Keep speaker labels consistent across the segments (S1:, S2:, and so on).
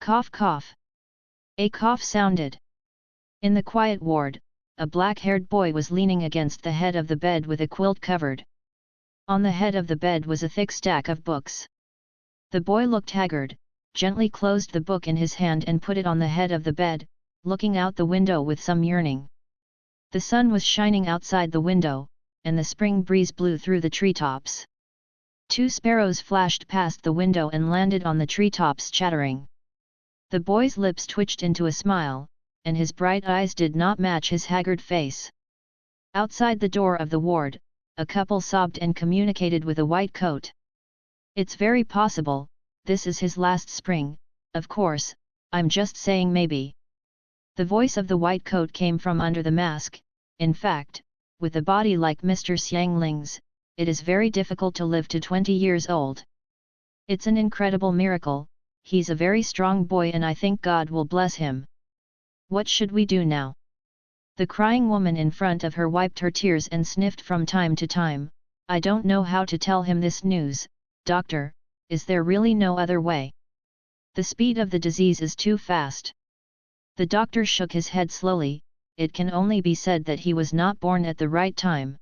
S1: Cough cough. A cough sounded. In the quiet ward, a black-haired boy was leaning against the head of the bed with a quilt covered. On the head of the bed was a thick stack of books. The boy looked haggard, gently closed the book in his hand and put it on the head of the bed, looking out the window with some yearning. The sun was shining outside the window, and the spring breeze blew through the treetops. 2 sparrows flashed past the window and landed on the treetops chattering. The boy's lips twitched into a smile, and his bright eyes did not match his haggard face. Outside the door of the ward, a couple sobbed and communicated with a white coat. "It's very possible, this is his last spring, of course, I'm just saying maybe." The voice of the white coat came from under the mask. "In fact, with a body like Mr. Xiangling's, it is very difficult to live to 20 years old. It's an incredible miracle, he's a very strong boy and I think God will bless him. What should we do now?" The crying woman in front of her wiped her tears and sniffed from time to time. "I don't know how to tell him this news, doctor, is there really no other way? The speed of the disease is too fast." The doctor shook his head slowly. "It can only be said that he was not born at the right time.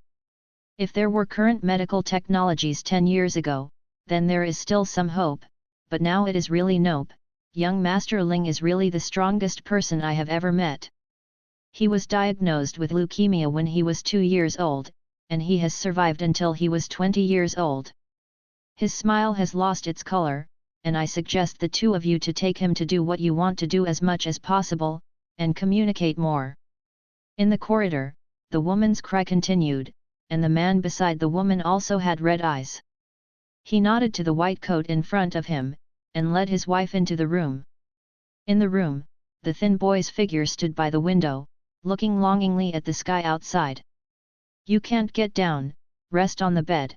S1: If there were current medical technologies 10 years ago, then there is still some hope, but now it is really nope. Young Master Ling is really the strongest person I have ever met. He was diagnosed with leukemia when he was 2 years old, and he has survived until he was 20 years old. His smile has lost its color, and I suggest the 2 of you to take him to do what you want to do as much as possible, and communicate more." In the corridor, the woman's cry continued, and the man beside the woman also had red eyes. He nodded to the white coat in front of him, and led his wife into the room. In the room, the thin boy's figure stood by the window, looking longingly at the sky outside. "You can't get down, rest on the bed."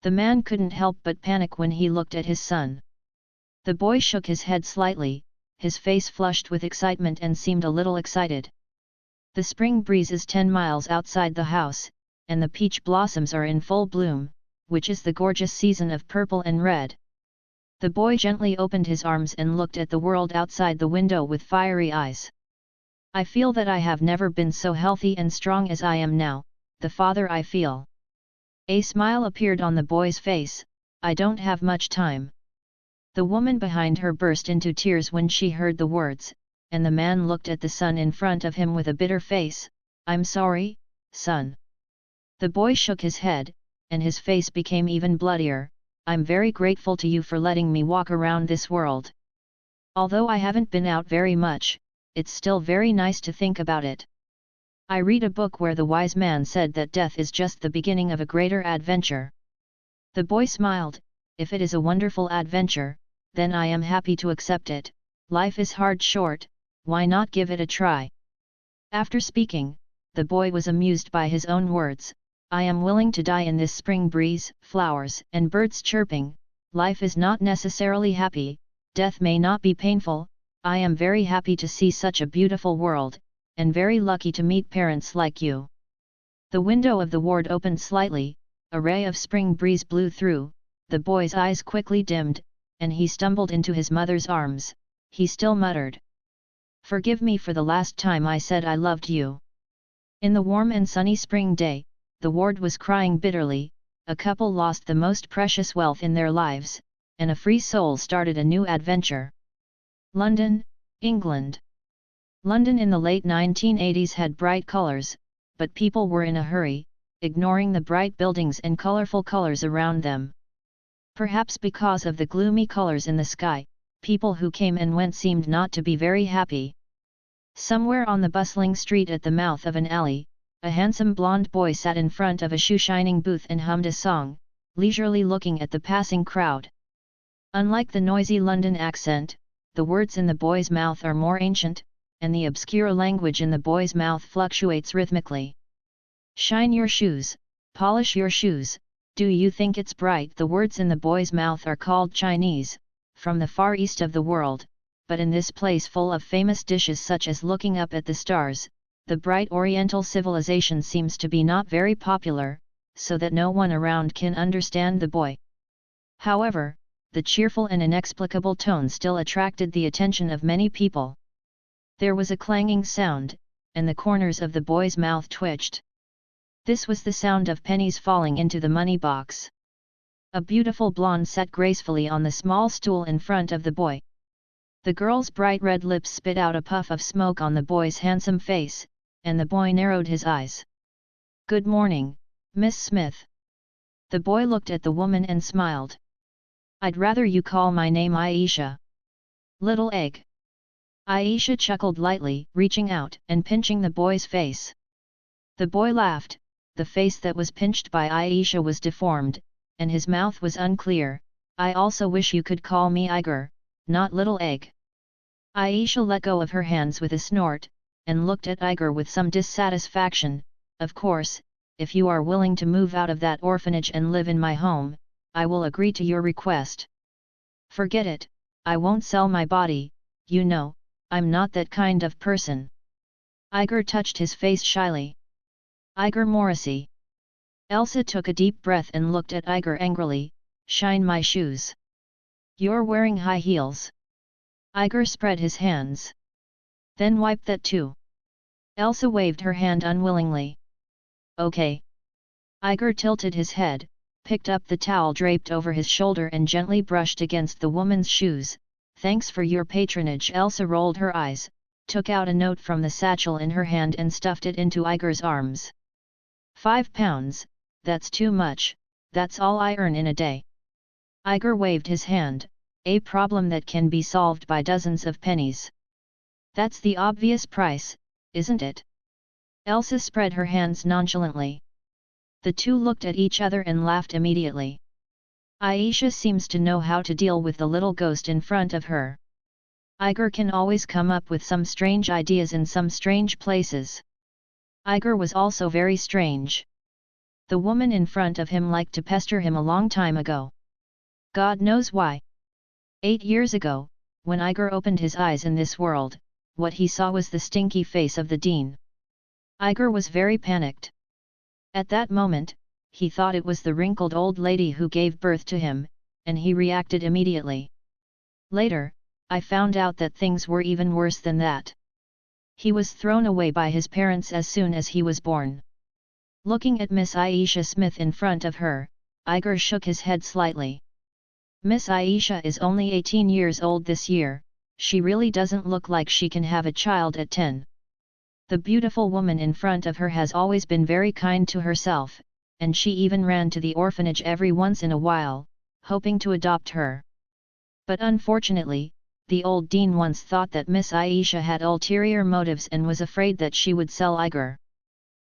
S1: The man couldn't help but panic when he looked at his son. The boy shook his head slightly, his face flushed with excitement and seemed a little excited. The spring breeze is 10 miles outside the house, and the peach blossoms are in full bloom, which is the gorgeous season of purple and red. The boy gently opened his arms and looked at the world outside the window with fiery eyes. "I feel that I have never been so healthy and strong as I am now, the father I feel." A smile appeared on the boy's face. "I don't have much time." The woman behind her burst into tears when she heard the words, and the man looked at the son in front of him with a bitter face. "I'm sorry, son." The boy shook his head, and his face became even bloodier. "I'm very grateful to you for letting me walk around this world. Although I haven't been out very much, it's still very nice to think about it. I read a book where the wise man said that death is just the beginning of a greater adventure." The boy smiled. "If it is a wonderful adventure, then I am happy to accept it. Life is hard short, why not give it a try?" After speaking, the boy was amused by his own words. "I am willing to die in this spring breeze, flowers and birds chirping. Life is not necessarily happy, death may not be painful. I am very happy to see such a beautiful world, and very lucky to meet parents like you." The window of the ward opened slightly, a ray of spring breeze blew through, the boy's eyes quickly dimmed, and he stumbled into his mother's arms. He still muttered, "Forgive me for the last time I said I loved you." In the warm and sunny spring day, the ward was crying bitterly. A couple lost the most precious wealth in their lives, and a free soul started a new adventure. London, England. London in the late 1980s had bright colors, but people were in a hurry, ignoring the bright buildings and colorful colors around them. Perhaps because of the gloomy colors in the sky, people who came and went seemed not to be very happy. Somewhere on the bustling street at the mouth of an alley, a handsome blonde boy sat in front of a shoe-shining booth and hummed a song, leisurely looking at the passing crowd. Unlike the noisy London accent, the words in the boy's mouth are more ancient, and the obscure language in the boy's mouth fluctuates rhythmically. "Shine your shoes, polish your shoes, do you think it's bright?" The words in the boy's mouth are called Chinese, from the far east of the world, but in this place full of famous dishes such as looking up at the stars, the bright Oriental civilization seems to be not very popular, so that no one around can understand the boy. However, the cheerful and inexplicable tone still attracted the attention of many people. There was a clanging sound, and the corners of the boy's mouth twitched. This was the sound of pennies falling into the money box. A beautiful blonde sat gracefully on the small stool in front of the boy. The girl's bright red lips spit out a puff of smoke on the boy's handsome face, and the boy narrowed his eyes. "Good morning, Miss Smith." The boy looked at the woman and smiled. "I'd rather you call my name Aisha." "Little egg." Aisha chuckled lightly, reaching out and pinching the boy's face. The boy laughed. The face that was pinched by Aisha was deformed, and his mouth was unclear. "I also wish you could call me Iger, not Little Egg." Aisha let go of her hands with a snort, and looked at Iger with some dissatisfaction. "Of course, if you are willing to move out of that orphanage and live in my home, I will agree to your request." "Forget it, I won't sell my body, you know, I'm not that kind of person." Iger touched his face shyly. "Iger Morrissey." Elsa took a deep breath and looked at Iger angrily. "Shine my shoes. You're wearing high heels." Iger spread his hands. "Then wipe that too." Elsa waved her hand unwillingly. "Okay." Iger tilted his head, picked up the towel draped over his shoulder and gently brushed against the woman's shoes. "Thanks for your patronage." Elsa rolled her eyes, took out a note from the satchel in her hand and stuffed it into Iger's arms. £5, that's too much, that's all I earn in a day." Iger waved his hand. "A problem that can be solved by dozens of pennies." "That's the obvious price, isn't it?" Elsa spread her hands nonchalantly. The two looked at each other and laughed immediately. Aisha seems to know how to deal with the little ghost in front of her. Iger can always come up with some strange ideas in some strange places. Iger was also very strange. The woman in front of him liked to pester him a long time ago. God knows why. 8 years ago, when Iger opened his eyes in this world, what he saw was the stinky face of the Dean. Iger was very panicked. At that moment, he thought it was the wrinkled old lady who gave birth to him, and he reacted immediately. Later, I found out that things were even worse than that. He was thrown away by his parents as soon as he was born. Looking at Miss Aisha Smith in front of her, Iger shook his head slightly. Miss Aisha is only 18 years old this year, she really doesn't look like she can have a child at 10. The beautiful woman in front of her has always been very kind to herself, and she even ran to the orphanage every once in a while, hoping to adopt her. But unfortunately, the old Dean once thought that Miss Aisha had ulterior motives and was afraid that she would sell Iger.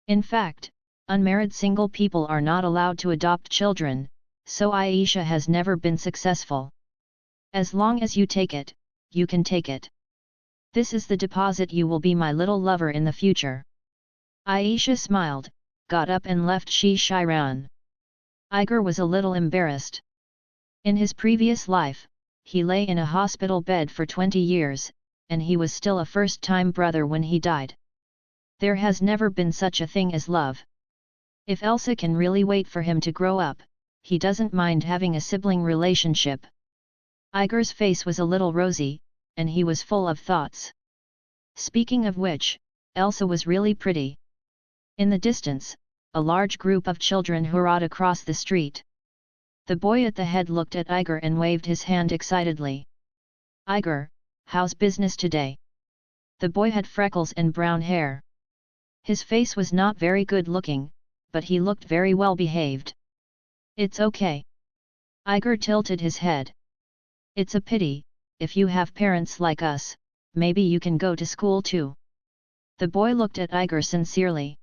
S1: In fact, unmarried single people are not allowed to adopt children, so Aisha has never been successful. As long as you take it, you can take it. This is the deposit. You will be my little lover in the future. Aisha smiled, got up and left Shiran. Iger was a little embarrassed. In his previous life, he lay in a hospital bed for 20 years, and he was still a first-time brother when he died. There has never been such a thing as love. If Elsa can really wait for him to grow up, he doesn't mind having a sibling relationship. Iger's face was a little rosy, and he was full of thoughts. Speaking of which, Elsa was really pretty. In the distance, a large group of children hurrahed across the street. The boy at the head looked at Iger and waved his hand excitedly. "Iger, how's business today?" The boy had freckles and brown hair. His face was not very good looking, but he looked very well behaved. "It's okay." Iger tilted his head. "It's a pity, if you have parents like us, maybe you can go to school too." The boy looked at Iger sincerely.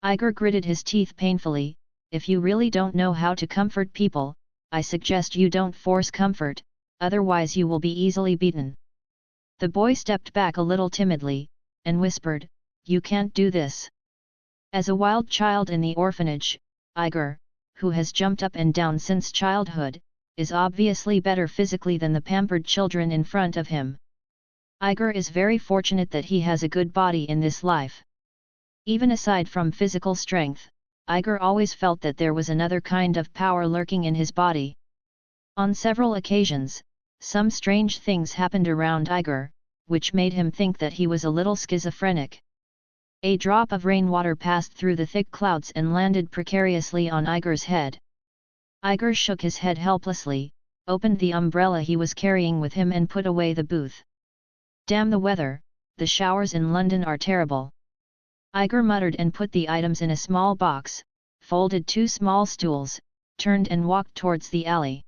S1: Iger gritted his teeth painfully. "If you really don't know how to comfort people, I suggest you don't force comfort, otherwise you will be easily beaten." The boy stepped back a little timidly, and whispered, "You can't do this." As a wild child in the orphanage, Iger, who has jumped up and down since childhood, is obviously better physically than the pampered children in front of him. Iger is very fortunate that he has a good body in this life. Even aside from physical strength, Iger always felt that there was another kind of power lurking in his body. On several occasions, some strange things happened around Iger, which made him think that he was a little schizophrenic. A drop of rainwater passed through the thick clouds and landed precariously on Iger's head. Iger shook his head helplessly, opened the umbrella he was carrying with him and put away the booth. Damn the weather, the showers in London are terrible. Iger muttered and put the items in a small box, folded two small stools, turned and walked towards the alley.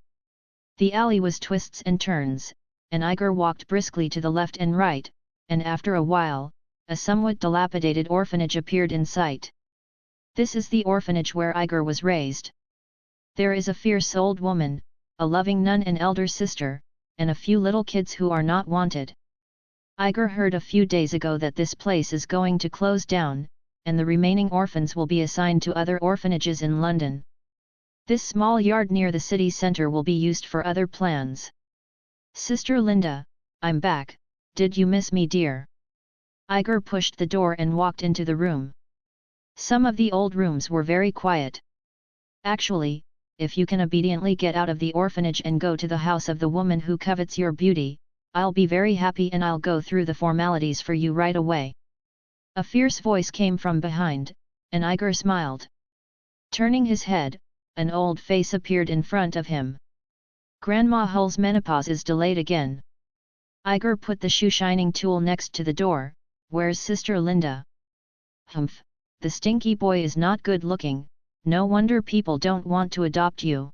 S1: The alley was twists and turns, and Iger walked briskly to the left and right, and after a while, a somewhat dilapidated orphanage appeared in sight. This is the orphanage where Iger was raised. There is a fierce old woman, a loving nun and elder sister, and a few little kids who are not wanted. Iger heard a few days ago that this place is going to close down, and the remaining orphans will be assigned to other orphanages in London. This small yard near the city centre will be used for other plans. Sister Linda, I'm back, did you miss me, dear? Iger pushed the door and walked into the room. Some of the old rooms were very quiet. Actually, if you can obediently get out of the orphanage and go to the house of the woman who covets your beauty, I'll be very happy and I'll go through the formalities for you right away. A fierce voice came from behind, and Iger smiled. Turning his head, an old face appeared in front of him. Grandma Hull's menopause is delayed again. Iger put the shoe-shining tool next to the door. Where's Sister Linda? Humph, the stinky boy is not good looking, no wonder people don't want to adopt you.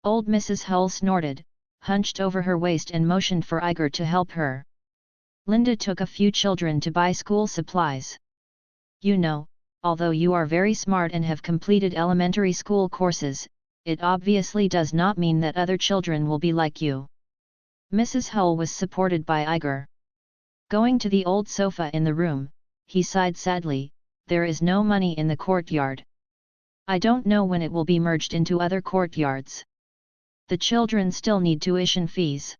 S1: Old Mrs. Hull snorted, hunched over her waist and motioned for Iger to help her. Linda took a few children to buy school supplies. You know, although you are very smart and have completed elementary school courses, it obviously does not mean that other children will be like you. Mrs. Hull was supported by Iger. Going to the old sofa in the room, he sighed sadly, there is no money in the courtyard. I don't know when it will be merged into other courtyards. The children still need tuition fees.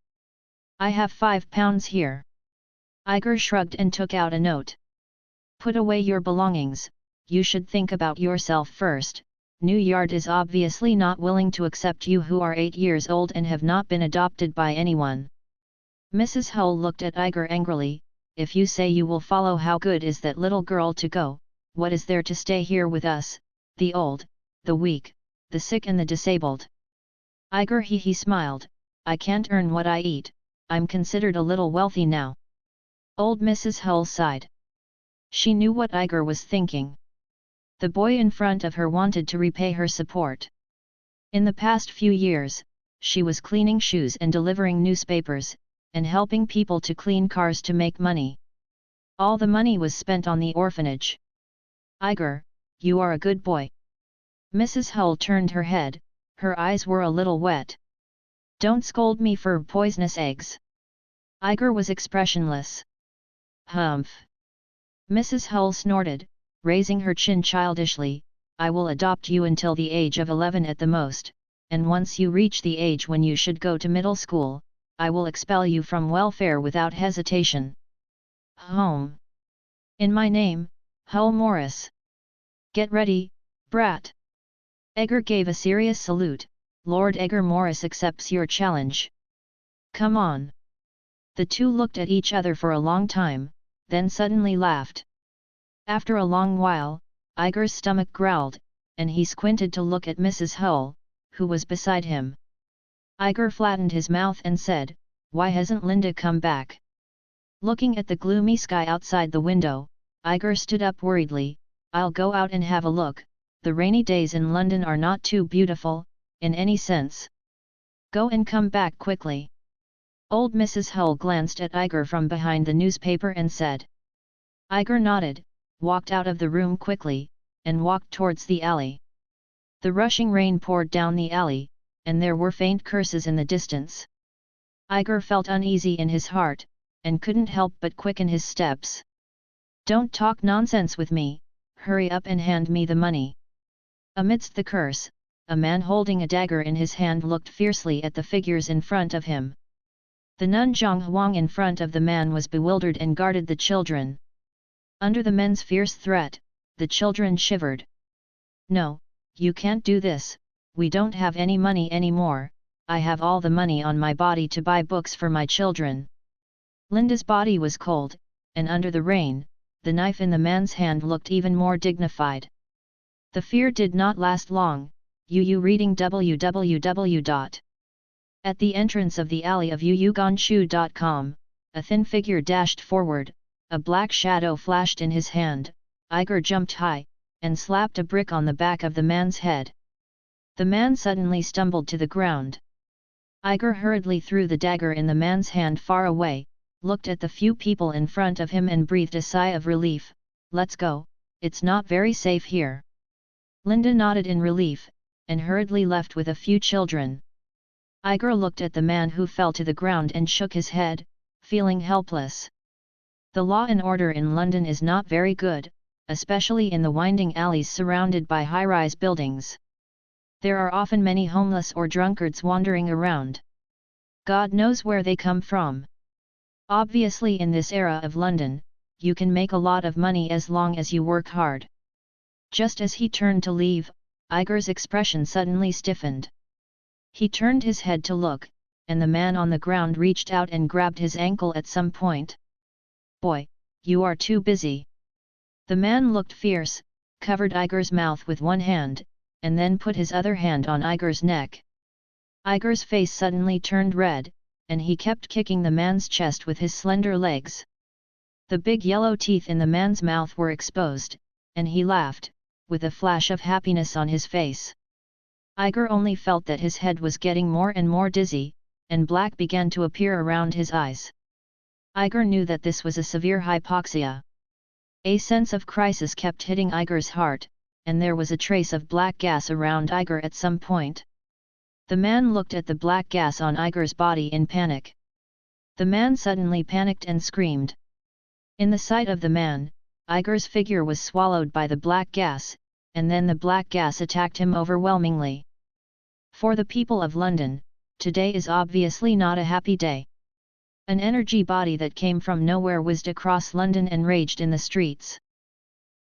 S1: I have £5 here. Iger shrugged and took out a note. Put away your belongings, you should think about yourself first. New Yard is obviously not willing to accept you who are 8 years old and have not been adopted by anyone. Mrs. Hull looked at Iger angrily, if you say you will follow, how good is that little girl to go? What is there to stay here with us, the old, the weak, the sick and the disabled? Iger he smiled, I can't earn what I eat, I'm considered a little wealthy now. Old Mrs. Hull sighed. She knew what Iger was thinking. The boy in front of her wanted to repay her support. In the past few years, she was cleaning shoes and delivering newspapers, and helping people to clean cars to make money. All the money was spent on the orphanage. Iger, you are a good boy. Mrs. Hull turned her head, her eyes were a little wet. Don't scold me for poisonous eggs. Iger was expressionless. Humph. Mrs. Hull snorted, raising her chin childishly, I will adopt you until the age of 11 at the most, and once you reach the age when you should go to middle school, I will expel you from welfare without hesitation. Home. In my name, Hull Morris. Get ready, brat. Edgar gave a serious salute, Lord Edgar Morris accepts your challenge. Come on. The two looked at each other for a long time, then suddenly laughed. After a long while, Iger's stomach growled, and he squinted to look at Mrs. Hull, who was beside him. Iger flattened his mouth and said, Why hasn't Linda come back? Looking at the gloomy sky outside the window, Iger stood up worriedly, I'll go out and have a look, the rainy days in London are not too beautiful, in any sense. Go and come back quickly. Old Mrs. Hull glanced at Iger from behind the newspaper and said. Iger nodded, walked out of the room quickly, and walked towards the alley. The rushing rain poured down the alley, and there were faint curses in the distance. Iger felt uneasy in his heart, and couldn't help but quicken his steps. Don't talk nonsense with me, hurry up and hand me the money. Amidst the curse, a man holding a dagger in his hand looked fiercely at the figures in front of him. The nun Zhang Huang in front of the man was bewildered and guarded the children. Under the men's fierce threat, the children shivered. No, you can't do this, we don't have any money anymore, I have all the money on my body to buy books for my children. Linda's body was cold, and under the rain, the knife in the man's hand looked even more dignified. The fear did not last long. Reading www. At the entrance of the alley of uyugonshu.com, a thin figure dashed forward, a black shadow flashed in his hand. Iger jumped high, and slapped a brick on the back of the man's head. The man suddenly stumbled to the ground. Iger hurriedly threw the dagger in the man's hand far away, looked at the few people in front of him and breathed a sigh of relief. Let's go, it's not very safe here. Linda nodded in relief, and hurriedly left with a few children. Iger looked at the man who fell to the ground and shook his head, feeling helpless. The law and order in London is not very good, especially in the winding alleys surrounded by high-rise buildings. There are often many homeless or drunkards wandering around. God knows where they come from. Obviously, in this era of London, you can make a lot of money as long as you work hard. Just as he turned to leave, Iger's expression suddenly stiffened. He turned his head to look, and the man on the ground reached out and grabbed his ankle at some point. Boy, you are too busy. The man looked fierce, covered Iger's mouth with one hand, and then put his other hand on Iger's neck. Iger's face suddenly turned red, and he kept kicking the man's chest with his slender legs. The big yellow teeth in the man's mouth were exposed, and he laughed, with a flash of happiness on his face. Iger only felt that his head was getting more and more dizzy, and black began to appear around his eyes. Iger knew that this was a severe hypoxia. A sense of crisis kept hitting Iger's heart, and there was a trace of black gas around Iger at some point. The man looked at the black gas on Iger's body in panic. The man suddenly panicked and screamed. In the sight of the man, Iger's figure was swallowed by the black gas, and then the black gas attacked him overwhelmingly. For the people of London, today is obviously not a happy day. An energy body that came from nowhere whizzed across London and raged in the streets.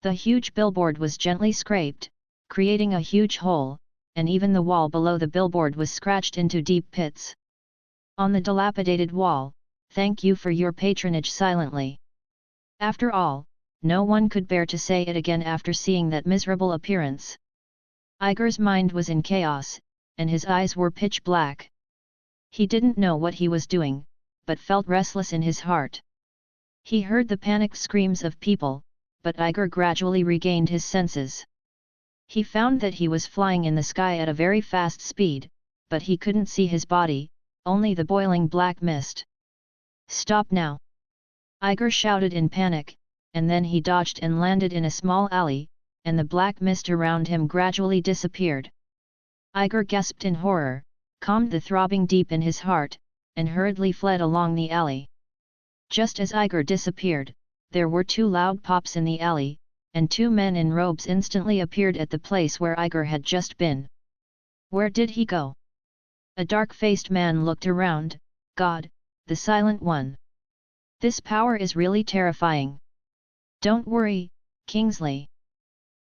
S1: The huge billboard was gently scraped, creating a huge hole, and even the wall below the billboard was scratched into deep pits. On the dilapidated wall, "Thank you for your patronage" silently. After all, no one could bear to say it again after seeing that miserable appearance. Iger's mind was in chaos, and his eyes were pitch black. He didn't know what he was doing, but felt restless in his heart. He heard the panicked screams of people, but Iger gradually regained his senses. He found that he was flying in the sky at a very fast speed, but he couldn't see his body, only the boiling black mist. "Stop now!" Iger shouted in panic, and then he dodged and landed in a small alley, and the black mist around him gradually disappeared. Iger gasped in horror, calmed the throbbing deep in his heart, and hurriedly fled along the alley. Just as Iger disappeared, there were two loud pops in the alley, and two men in robes instantly appeared at the place where Iger had just been. Where did he go? A dark-faced man looked around. God, the Silent One. This power is really terrifying. Don't worry, Kingsley.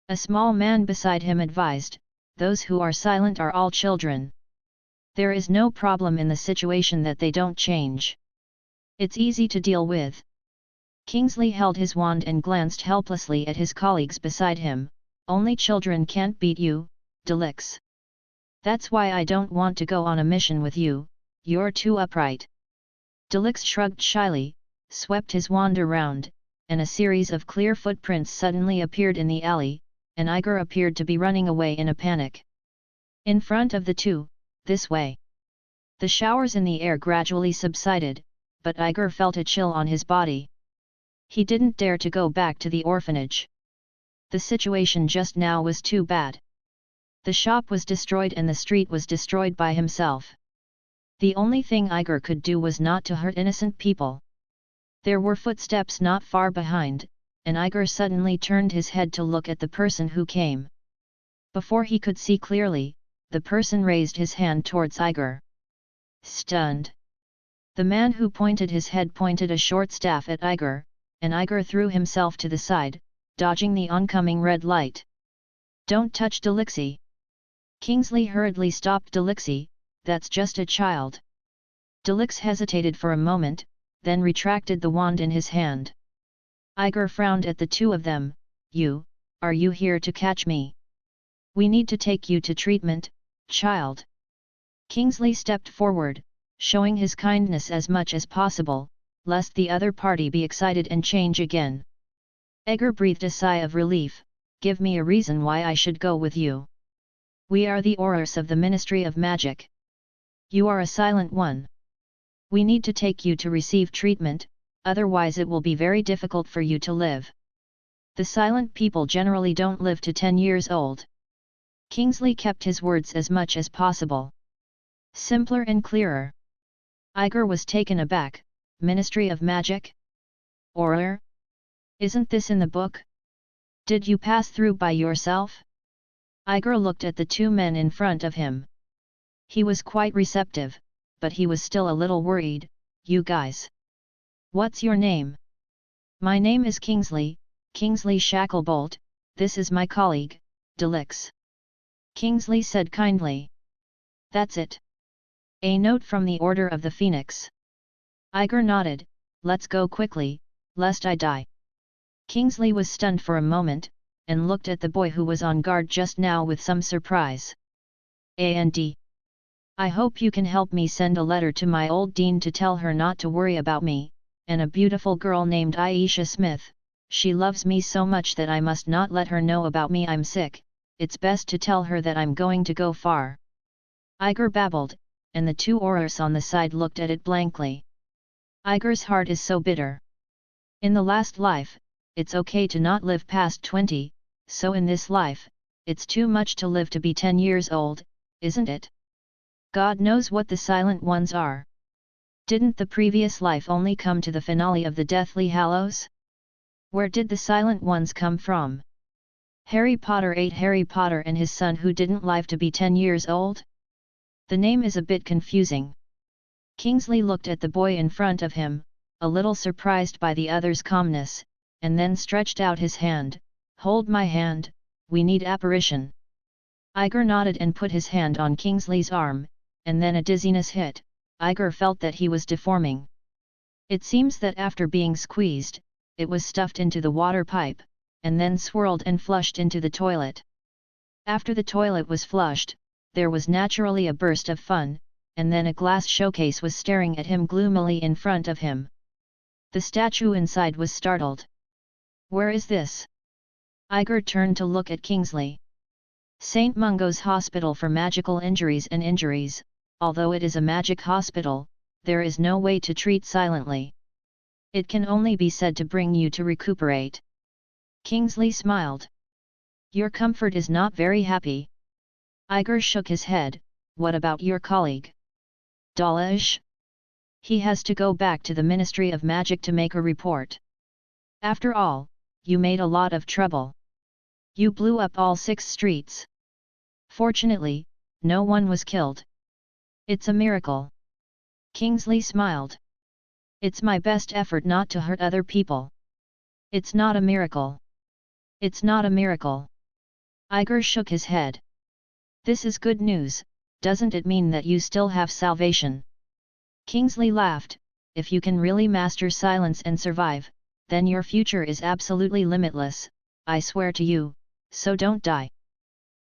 S1: A small man beside him advised, those who are silent are all children. There is no problem in the situation that they don't change. It's easy to deal with. Kingsley held his wand and glanced helplessly at his colleagues beside him. Only children can't beat you, Delix. That's why I don't want to go on a mission with you, you're too upright. Delix shrugged shyly, swept his wand around, and a series of clear footprints suddenly appeared in the alley, and Iger appeared to be running away in a panic. In front of the two, this way. The showers in the air gradually subsided, but Iger felt a chill on his body. He didn't dare to go back to the orphanage. The situation just now was too bad. The shop was destroyed and the street was destroyed by himself. The only thing Iger could do was not to hurt innocent people. There were footsteps not far behind, and Iger suddenly turned his head to look at the person who came. Before he could see clearly, the person raised his hand towards Iger. Stunned. The man who pointed his head pointed a short staff at Iger, and Iger threw himself to the side, dodging the oncoming red light. Don't touch Delixie. Kingsley hurriedly stopped Delixie, that's just a child. Delix hesitated for a moment, then retracted the wand in his hand. Iger frowned at the two of them. Are you here to catch me? We need to take you to treatment, child. Kingsley stepped forward, showing his kindness as much as possible, lest the other party be excited and change again. Iger breathed a sigh of relief. Give me a reason why I should go with you. We are the Aurors of the Ministry of Magic. You are a silent one. We need to take you to receive treatment, otherwise it will be very difficult for you to live. The silent people generally don't live to 10 years old. Kingsley kept his words as much as possible. Simpler and clearer. Iger was taken aback. Ministry of Magic? Auror? Isn't this in the book? Did you pass through by yourself? Iger looked at the two men in front of him. He was quite receptive, but he was still a little worried. You guys. What's your name? My name is Kingsley, Kingsley Shacklebolt. This is my colleague, Delix. Kingsley said kindly. That's it. A note from the Order of the Phoenix. Iger nodded. Let's go quickly, lest I die. Kingsley was stunned for a moment, and looked at the boy who was on guard just now with some surprise. And I hope you can help me send a letter to my old dean to tell her not to worry about me, and a beautiful girl named Aisha Smith. She loves me so much that I must not let her know about me. I'm sick, it's best to tell her that I'm going to go far. Iger babbled, and the two Aurors on the side looked at it blankly. Iger's heart is so bitter. In the last life, it's okay to not live past 20, so in this life, it's too much to live to be 10 years old, isn't it? God knows what the silent ones are. Didn't the previous life only come to the finale of the Deathly Hallows? Where did the silent ones come from? Harry Potter ate Harry Potter and his son who didn't live to be 10 years old? The name is a bit confusing. Kingsley looked at the boy in front of him, a little surprised by the other's calmness, and then stretched out his hand. Hold my hand, we need apparition. Iger nodded and put his hand on Kingsley's arm, and then a dizziness hit. Iger felt that he was deforming. It seems that after being squeezed, it was stuffed into the water pipe, and then swirled and flushed into the toilet. After the toilet was flushed, there was naturally a burst of fun, and then a glass showcase was staring at him gloomily in front of him. The statue inside was startled. Where is this? Iger turned to look at Kingsley. St. Mungo's Hospital for Magical Injuries and Injuries. Although it is a magic hospital, there is no way to treat silently. It can only be said to bring you to recuperate. Kingsley smiled. Your comfort is not very happy. Iger shook his head. What about your colleague? Dalaj? He has to go back to the Ministry of Magic to make a report. After all, you made a lot of trouble. You blew up all 6 streets. Fortunately, no one was killed. It's a miracle. Kingsley smiled. It's my best effort not to hurt other people. It's not a miracle. It's not a miracle. Iger shook his head. This is good news, doesn't it mean that you still have salvation? Kingsley laughed. If you can really master silence and survive, then your future is absolutely limitless, I swear to you, so don't die.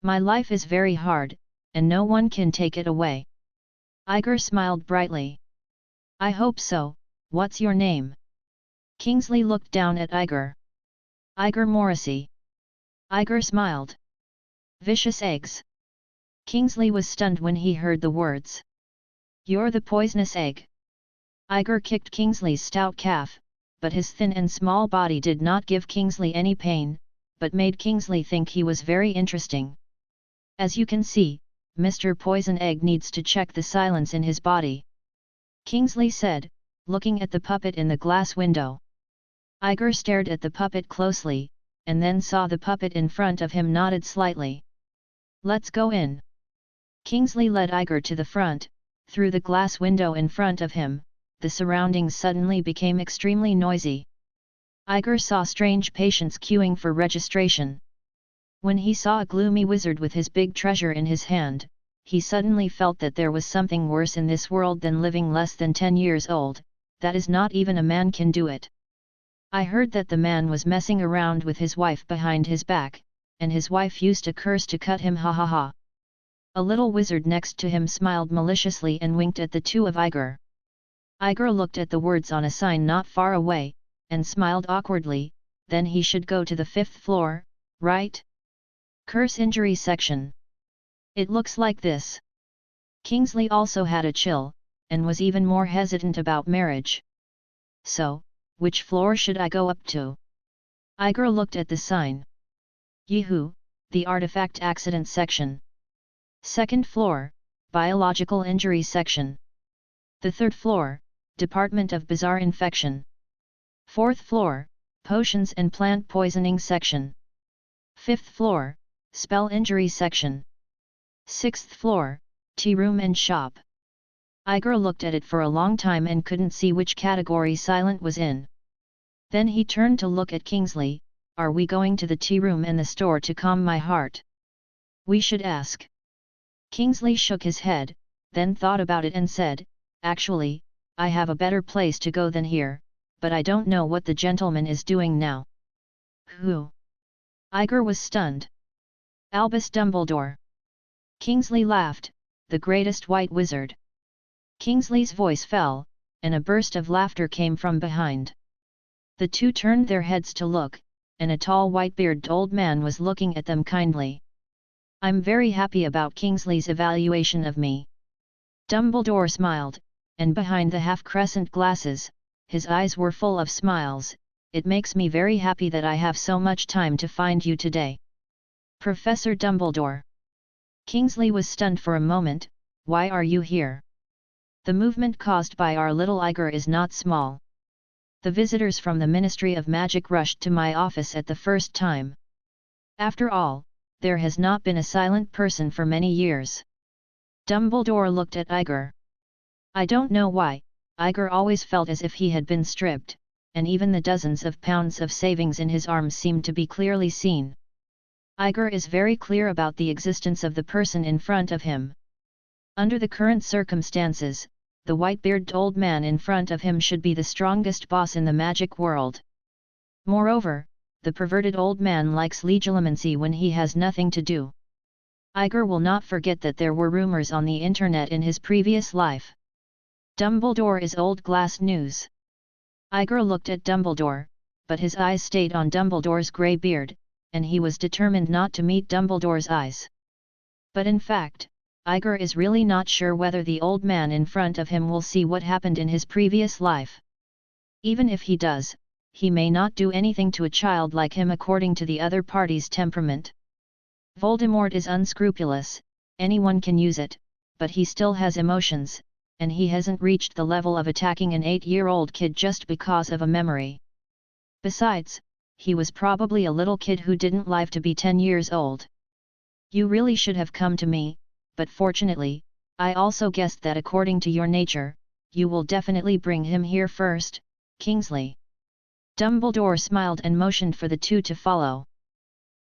S1: My life is very hard, and no one can take it away. Iger smiled brightly. I hope so. What's your name? Kingsley looked down at Iger. Iger Morrissey. Iger smiled. Vicious eggs. Kingsley was stunned when he heard the words. You're the poisonous egg. Iger kicked Kingsley's stout calf, but his thin and small body did not give Kingsley any pain, but made Kingsley think he was very interesting. As you can see, Mr. Poison Egg needs to check the silence in his body. Kingsley said, looking at the puppet in the glass window. Iger stared at the puppet closely, and then saw the puppet in front of him nodded slightly. Let's go in. Kingsley led Iger to the front. Through the glass window in front of him, the surroundings suddenly became extremely noisy. Iger saw strange patients queuing for registration. When he saw a gloomy wizard with his big treasure in his hand, he suddenly felt that there was something worse in this world than living less than 10 years old, that is not even a man can do it. I heard that the man was messing around with his wife behind his back, and his wife used a curse to cut him, ha ha ha. A little wizard next to him smiled maliciously and winked at the two of Iger. Iger looked at the words on a sign not far away, and smiled awkwardly. Then he should go to the 5th floor, right? Curse injury section. It looks like this. Kingsley also had a chill, and was even more hesitant about marriage. So, which floor should I go up to? Iger looked at the sign. Yehoo, the artifact accident section. 2nd floor, biological injury section. The 3rd floor, Department of Bizarre Infection. 4th floor, Potions and Plant Poisoning section. 5th floor, Spell Injury section. 6th floor, Tea Room and Shop. Iger looked at it for a long time and couldn't see which category Silent was in. Then he turned to look at Kingsley. Are we going to the tea room and the store to calm my heart? We should ask. Kingsley shook his head, then thought about it and said, actually, I have a better place to go than here, but I don't know what the gentleman is doing now. Who? Iger was stunned. Albus Dumbledore. Kingsley laughed, the greatest white wizard. Kingsley's voice fell, and a burst of laughter came from behind. The two turned their heads to look, and a tall white-bearded old man was looking at them kindly. I'm very happy about Kingsley's evaluation of me. Dumbledore smiled, and behind the half-crescent glasses, his eyes were full of smiles. It makes me very happy that I have so much time to find you today. Professor Dumbledore. Kingsley was stunned for a moment. Why are you here? The movement caused by our little Iger is not small. The visitors from the Ministry of Magic rushed to my office at the first time. After all, there has not been a silent person for many years. Dumbledore looked at Iger. I don't know why, Iger always felt as if he had been stripped, and even the dozens of pounds of savings in his arms seemed to be clearly seen. Iger is very clear about the existence of the person in front of him. Under the current circumstances, the white-bearded old man in front of him should be the strongest boss in the magic world. Moreover, the perverted old man likes legilimency when he has nothing to do. Iger will not forget that there were rumors on the internet in his previous life. Dumbledore is old glass news. Iger looked at Dumbledore, but his eyes stayed on Dumbledore's grey beard, and he was determined not to meet Dumbledore's eyes. But in fact, Iger is really not sure whether the old man in front of him will see what happened in his previous life. Even if he does, he may not do anything to a child like him according to the other party's temperament. Voldemort is unscrupulous, anyone can use it, but he still has emotions, and he hasn't reached the level of attacking an 8-year-old kid just because of a memory. Besides, he was probably a little kid who didn't live to be 10 years old. You really should have come to me, but fortunately, I also guessed that according to your nature, you will definitely bring him here first, Kingsley. Dumbledore smiled and motioned for the two to follow.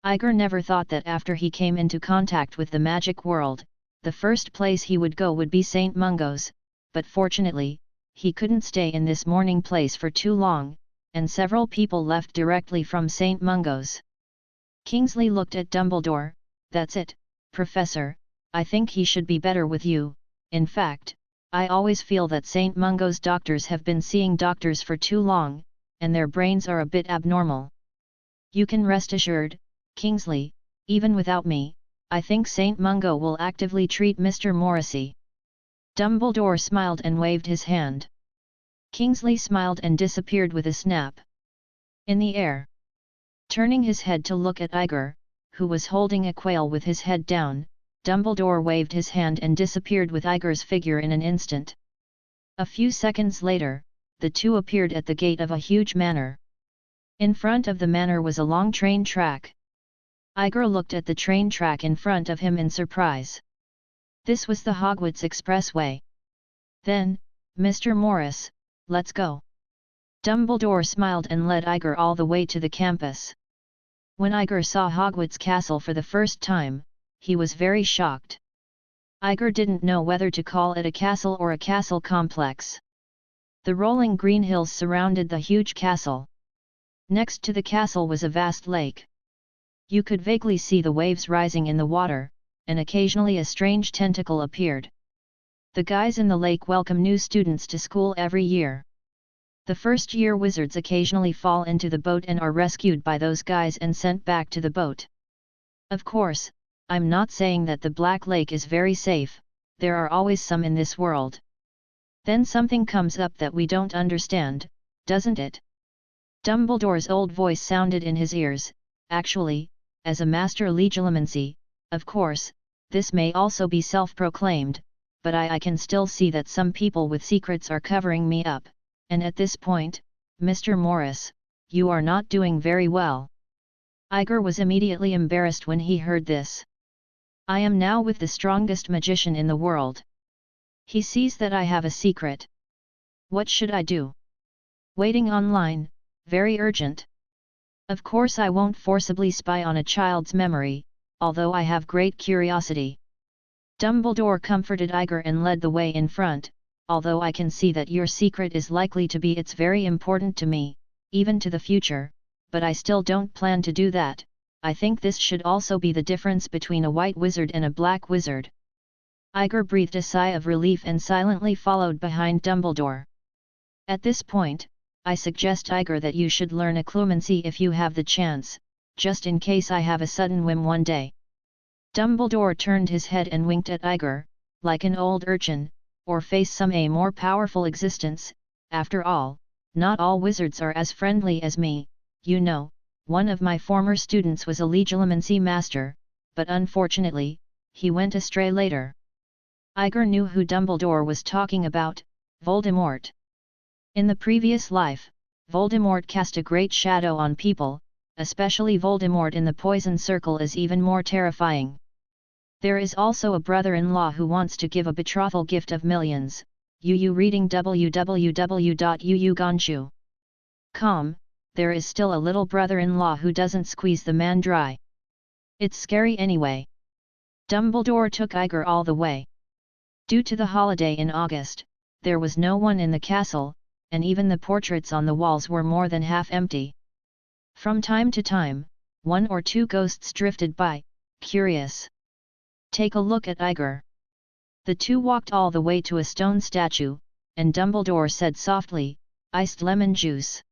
S1: Iger never thought that after he came into contact with the magic world, the first place he would go would be St. Mungo's, but fortunately, he couldn't stay in this morning place for too long, and several people left directly from St. Mungo's. Kingsley looked at Dumbledore. That's it, Professor, I think he should be better with you. In fact, I always feel that St. Mungo's doctors have been seeing doctors for too long, and their brains are a bit abnormal. You can rest assured, Kingsley, even without me, I think St. Mungo will actively treat Mr. Morrissey. Dumbledore smiled and waved his hand. Kingsley smiled and disappeared with a snap. In the air. Turning his head to look at Iger, who was holding a quail with his head down, Dumbledore waved his hand and disappeared with Iger's figure in an instant. A few seconds later, the two appeared at the gate of a huge manor. In front of the manor was a long train track. Iger looked at the train track in front of him in surprise. This was the Hogwarts Expressway. Then, Mr. Morris, let's go. Dumbledore smiled and led Iger all the way to the campus. When Iger saw Hogwarts Castle for the first time, he was very shocked. Iger didn't know whether to call it a castle or a castle complex. The rolling green hills surrounded the huge castle. Next to the castle was a vast lake. You could vaguely see the waves rising in the water, and occasionally a strange tentacle appeared. The guys in the lake welcome new students to school every year. The first-year wizards occasionally fall into the boat and are rescued by those guys and sent back to the boat. Of course, I'm not saying that the Black Lake is very safe, there are always some in this world. Then something comes up that we don't understand, doesn't it? Dumbledore's old voice sounded in his ears. Actually, as a master legilimency, of course, this may also be self-proclaimed, but I can still see that some people with secrets are covering me up, and at this point, Mr. Morris, you are not doing very well. Iger was immediately embarrassed when he heard this. I am now with the strongest magician in the world. He sees that I have a secret. What should I do? Waiting online, very urgent. Of course I won't forcibly spy on a child's memory, although I have great curiosity. Dumbledore comforted Iger and led the way in front. Although I can see that your secret is likely to be it's very important to me, even to the future, but I still don't plan to do that. I think this should also be the difference between a white wizard and a black wizard. Iger breathed a sigh of relief and silently followed behind Dumbledore. At this point, I suggest Iger that you should learn occlumency if you have the chance, just in case I have a sudden whim one day. Dumbledore turned his head and winked at Iger, like an old urchin, or face some a more powerful existence. After all, not all wizards are as friendly as me, you know. One of my former students was a legilimency master, but unfortunately, he went astray later. Iger knew who Dumbledore was talking about, Voldemort. In the previous life, Voldemort cast a great shadow on people, especially Voldemort in the Poison Circle is even more terrifying. There is also a brother-in-law who wants to give a betrothal gift of millions. You reading www.uuganshu.com, there is still a little brother-in-law who doesn't squeeze the man dry. It's scary anyway. Dumbledore took Iger all the way. Due to the holiday in August, there was no one in the castle, and even the portraits on the walls were more than half empty. From time to time, one or two ghosts drifted by, curious. Take a look at Iger. The two walked all the way to a stone statue, and Dumbledore said softly, iced lemon juice.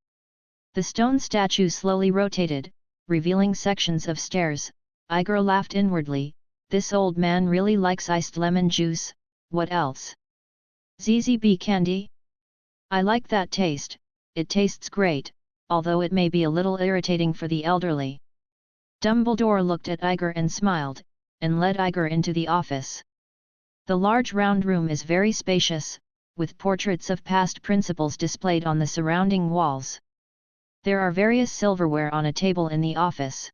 S1: The stone statue slowly rotated, revealing sections of stairs. Iger laughed inwardly, this old man really likes iced lemon juice, what else? ZZB candy? I like that taste, it tastes great, although it may be a little irritating for the elderly. Dumbledore looked at Iger and smiled, and led Iger into the office. The large round room is very spacious, with portraits of past principals displayed on the surrounding walls. There are various silverware on a table in the office.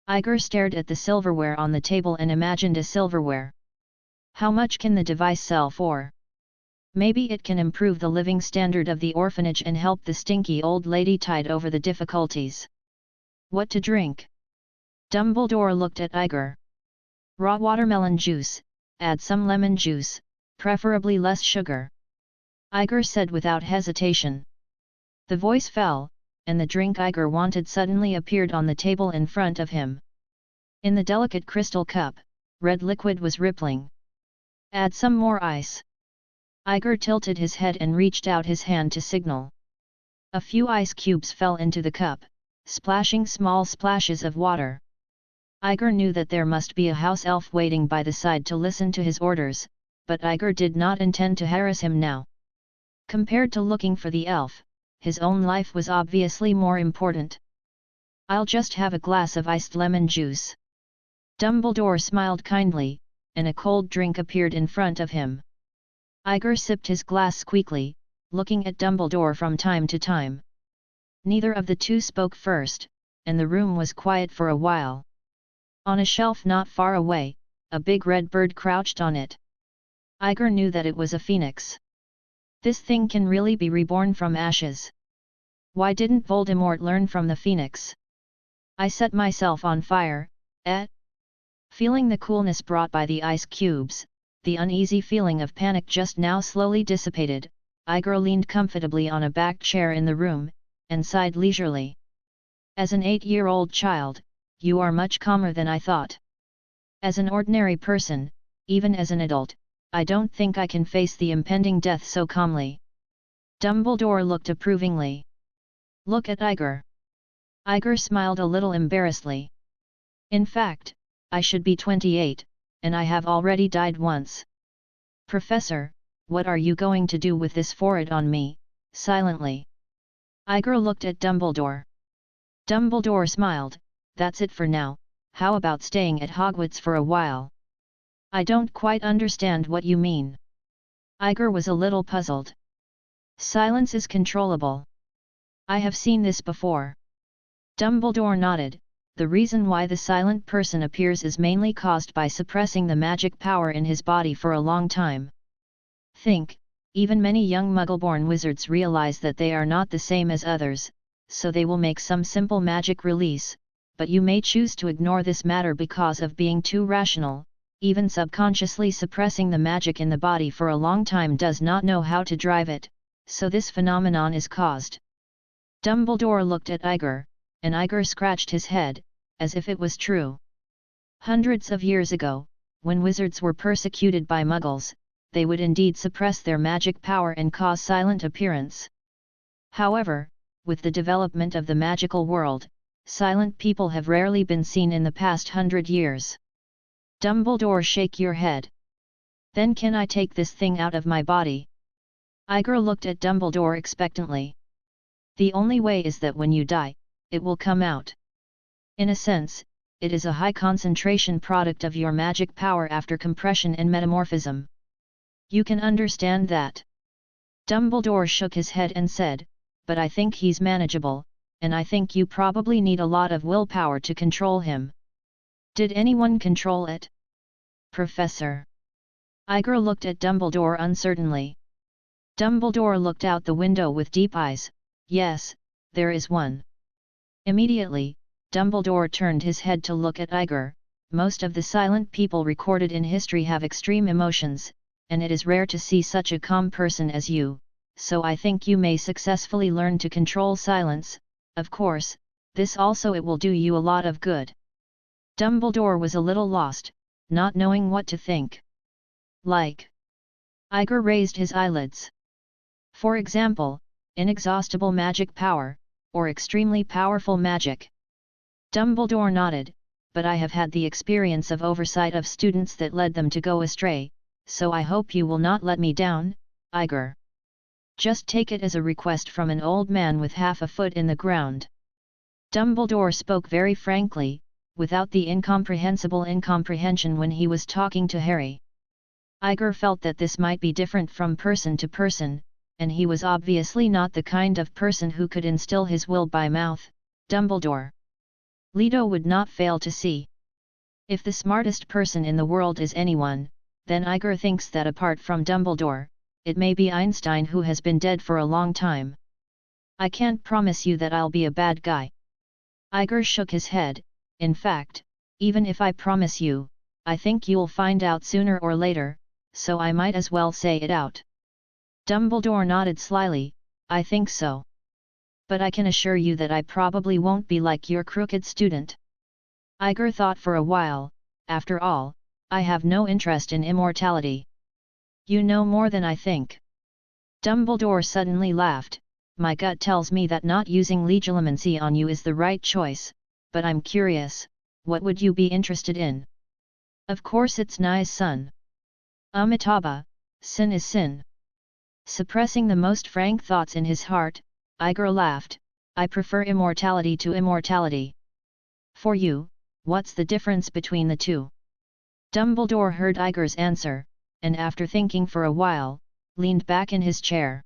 S1: Iger stared at the silverware on the table and imagined a silverware. How much can the device sell for? Maybe it can improve the living standard of the orphanage and help the stinky old lady tide over the difficulties. What to drink? Dumbledore looked at Iger. Raw watermelon juice, add some lemon juice, preferably less sugar. Iger said without hesitation. The voice fell, and the drink Iger wanted suddenly appeared on the table in front of him. In the delicate crystal cup, red liquid was rippling. Add some more ice. Iger tilted his head and reached out his hand to signal. A few ice cubes fell into the cup, splashing small splashes of water. Iger knew that there must be a house elf waiting by the side to listen to his orders, but Iger did not intend to harass him now. Compared to looking for the elf, his own life was obviously more important. I'll just have a glass of iced lemon juice. Dumbledore smiled kindly, and a cold drink appeared in front of him. Iger sipped his glass quickly, looking at Dumbledore from time to time. Neither of the two spoke first, and the room was quiet for a while. On a shelf not far away, a big red bird crouched on it. Iger knew that it was a phoenix. This thing can really be reborn from ashes. Why didn't Voldemort learn from the phoenix? I set myself on fire, eh? Feeling the coolness brought by the ice cubes, the uneasy feeling of panic just now slowly dissipated. Igor leaned comfortably on a back chair in the room, and sighed leisurely. As an 8-year-old child, you are much calmer than I thought. As an ordinary person, even as an adult, I don't think I can face the impending death so calmly. Dumbledore looked approvingly. Look at Igor. Igor smiled a little embarrassedly. In fact, I should be 28, and I have already died once. Professor, what are you going to do with this forehead on me? Silently. Igor looked at Dumbledore. Dumbledore smiled. That's it for now, how about staying at Hogwarts for a while? I don't quite understand what you mean. Igor was a little puzzled. Silence is controllable. I have seen this before. Dumbledore nodded. The reason why the silent person appears is mainly caused by suppressing the magic power in his body for a long time. Think, even many young Muggle-born wizards realize that they are not the same as others, so they will make some simple magic release, but you may choose to ignore this matter because of being too rational. Even subconsciously suppressing the magic in the body for a long time does not know how to drive it, so this phenomenon is caused. Dumbledore looked at Igor, and Igor scratched his head, as if it was true. Hundreds of years ago, when wizards were persecuted by Muggles, they would indeed suppress their magic power and cause silent appearance. However, with the development of the magical world, silent people have rarely been seen in the past 100 years. Dumbledore, shake your head. Then can I take this thing out of my body? Igor looked at Dumbledore expectantly. The only way is that when you die, it will come out. In a sense, it is a high concentration product of your magic power after compression and metamorphism. You can understand that. Dumbledore shook his head and said, but I think he's manageable, and I think you probably need a lot of willpower to control him. Did anyone control it? Professor. Igor looked at Dumbledore uncertainly. Dumbledore looked out the window with deep eyes. Yes, there is one. Immediately, Dumbledore turned his head to look at Igor. Most of the silent people recorded in history have extreme emotions, and it is rare to see such a calm person as you, so I think you may successfully learn to control silence. Of course, this also it will do you a lot of good. Dumbledore was a little lost, not knowing what to think. Like? Igor raised his eyelids. For example, inexhaustible magic power, or extremely powerful magic. Dumbledore nodded, but I have had the experience of oversight of students that led them to go astray, so I hope you will not let me down, Igor. Just take it as a request from an old man with half a foot in the ground. Dumbledore spoke very frankly, without the incomprehensible incomprehension when he was talking to Harry. Igor felt that this might be different from person to person, and he was obviously not the kind of person who could instill his will by mouth. Dumbledore. Leto would not fail to see. If the smartest person in the world is anyone, then Igor thinks that apart from Dumbledore, it may be Einstein, who has been dead for a long time. I can't promise you that I'll be a bad guy. Igor shook his head. In fact, even if I promise you, I think you'll find out sooner or later, so I might as well say it out. Dumbledore nodded slyly. I think so. But I can assure you that I probably won't be like your crooked student. Igor thought for a while. After all, I have no interest in immortality. You know more than I think. Dumbledore suddenly laughed. My gut tells me that not using legilimency on you is the right choice, but I'm curious, what would you be interested in? Of course it's Nai's son. Amitabha, sin is sin. Suppressing the most frank thoughts in his heart, Igor laughed. I prefer immortality to immortality. For you, what's the difference between the two? Dumbledore heard Igor's answer, and after thinking for a while, leaned back in his chair.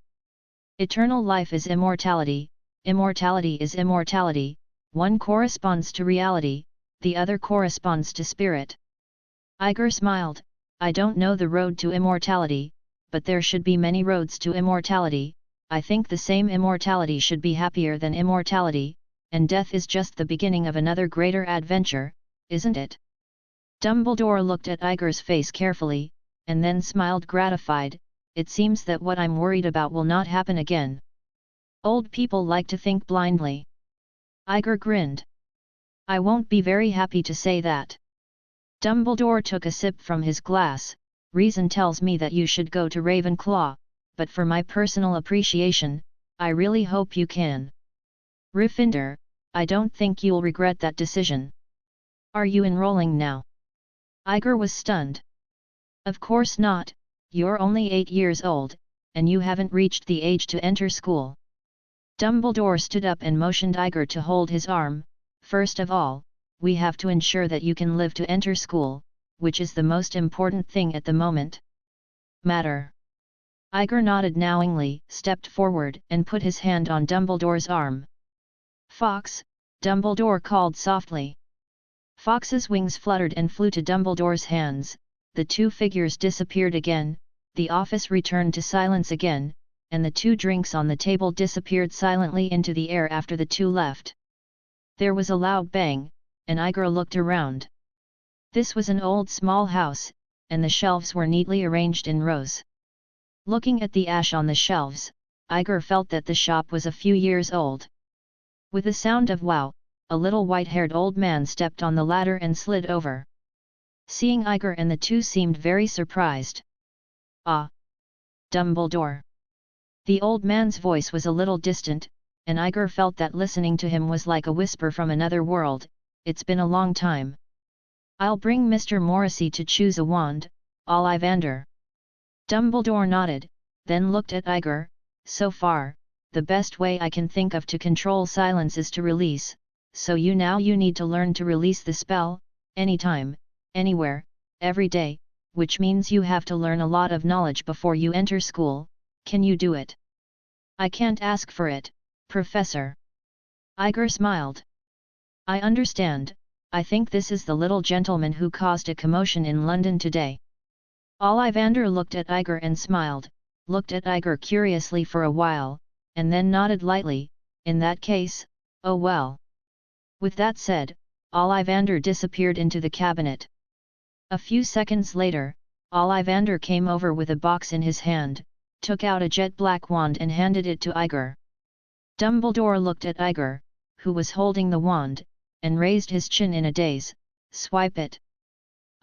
S1: Eternal life is immortality, immortality is immortality, one corresponds to reality, the other corresponds to spirit. Igor smiled. I don't know the road to immortality, but there should be many roads to immortality. I think the same immortality should be happier than immortality, and death is just the beginning of another greater adventure, isn't it? Dumbledore looked at Igor's face carefully, and then smiled gratified. It seems that what I'm worried about will not happen again. Old people like to think blindly. Igor grinned. I won't be very happy to say that. Dumbledore took a sip from his glass. Reason tells me that you should go to Ravenclaw, but for my personal appreciation, I really hope you can. Gryffindor, I don't think you'll regret that decision. Are you enrolling now? Igor was stunned. Of course not, you're only 8 years old, and you haven't reached the age to enter school. Dumbledore stood up and motioned Igor to hold his arm. First of all, we have to ensure that you can live to enter school, which is the most important thing at the moment. Matter. Igor nodded knowingly, stepped forward and put his hand on Dumbledore's arm. Fox, Dumbledore called softly. Fox's wings fluttered and flew to Dumbledore's hands. The two figures disappeared again, the office returned to silence again, and the 2 drinks on the table disappeared silently into the air after the two left. There was a loud bang, and Igor looked around. This was an old small house, and the shelves were neatly arranged in rows. Looking at the ash on the shelves, Igor felt that the shop was a few years old. With the sound of wow, a little white-haired old man stepped on the ladder and slid over. Seeing Igor and the two seemed very surprised. Ah! Dumbledore! The old man's voice was a little distant, and Igor felt that listening to him was like a whisper from another world. It's been a long time. I'll bring Mr. Morrissey to choose a wand, Ollivander. Dumbledore nodded, then looked at Igor. So far, the best way I can think of to control silence is to release, so you need to learn to release the spell, anytime, anywhere, every day, which means you have to learn a lot of knowledge before you enter school. Can you do it? I can't ask for it, Professor. Igor smiled. I understand. I think this is the little gentleman who caused a commotion in London today. Ollivander looked at Igor and smiled, looked at Igor curiously for a while, and then nodded lightly. In that case, oh well. With that said, Ollivander disappeared into the cabinet. A few seconds later, Ollivander came over with a box in his hand, took out a jet-black wand and handed it to Igor. Dumbledore looked at Igor, who was holding the wand, and raised his chin in a daze. Swipe it.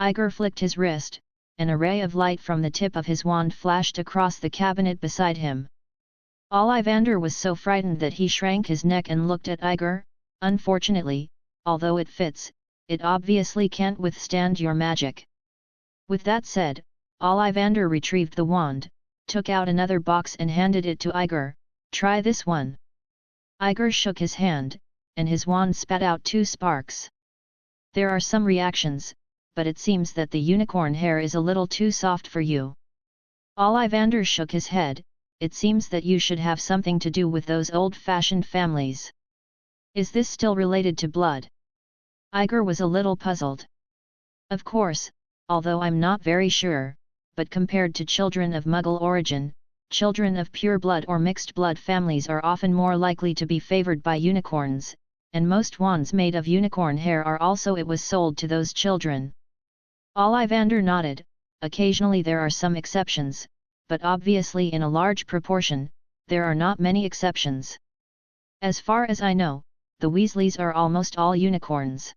S1: Igor flicked his wrist, and a ray of light from the tip of his wand flashed across the cabinet beside him. Ollivander was so frightened that he shrank his neck and looked at Igor. Unfortunately, although it fits, it obviously can't withstand your magic. With that said, Ollivander retrieved the wand, took out another box and handed it to Igor. Try this one. Igor shook his hand, and his wand spat out 2 sparks. There are some reactions, but it seems that the unicorn hair is a little too soft for you. Ollivander shook his head. It seems that you should have something to do with those old-fashioned families. Is this still related to blood? Igor was a little puzzled. Of course, although I'm not very sure, but compared to children of Muggle origin, children of pure blood or mixed blood families are often more likely to be favored by unicorns, and most wands made of unicorn hair are also. It was sold to those children. Ollivander nodded. Occasionally there are some exceptions, but obviously in a large proportion, there are not many exceptions. As far as I know, the Weasleys are almost all unicorns.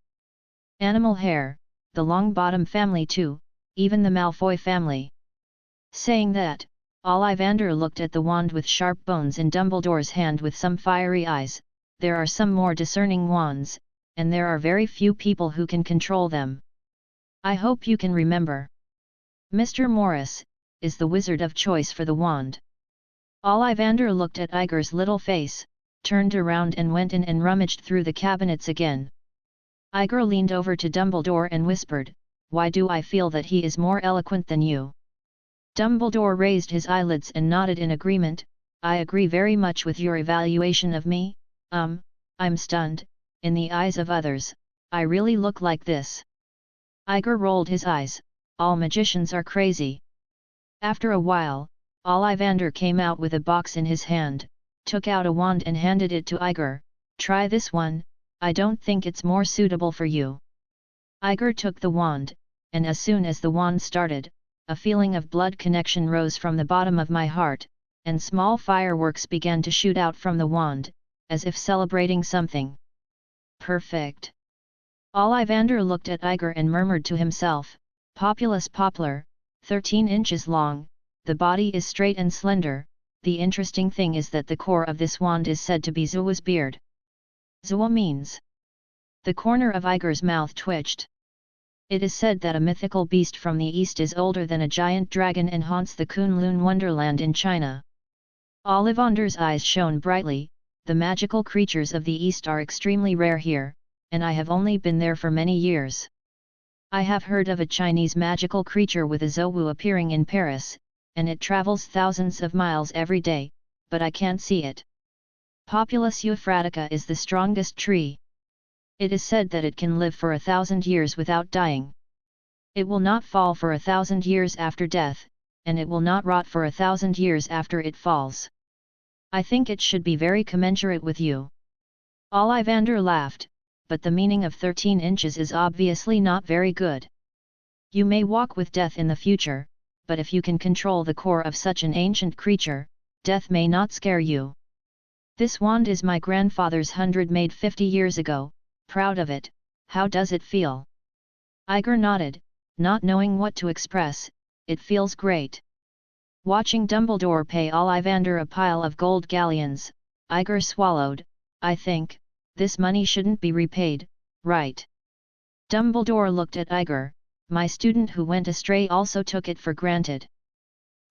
S1: Animal hair, the Longbottom family too, even the Malfoy family. Saying that, Ollivander looked at the wand with sharp bones in Dumbledore's hand with some fiery eyes. There are some more discerning wands, and there are very few people who can control them. I hope you can remember. Mr. Morris is the wizard of choice for the wand. Ollivander looked at Igor's little face, turned around and went in and rummaged through the cabinets again. Igor leaned over to Dumbledore and whispered, "Why do I feel that he is more eloquent than you?" Dumbledore raised his eyelids and nodded in agreement. "I agree very much with your evaluation of me. I'm stunned. In the eyes of others, I really look like this." Igor rolled his eyes. "All magicians are crazy." After a while, Ollivander came out with a box in his hand, took out a wand and handed it to Igor. "Try this one, I don't think it's more suitable for you." Igor took the wand, and as soon as the wand started, a feeling of blood connection rose from the bottom of my heart, and small fireworks began to shoot out from the wand, as if celebrating something. Perfect. Ollivander looked at Iger and murmured to himself, Populus poplar, 13 inches long, the body is straight and slender. The interesting thing is that the core of this wand is said to be Zua's beard. Zua means. The corner of Iger's mouth twitched. It is said that a mythical beast from the east is older than a giant dragon and haunts the Kunlun wonderland in China. Ollivander's eyes shone brightly. The magical creatures of the east are extremely rare here, and I have only been there for many years. I have heard of a Chinese magical creature with a Zouwu appearing in Paris, and it travels thousands of miles every day, but I can't see it. Populus euphratica is the strongest tree. It is said that it can live for 1,000 years without dying. It will not fall for 1,000 years after death, and it will not rot for 1,000 years after it falls. I think it should be very commensurate with you. Ollivander laughed, but the meaning of 13 inches is obviously not very good. You may walk with death in the future, but if you can control the core of such an ancient creature, death may not scare you. This wand is my grandfather's 100 made 50 years ago, proud of it. How does it feel? Iger nodded, not knowing what to express. It feels great. Watching Dumbledore pay Ollivander a pile of gold galleons, Iger swallowed. I think, this money shouldn't be repaid, right? Dumbledore looked at Iger. My student who went astray also took it for granted.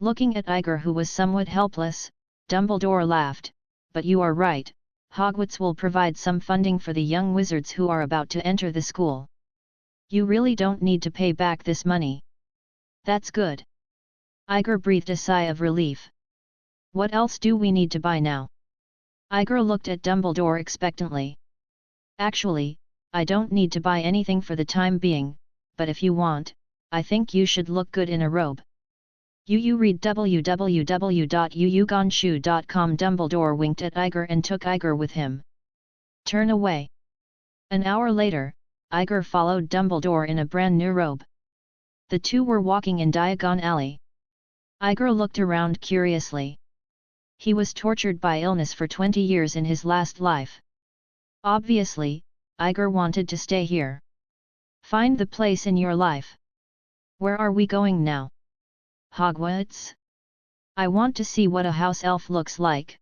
S1: Looking at Iger, who was somewhat helpless, Dumbledore laughed. But you are right, Hogwarts will provide some funding for the young wizards who are about to enter the school. You really don't need to pay back this money. That's good. Iger breathed a sigh of relief. What else do we need to buy now? Iger looked at Dumbledore expectantly. Actually, I don't need to buy anything for the time being, but if you want, I think you should look good in a robe. You read www.yuyuganshu.com. Dumbledore winked at Iger and took Iger with him. Turn away. An hour later, Iger followed Dumbledore in a brand new robe. The two were walking in Diagon Alley. Iger looked around curiously. He was tortured by illness for 20 years in his last life. Obviously, Iger wanted to stay here. Find the place in your life. Where are we going now? Hogwarts? I want to see what a house elf looks like.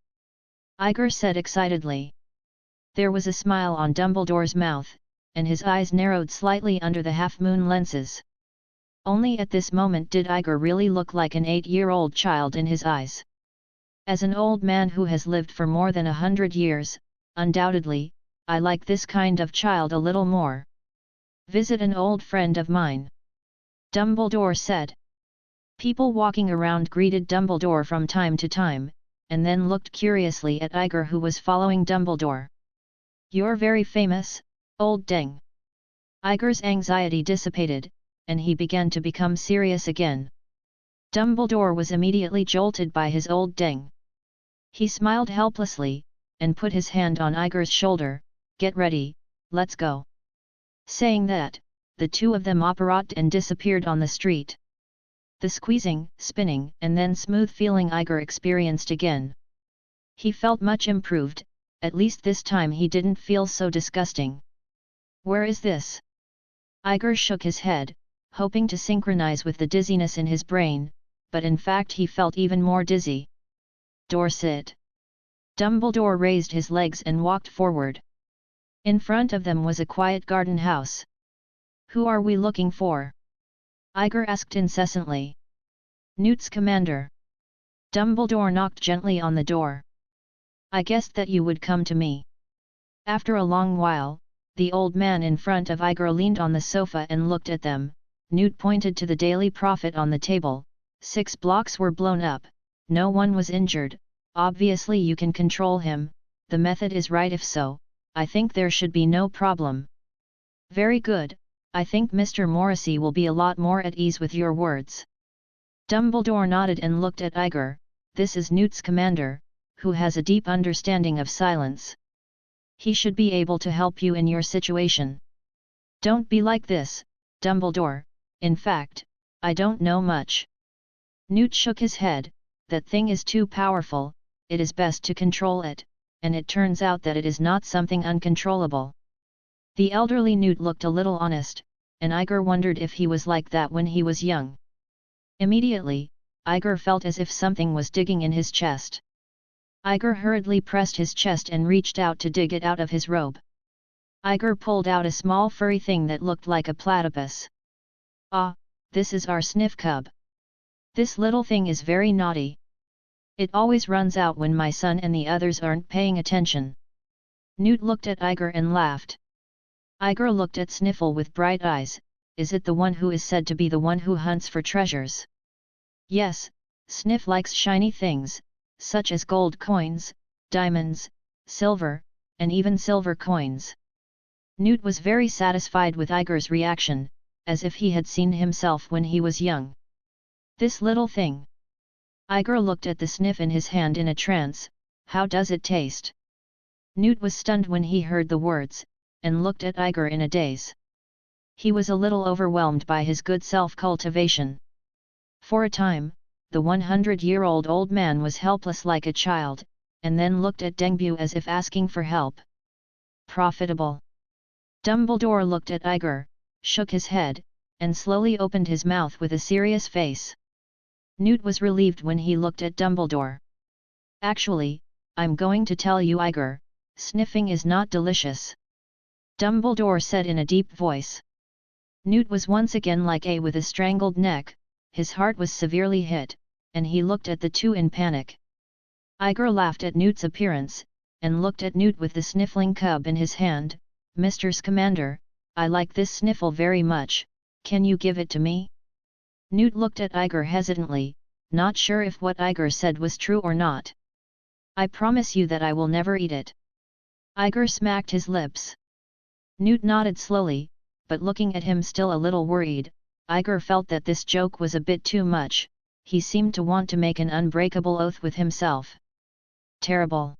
S1: Iger said excitedly. There was a smile on Dumbledore's mouth, and his eyes narrowed slightly under the half-moon lenses. Only at this moment did Iger really look like an 8-year-old child in his eyes. As an old man who has lived for more than 100 years, undoubtedly, I like this kind of child a little more. Visit an old friend of mine. Dumbledore said. People walking around greeted Dumbledore from time to time, and then looked curiously at Iger, who was following Dumbledore. You're very famous, old deng. Iger's anxiety dissipated, and he began to become serious again. Dumbledore was immediately jolted by his old deng. He smiled helplessly, and put his hand on Iger's shoulder. Get ready, let's go. Saying that, the two of them apparat and disappeared on the street. The squeezing, spinning, and then smooth feeling Iger experienced again. He felt much improved, at least this time he didn't feel so disgusting. Where is this? Iger shook his head, hoping to synchronize with the dizziness in his brain, but in fact he felt even more dizzy. Dorset. Dumbledore raised his legs and walked forward. In front of them was a quiet garden house. Who are we looking for? Iger asked incessantly. Newt Scamander. Dumbledore knocked gently on the door. I guessed that you would come to me. After a long while, the old man in front of Iger leaned on the sofa and looked at them. Newt pointed to the Daily Prophet on the table. 6 blocks were blown up, no one was injured. Obviously you can control him, the method is right. If so, I think there should be no problem. Very good, I think Mr. Morrissey will be a lot more at ease with your words. Dumbledore nodded and looked at Iger. This is Newt Scamander, who has a deep understanding of silence. He should be able to help you in your situation. Don't be like this, Dumbledore. In fact, I don't know much. Newt shook his head. That thing is too powerful, it is best to control it, and it turns out that it is not something uncontrollable. The elderly Newt looked a little honest, and Iger wondered if he was like that when he was young. Immediately, Iger felt as if something was digging in his chest. Iger hurriedly pressed his chest and reached out to dig it out of his robe. Iger pulled out a small furry thing that looked like a platypus. Ah, this is our sniff cub. This little thing is very naughty. It always runs out when my son and the others aren't paying attention. Newt looked at Iger and laughed. Iger looked at Sniffle with bright eyes. Is it the one who is said to be the one who hunts for treasures? Yes, Sniff likes shiny things, such as gold coins, diamonds, silver, and even silver coins. Newt was very satisfied with Iger's reaction, as if he had seen himself when he was young. This little thing. Iger looked at the sniff in his hand in a trance. How does it taste? Newt was stunned when he heard the words, and looked at Iger in a daze. He was a little overwhelmed by his good self-cultivation. For a time, the 100-year-old old man was helpless like a child, and then looked at Dengbu as if asking for help. Profitable. Dumbledore looked at Iger, shook his head, and slowly opened his mouth with a serious face. Newt was relieved when he looked at Dumbledore. Actually, I'm going to tell you, Iger, sniffing is not delicious. Dumbledore said in a deep voice. Newt was once again like a with a strangled neck, his heart was severely hit, and he looked at the two in panic. Iger laughed at Newt's appearance, and looked at Newt with the sniffling cub in his hand. Mr. Scamander, I like this sniffle very much, can you give it to me? Newt looked at Iger hesitantly, not sure if what Iger said was true or not. I promise you that I will never eat it. Iger smacked his lips. Newt nodded slowly, but looking at him still a little worried, Iger felt that this joke was a bit too much. He seemed to want to make an unbreakable oath with himself. Terrible.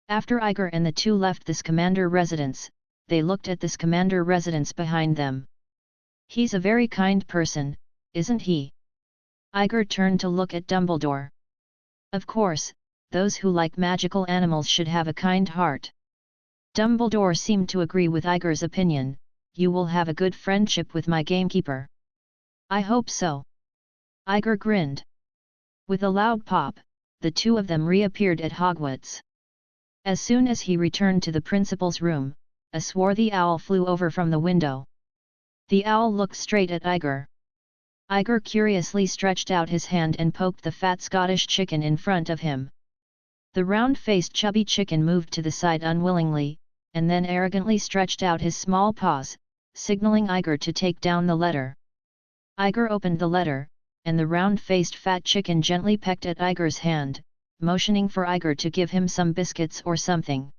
S1: After Iger and the two left the Scamander residence, they looked at the Scamander residence behind them. He's a very kind person, isn't he? Iger turned to look at Dumbledore. Of course, those who like magical animals should have a kind heart. Dumbledore seemed to agree with Iger's opinion. You will have a good friendship with my gamekeeper. I hope so. Iger grinned. With a loud pop, the two of them reappeared at Hogwarts. As soon as he returned to the principal's room, a swarthy owl flew over from the window. The owl looked straight at Iger. Iger curiously stretched out his hand and poked the fat Scottish chicken in front of him. The round-faced chubby chicken moved to the side unwillingly, and then arrogantly stretched out his small paws, signaling Iger to take down the letter. Iger opened the letter, and the round-faced fat chicken gently pecked at Iger's hand, motioning for Iger to give him some biscuits or something.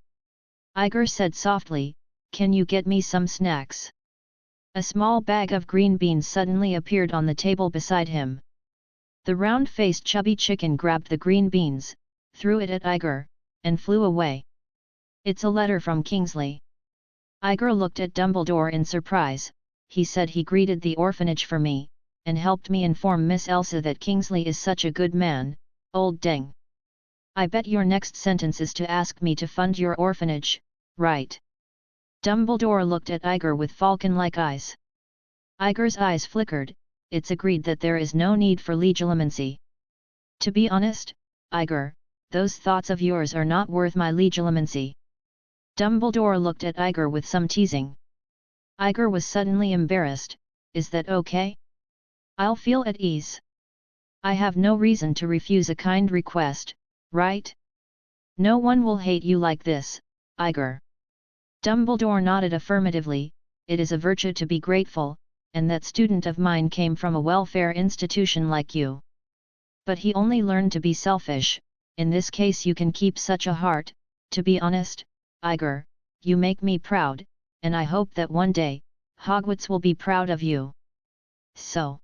S1: Iger said softly, "Can you get me some snacks?" A small bag of green beans suddenly appeared on the table beside him. The round-faced chubby chicken grabbed the green beans, threw it at Iger, and flew away. It's a letter from Kingsley. Iger looked at Dumbledore in surprise. He said he greeted the orphanage for me, and helped me inform Miss Elsa that Kingsley is such a good man. Old Deng. I bet your next sentence is to ask me to fund your orphanage, right? Dumbledore looked at Iger with falcon-like eyes. Iger's eyes flickered. It's agreed that there is no need for legilimency. To be honest, Iger, those thoughts of yours are not worth my legilimency. Dumbledore looked at Iger with some teasing. Iger was suddenly embarrassed. Is that okay? I'll feel at ease. I have no reason to refuse a kind request, right? No one will hate you like this, Iger. Dumbledore nodded affirmatively. It is a virtue to be grateful, and that student of mine came from a welfare institution like you. But he only learned to be selfish. In this case you can keep such a heart. To be honest, Iger, you make me proud, and I hope that one day, Hogwarts will be proud of you. So.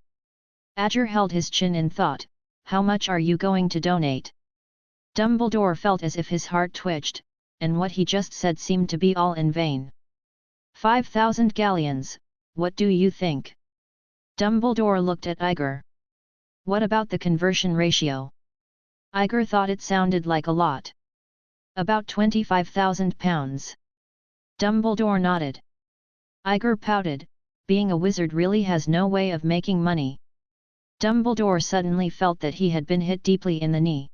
S1: Iger held his chin in thought. How much are you going to donate? Dumbledore felt as if his heart twitched, and what he just said seemed to be all in vain. 5,000 galleons, what do you think? Dumbledore looked at Iger. What about the conversion ratio? Iger thought it sounded like a lot. About 25,000 pounds. Dumbledore nodded. Iger pouted, being a wizard really has no way of making money. Dumbledore suddenly felt that he had been hit deeply in the knee.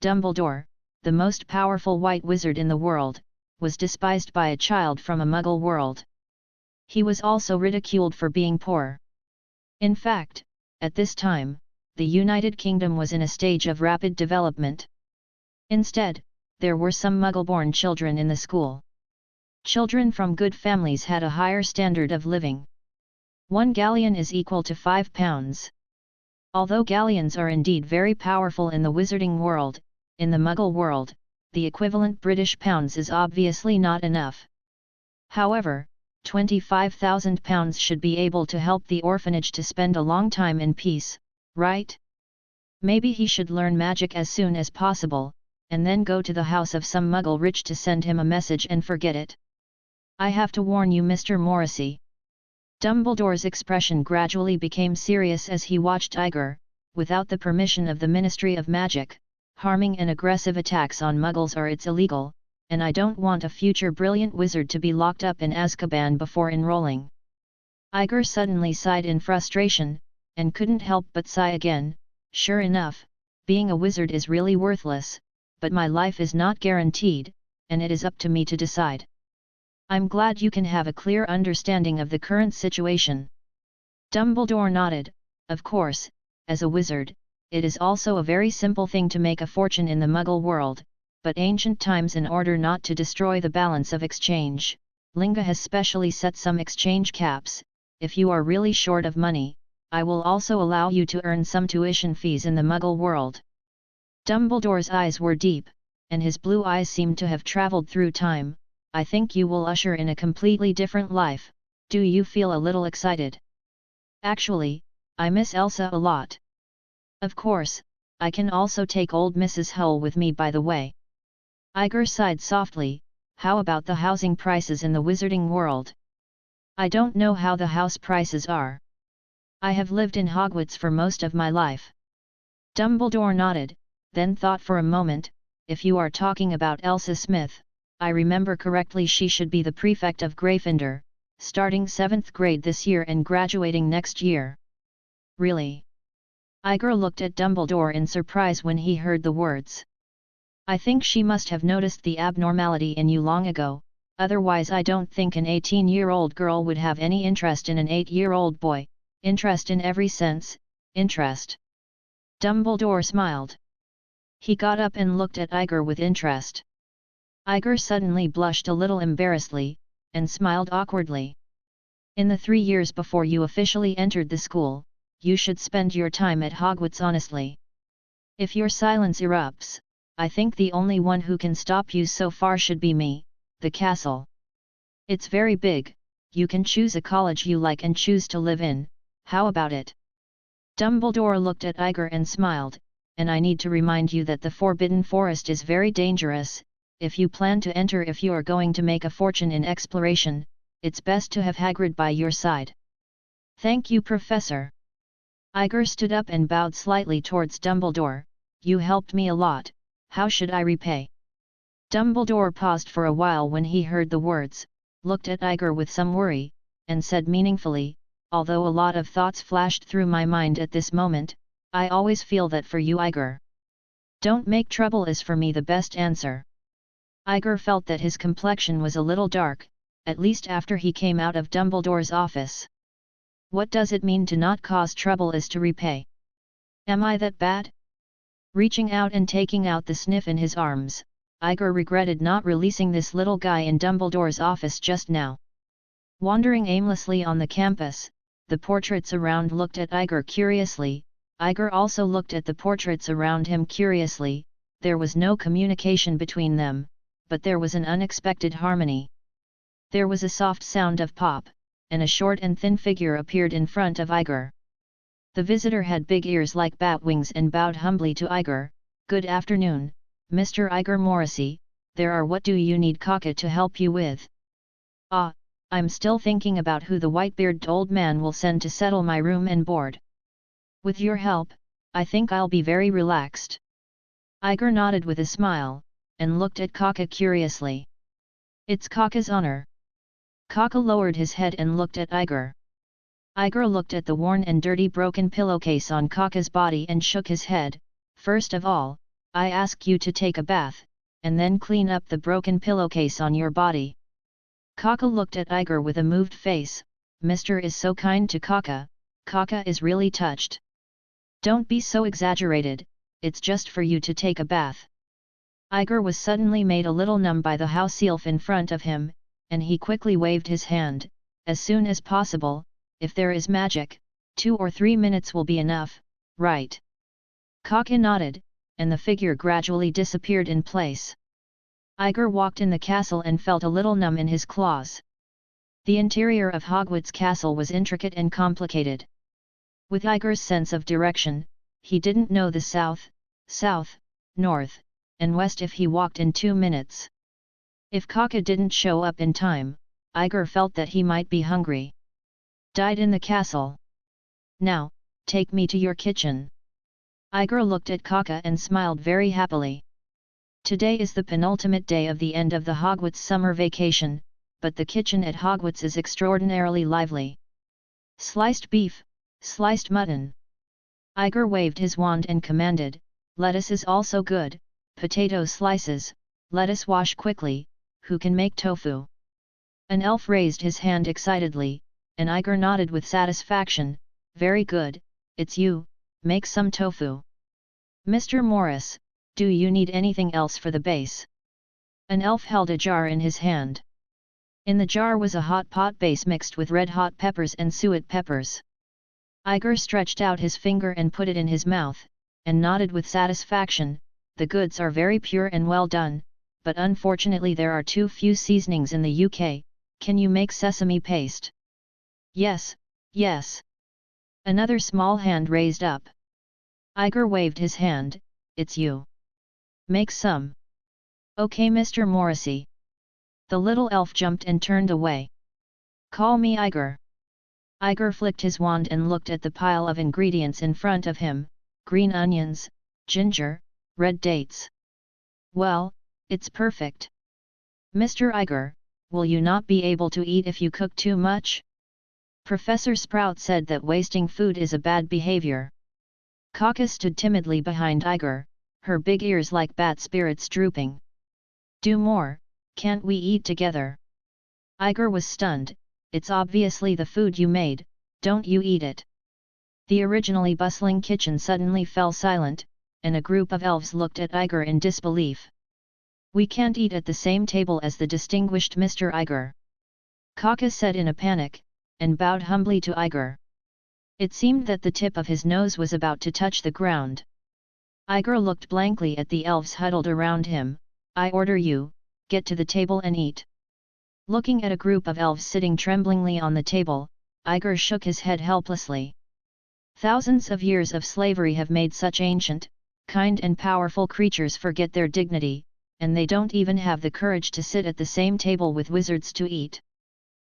S1: Dumbledore, the most powerful white wizard in the world, was despised by a child from a Muggle world. He was also ridiculed for being poor. In fact, at this time, the United Kingdom was in a stage of rapid development. Instead, there were some Muggle-born children in the school. Children from good families had a higher standard of living. 1 galleon is equal to 5 pounds. Although galleons are indeed very powerful in the wizarding world, in the Muggle world, the equivalent British pounds is obviously not enough. However, 25,000 pounds should be able to help the orphanage to spend a long time in peace, right? Maybe he should learn magic as soon as possible, and then go to the house of some Muggle rich to send him a message and forget it. I have to warn you, Mr. Morrissey. Dumbledore's expression gradually became serious as he watched Iger. Without the permission of the Ministry of Magic, harming and aggressive attacks on Muggles are illegal, and I don't want a future brilliant wizard to be locked up in Azkaban before enrolling. Iger suddenly sighed in frustration, and couldn't help but sigh again. Sure enough, being a wizard is really worthless, but my life is not guaranteed, and it is up to me to decide. I'm glad you can have a clear understanding of the current situation. Dumbledore nodded. Of course, as a wizard, it is also a very simple thing to make a fortune in the Muggle world, but ancient times, in order not to destroy the balance of exchange, Linga has specially set some exchange caps. If you are really short of money, I will also allow you to earn some tuition fees in the Muggle world. Dumbledore's eyes were deep, and his blue eyes seemed to have travelled through time. I think you will usher in a completely different life. Do you feel a little excited? Actually, I miss Elsa a lot. Of course, I can also take old Mrs. Hull with me, by the way. Iger sighed softly. How about the housing prices in the wizarding world? I don't know how the house prices are. I have lived in Hogwarts for most of my life. Dumbledore nodded, then thought for a moment. If you are talking about Elsa Smith, I remember correctly, she should be the prefect of Gryffindor, starting 7th grade this year and graduating next year. Really? Iger looked at Dumbledore in surprise when he heard the words. I think she must have noticed the abnormality in you long ago, otherwise I don't think an 18-year-old girl would have any interest in an 8-year-old boy. Interest in every sense, interest. Dumbledore smiled. He got up and looked at Iger with interest. Iger suddenly blushed a little embarrassedly, and smiled awkwardly. In the 3 years before you officially entered the school, you should spend your time at Hogwarts honestly. If your silence erupts, I think the only one who can stop you so far should be me. The castle. It's very big, you can choose a college you like and choose to live in. How about it? Dumbledore looked at Iger and smiled. And I need to remind you that the Forbidden Forest is very dangerous. If you plan to enter, if you are going to make a fortune in exploration, it's best to have Hagrid by your side. Thank you, Professor. Iger stood up and bowed slightly towards Dumbledore. You helped me a lot. How should I repay? Dumbledore paused for a while when he heard the words, looked at Iger with some worry, and said meaningfully, although a lot of thoughts flashed through my mind at this moment, I always feel that for you, Iger. Don't make trouble is for me the best answer. Iger felt that his complexion was a little dark, at least after he came out of Dumbledore's office. What does it mean to not cause trouble is to repay? Am I that bad? Reaching out and taking out the sniff in his arms, Iger regretted not releasing this little guy in Dumbledore's office just now. Wandering aimlessly on the campus, the portraits around looked at Iger curiously. Iger also looked at the portraits around him curiously. There was no communication between them, but there was an unexpected harmony. There was a soft sound of pop, and a short and thin figure appeared in front of Iger. The visitor had big ears like bat wings and bowed humbly to Iger. Good afternoon, Mr. Iger Morrissey, there are what do you need Kaka to help you with? Ah, I'm still thinking about who the white-bearded old man will send to settle my room and board. With your help, I think I'll be very relaxed. Iger nodded with a smile, and looked at Kaka curiously. It's Kaka's honor. Kaka lowered his head and looked at Iger. Iger looked at the worn and dirty broken pillowcase on Kaka's body and shook his head. First of all, I ask you to take a bath, and then clean up the broken pillowcase on your body. Kaka looked at Iger with a moved face. Mister is so kind to Kaka, Kaka is really touched. Don't be so exaggerated, it's just for you to take a bath. Iger was suddenly made a little numb by the house elf in front of him, and he quickly waved his hand. As soon as possible, if there is magic, 2 or 3 minutes will be enough, right? Kaka nodded, and the figure gradually disappeared in place. Iger walked in the castle and felt a little numb in his claws. The interior of Hogwarts castle was intricate and complicated. With Iger's sense of direction, he didn't know the south, north, and west if he walked in 2 minutes. If Kaka didn't show up in time, Iger felt that he might be hungry. Died in the castle. Now, take me to your kitchen. Iger looked at Kaka and smiled very happily. Today is the penultimate day of the end of the Hogwarts summer vacation, but the kitchen at Hogwarts is extraordinarily lively. Sliced beef, sliced mutton. Iger waved his wand and commanded, lettuce is also good, potato slices, lettuce wash quickly, who can make tofu? An elf raised his hand excitedly, and Iger nodded with satisfaction, very good, it's you, make some tofu. Mr. Morris, do you need anything else for the base? An elf held a jar in his hand. In the jar was a hot pot base mixed with red hot peppers and suet peppers. Iger stretched out his finger and put it in his mouth, and nodded with satisfaction, the goods are very pure and well done, but unfortunately there are too few seasonings in the UK, can you make sesame paste? Yes, yes. Another small hand raised up. Iger waved his hand, it's you. Make some. Okay Mr. Morrissey. The little elf jumped and turned away. Call me Iger. Iger flicked his wand and looked at the pile of ingredients in front of him, green onions, ginger, red dates. Well, it's perfect. Mr. Iger, will you not be able to eat if you cook too much? Professor Sprout said that wasting food is a bad behavior. Kaka stood timidly behind Iger, her big ears like bat spirits drooping. Do more, can't we eat together? Iger was stunned, it's obviously the food you made, don't you eat it. The originally bustling kitchen suddenly fell silent, and a group of elves looked at Iger in disbelief. We can't eat at the same table as the distinguished Mr. Iger. Kaka said in a panic, and bowed humbly to Iger. It seemed that the tip of his nose was about to touch the ground. Iger looked blankly at the elves huddled around him. I order you, get to the table and eat. Looking at a group of elves sitting tremblingly on the table, Iger shook his head helplessly. Thousands of years of slavery have made such ancient, kind and powerful creatures forget their dignity, and they don't even have the courage to sit at the same table with wizards to eat.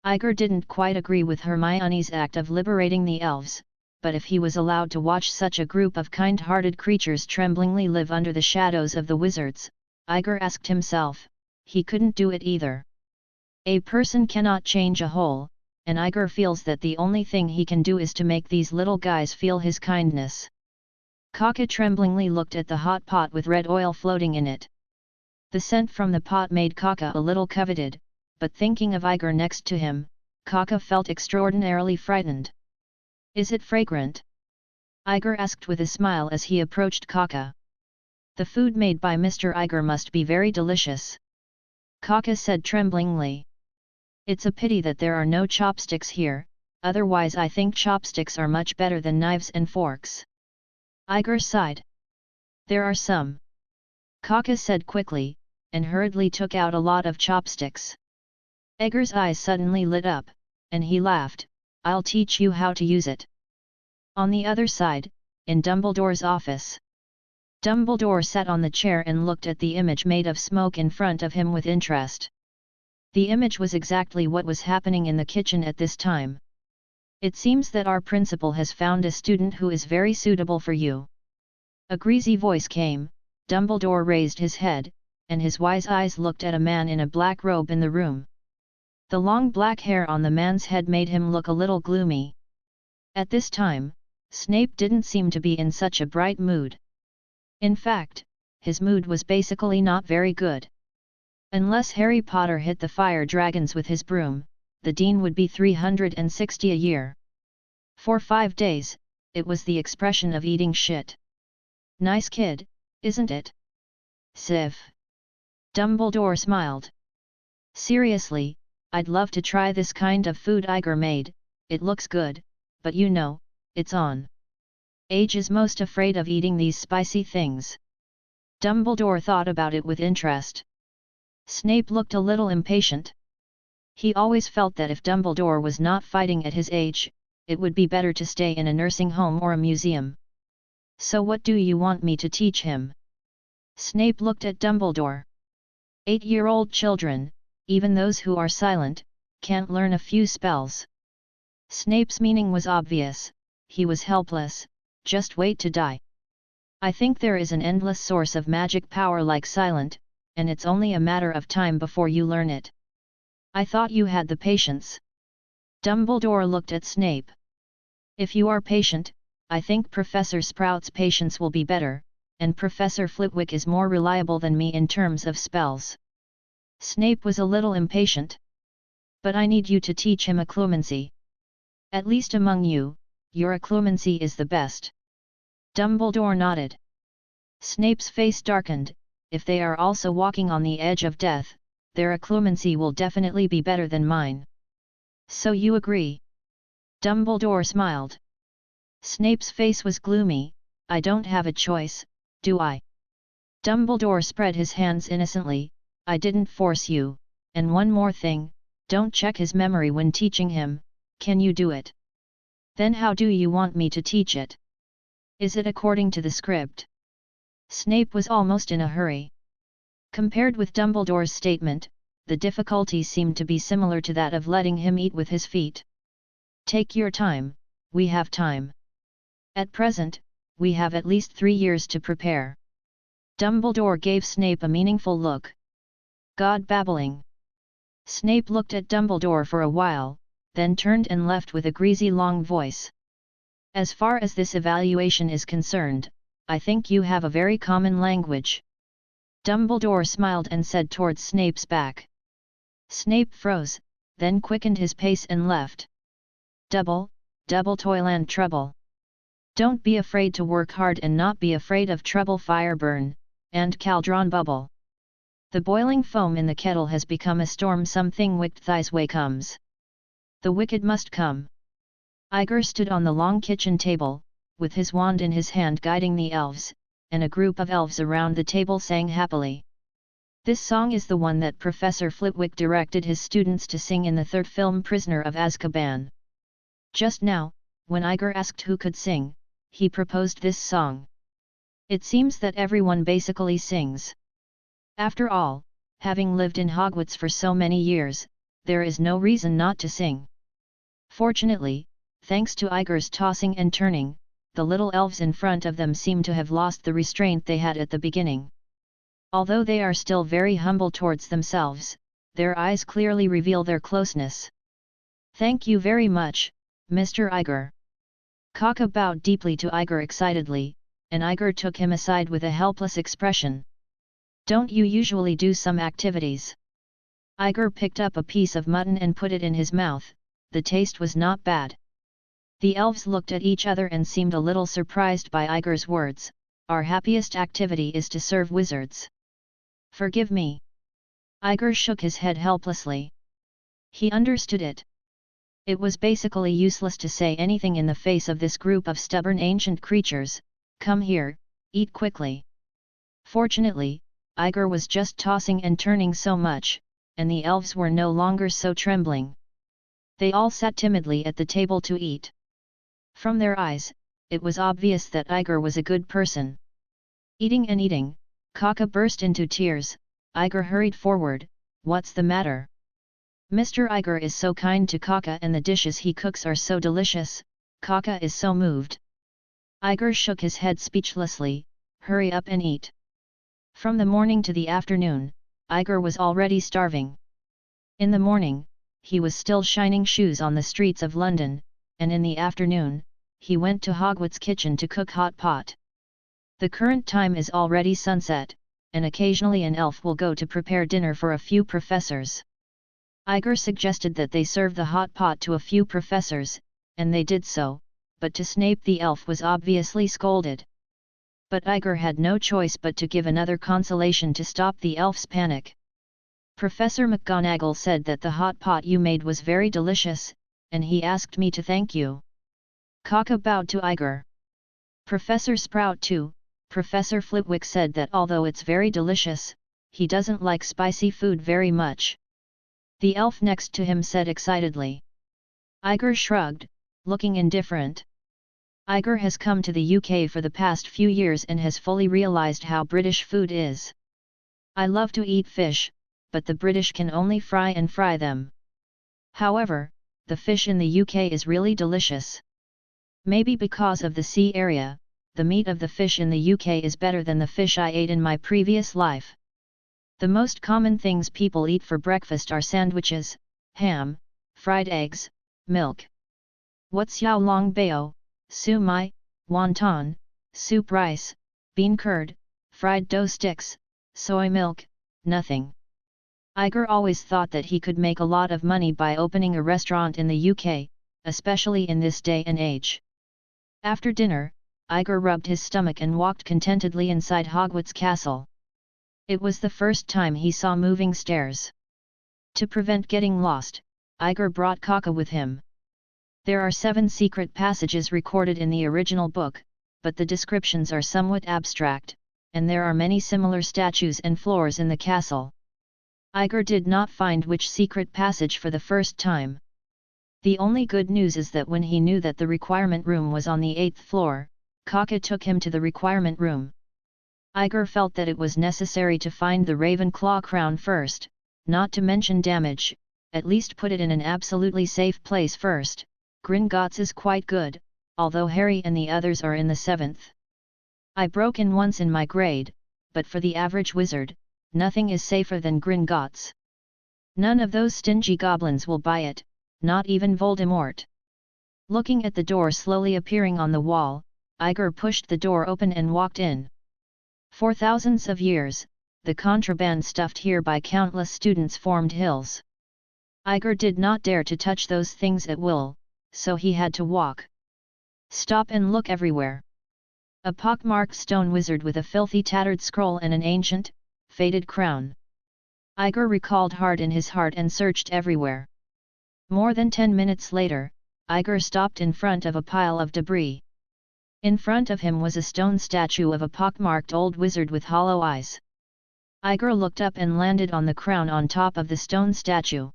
S1: Iger didn't quite agree with Hermione's act of liberating the elves, but if he was allowed to watch such a group of kind-hearted creatures tremblingly live under the shadows of the wizards, Iger asked himself, he couldn't do it either. A person cannot change a whole, and Iger feels that the only thing he can do is to make these little guys feel his kindness. Kaka tremblingly looked at the hot pot with red oil floating in it. The scent from the pot made Kaka a little coveted, but thinking of Iger next to him, Kaka felt extraordinarily frightened. Is it fragrant? Iger asked with a smile as he approached Kaka. The food made by Mr. Iger must be very delicious. Kaka said tremblingly. It's a pity that there are no chopsticks here, otherwise I think chopsticks are much better than knives and forks. Iger sighed. There are some. Kaka said quickly, and hurriedly took out a lot of chopsticks. Iger's eyes suddenly lit up, and he laughed, I'll teach you how to use it. On the other side, in Dumbledore's office. Dumbledore sat on the chair and looked at the image made of smoke in front of him with interest. The image was exactly what was happening in the kitchen at this time. It seems that our principal has found a student who is very suitable for you. A greasy voice came. Dumbledore raised his head, and his wise eyes looked at a man in a black robe in the room. The long black hair on the man's head made him look a little gloomy. At this time, Snape didn't seem to be in such a bright mood. In fact, his mood was basically not very good. Unless Harry Potter hit the fire dragons with his broom, the dean would be 360 a year. For 5 days, it was the expression of eating shit. Nice kid, isn't it? Sif. Dumbledore smiled. Seriously, I'd love to try this kind of food Igor made, it looks good, but you know, it's on. Age is most afraid of eating these spicy things. Dumbledore thought about it with interest. Snape looked a little impatient. He always felt that if Dumbledore was not fighting at his age, it would be better to stay in a nursing home or a museum. So what do you want me to teach him? Snape looked at Dumbledore. 8-year-old children, even those who are silent, can't learn a few spells. Snape's meaning was obvious, he was helpless, just wait to die. I think there is an endless source of magic power like silent, and it's only a matter of time before you learn it. I thought you had the patience. Dumbledore looked at Snape. If you are patient, I think Professor Sprout's patience will be better, and Professor Flitwick is more reliable than me in terms of spells. Snape was a little impatient. But I need you to teach him occlumency. At least among you, your occlumency is the best. Dumbledore nodded. Snape's face darkened. If they are also walking on the edge of death, their occlumency will definitely be better than mine. So you agree? Dumbledore smiled. Snape's face was gloomy. I don't have a choice, do I? Dumbledore spread his hands innocently. I didn't force you, and one more thing, don't check his memory when teaching him, can you do it? Then how do you want me to teach it? Is it according to the script? Snape was almost in a hurry. Compared with Dumbledore's statement, the difficulty seemed to be similar to that of letting him eat with his feet. Take your time, we have time. At present, we have at least 3 years to prepare. Dumbledore gave Snape a meaningful look. God babbling. Snape looked at Dumbledore for a while, then turned and left with a greasy long voice. As far as this evaluation is concerned, I think you have a very common language. Dumbledore smiled and said towards Snape's back. Snape froze, then quickened his pace and left. Double toil and trouble. Don't be afraid to work hard and not be afraid of trouble. Fire burn, and cauldron bubble. The boiling foam in the kettle has become a storm. Something wicked thighs way comes. The wicked must come. Igor stood on the long kitchen table, with his wand in his hand guiding the elves, and a group of elves around the table sang happily. This song is the one that Professor Flitwick directed his students to sing in the third film Prisoner of Azkaban. Just now, when Igor asked who could sing, he proposed this song. It seems that everyone basically sings. After all, having lived in Hogwarts for so many years, there is no reason not to sing. Fortunately, thanks to Igor's tossing and turning, the little elves in front of them seem to have lost the restraint they had at the beginning. Although they are still very humble towards themselves, their eyes clearly reveal their closeness. Thank you very much, Mr. Igor. Kaka bowed deeply to Igor excitedly, and Igor took him aside with a helpless expression. Don't you usually do some activities? Igor picked up a piece of mutton and put it in his mouth. The taste was not bad. The elves looked at each other and seemed a little surprised by Igor's words. Our happiest activity is to serve wizards. Forgive me. Igor shook his head helplessly. He understood it. It was basically useless to say anything in the face of this group of stubborn ancient creatures. Come here, eat quickly. Fortunately, Igor was just tossing and turning so much, and the elves were no longer so trembling. They all sat timidly at the table to eat. From their eyes, it was obvious that Igor was a good person. Eating and eating, Kaka burst into tears. Igor hurried forward. What's the matter? Mr. Iger is so kind to Kaka and the dishes he cooks are so delicious, Kaka is so moved. Iger shook his head speechlessly, hurry up and eat. From the morning to the afternoon, Iger was already starving. In the morning, he was still shining shoes on the streets of London, and in the afternoon, he went to Hogwarts kitchen to cook hot pot. The current time is already sunset, and occasionally an elf will go to prepare dinner for a few professors. Iger suggested that they serve the hot pot to a few professors, and they did so, but to Snape the elf was obviously scolded. But Iger had no choice but to give another consolation to stop the elf's panic. Professor McGonagall said that the hot pot you made was very delicious, and he asked me to thank you. Kaka bowed to Iger. Professor Sprout too, Professor Flitwick said that although it's very delicious, he doesn't like spicy food very much. The elf next to him said excitedly. Iger shrugged, looking indifferent. Iger has come to the UK for the past few years and has fully realised how British food is. I love to eat fish, but the British can only fry and fry them. However, the fish in the UK is really delicious. Maybe because of the sea area, the meat of the fish in the UK is better than the fish I ate in my previous life. The most common things people eat for breakfast are sandwiches, ham, fried eggs, milk. What's yao long bao, su mai, wonton, soup rice, bean curd, fried dough sticks, soy milk, nothing. Iger always thought that he could make a lot of money by opening a restaurant in the UK, especially in this day and age. After dinner, Iger rubbed his stomach and walked contentedly inside Hogwarts Castle. It was the first time he saw moving stairs. To prevent getting lost, Iger brought Kaka with him. There are 7 secret passages recorded in the original book, but the descriptions are somewhat abstract, and there are many similar statues and floors in the castle. Iger did not find which secret passage for the first time. The only good news is that when he knew that the requirement room was on the 8th floor, Kaka took him to the requirement room. Iger felt that it was necessary to find the Ravenclaw crown first, not to mention damage, at least put it in an absolutely safe place first. Gringotts is quite good, although Harry and the others are in the 7th. I broke in once in my grade, but for the average wizard, nothing is safer than Gringotts. None of those stingy goblins will buy it, not even Voldemort. Looking at the door slowly appearing on the wall, Iger pushed the door open and walked in. For thousands of years, the contraband stuffed here by countless students formed hills. Iger did not dare to touch those things at will, so he had to walk. Stop and look everywhere. A pockmarked stone wizard with a filthy tattered scroll and an ancient, faded crown. Iger recalled hard in his heart and searched everywhere. More than 10 minutes later, Iger stopped in front of a pile of debris. In front of him was a stone statue of a pockmarked old wizard with hollow eyes. Iger looked up and landed on the crown on top of the stone statue.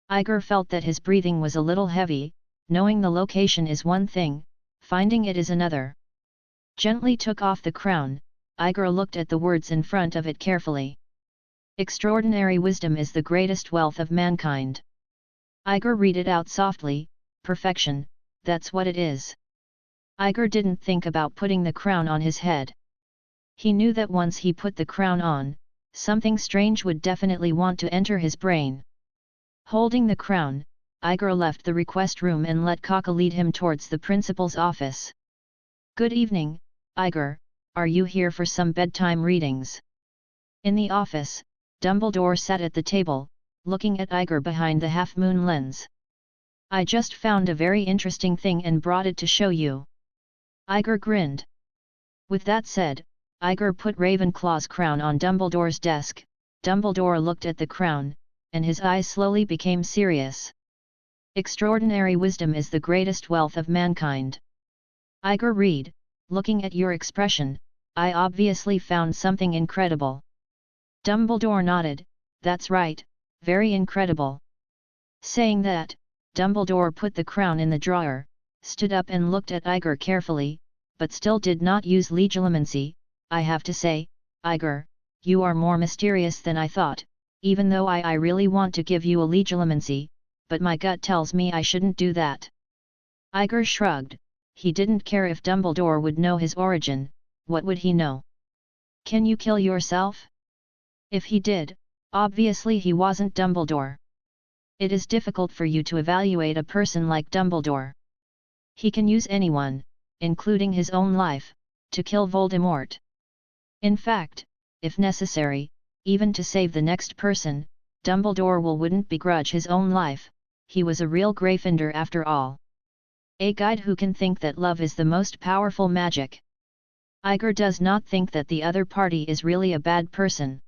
S1: Iger felt that his breathing was a little heavy, knowing the location is one thing, finding it is another. Gently took off the crown, Iger looked at the words in front of it carefully. Extraordinary wisdom is the greatest wealth of mankind. Iger read it out softly, perfection, that's what it is. Iger didn't think about putting the crown on his head. He knew that once he put the crown on, something strange would definitely want to enter his brain. Holding the crown, Iger left the request room and let Kaka lead him towards the principal's office. Good evening, Iger, are you here for some bedtime readings? In the office, Dumbledore sat at the table, looking at Iger behind the half-moon lens. I just found a very interesting thing and brought it to show you. Iger grinned. With that said, Iger put Ravenclaw's crown on Dumbledore's desk. Dumbledore looked at the crown, and his eyes slowly became serious. Extraordinary wisdom is the greatest wealth of mankind. Iger read, looking at your expression, I obviously found something incredible. Dumbledore nodded, that's right, very incredible. Saying that, Dumbledore put the crown in the drawer, stood up and looked at Iger carefully, but still did not use legilimency. I have to say, Iger, you are more mysterious than I thought, even though I really want to give you a legitimacy, but my gut tells me I shouldn't do that. Igor shrugged. He didn't care if Dumbledore would know his origin. What would he know? Can you kill yourself? If he did, obviously he wasn't Dumbledore. It is difficult for you to evaluate a person like Dumbledore. He can use anyone, including his own life, to kill Voldemort. In fact, if necessary, even to save the next person, Dumbledore wouldn't begrudge his own life. He was a real Gryffindor after all. A guide who can think that love is the most powerful magic. Igor does not think that the other party is really a bad person.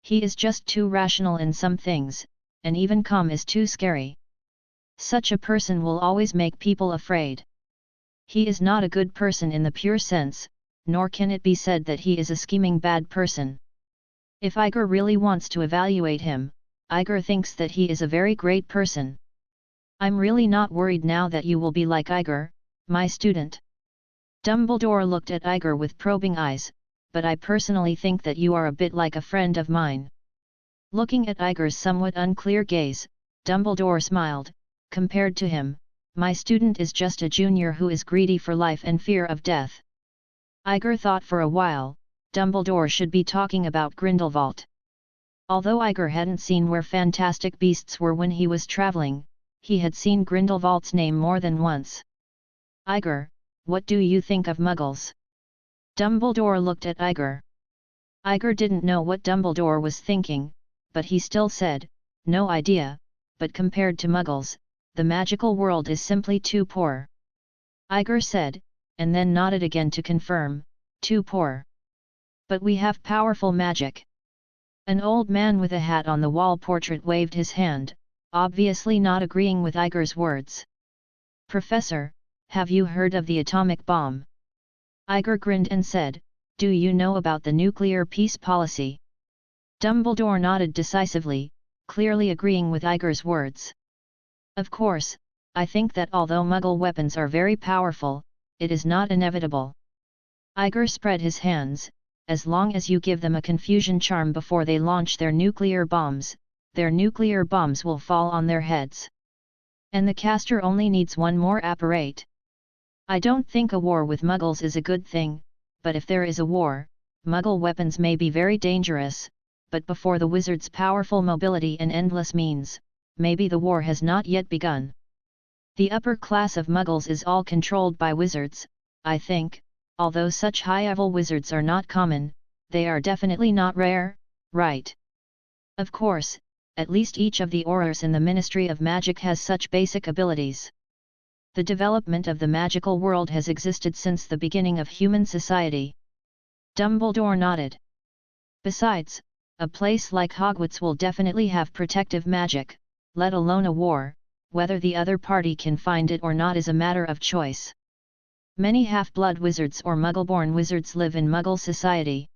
S1: He is just too rational in some things, and even calm is too scary. Such a person will always make people afraid. He is not a good person in the pure sense, nor can it be said that he is a scheming bad person. If Igor really wants to evaluate him, Igor thinks that he is a very great person. I'm really not worried now that you will be like Igor, my student. Dumbledore looked at Igor with probing eyes, but I personally think that you are a bit like a friend of mine. Looking at Igor's somewhat unclear gaze, Dumbledore smiled. Compared to him, my student is just a junior who is greedy for life and fear of death. Igor thought for a while. Dumbledore should be talking about Grindelwald. Although Igor hadn't seen where fantastic beasts were when he was traveling, he had seen Grindelwald's name more than once. Igor, what do you think of Muggles? Dumbledore looked at Igor. Igor didn't know what Dumbledore was thinking, but he still said, no idea, but compared to Muggles, the magical world is simply too poor. Igor said, and then nodded again to confirm, too poor. But we have powerful magic. An old man with a hat on the wall portrait waved his hand, obviously not agreeing with Igor's words. Professor, have you heard of the atomic bomb? Igor grinned and said, do you know about the nuclear peace policy? Dumbledore nodded decisively, clearly agreeing with Igor's words. Of course, I think that although Muggle weapons are very powerful, it is not inevitable. Igor spread his hands. As long as you give them a confusion charm before they launch their nuclear bombs will fall on their heads. And the caster only needs one more apparate. I don't think a war with Muggles is a good thing, but if there is a war, Muggle weapons may be very dangerous, but before the wizards' powerful mobility and endless means, maybe the war has not yet begun. The upper class of Muggles is all controlled by wizards, I think. Although such high-level wizards are not common, they are definitely not rare, right? Of course, at least each of the Aurors in the Ministry of Magic has such basic abilities. The development of the magical world has existed since the beginning of human society. Dumbledore nodded. Besides, a place like Hogwarts will definitely have protective magic, let alone a war. Whether the other party can find it or not is a matter of choice. Many half-blood wizards or Muggle-born wizards live in Muggle society.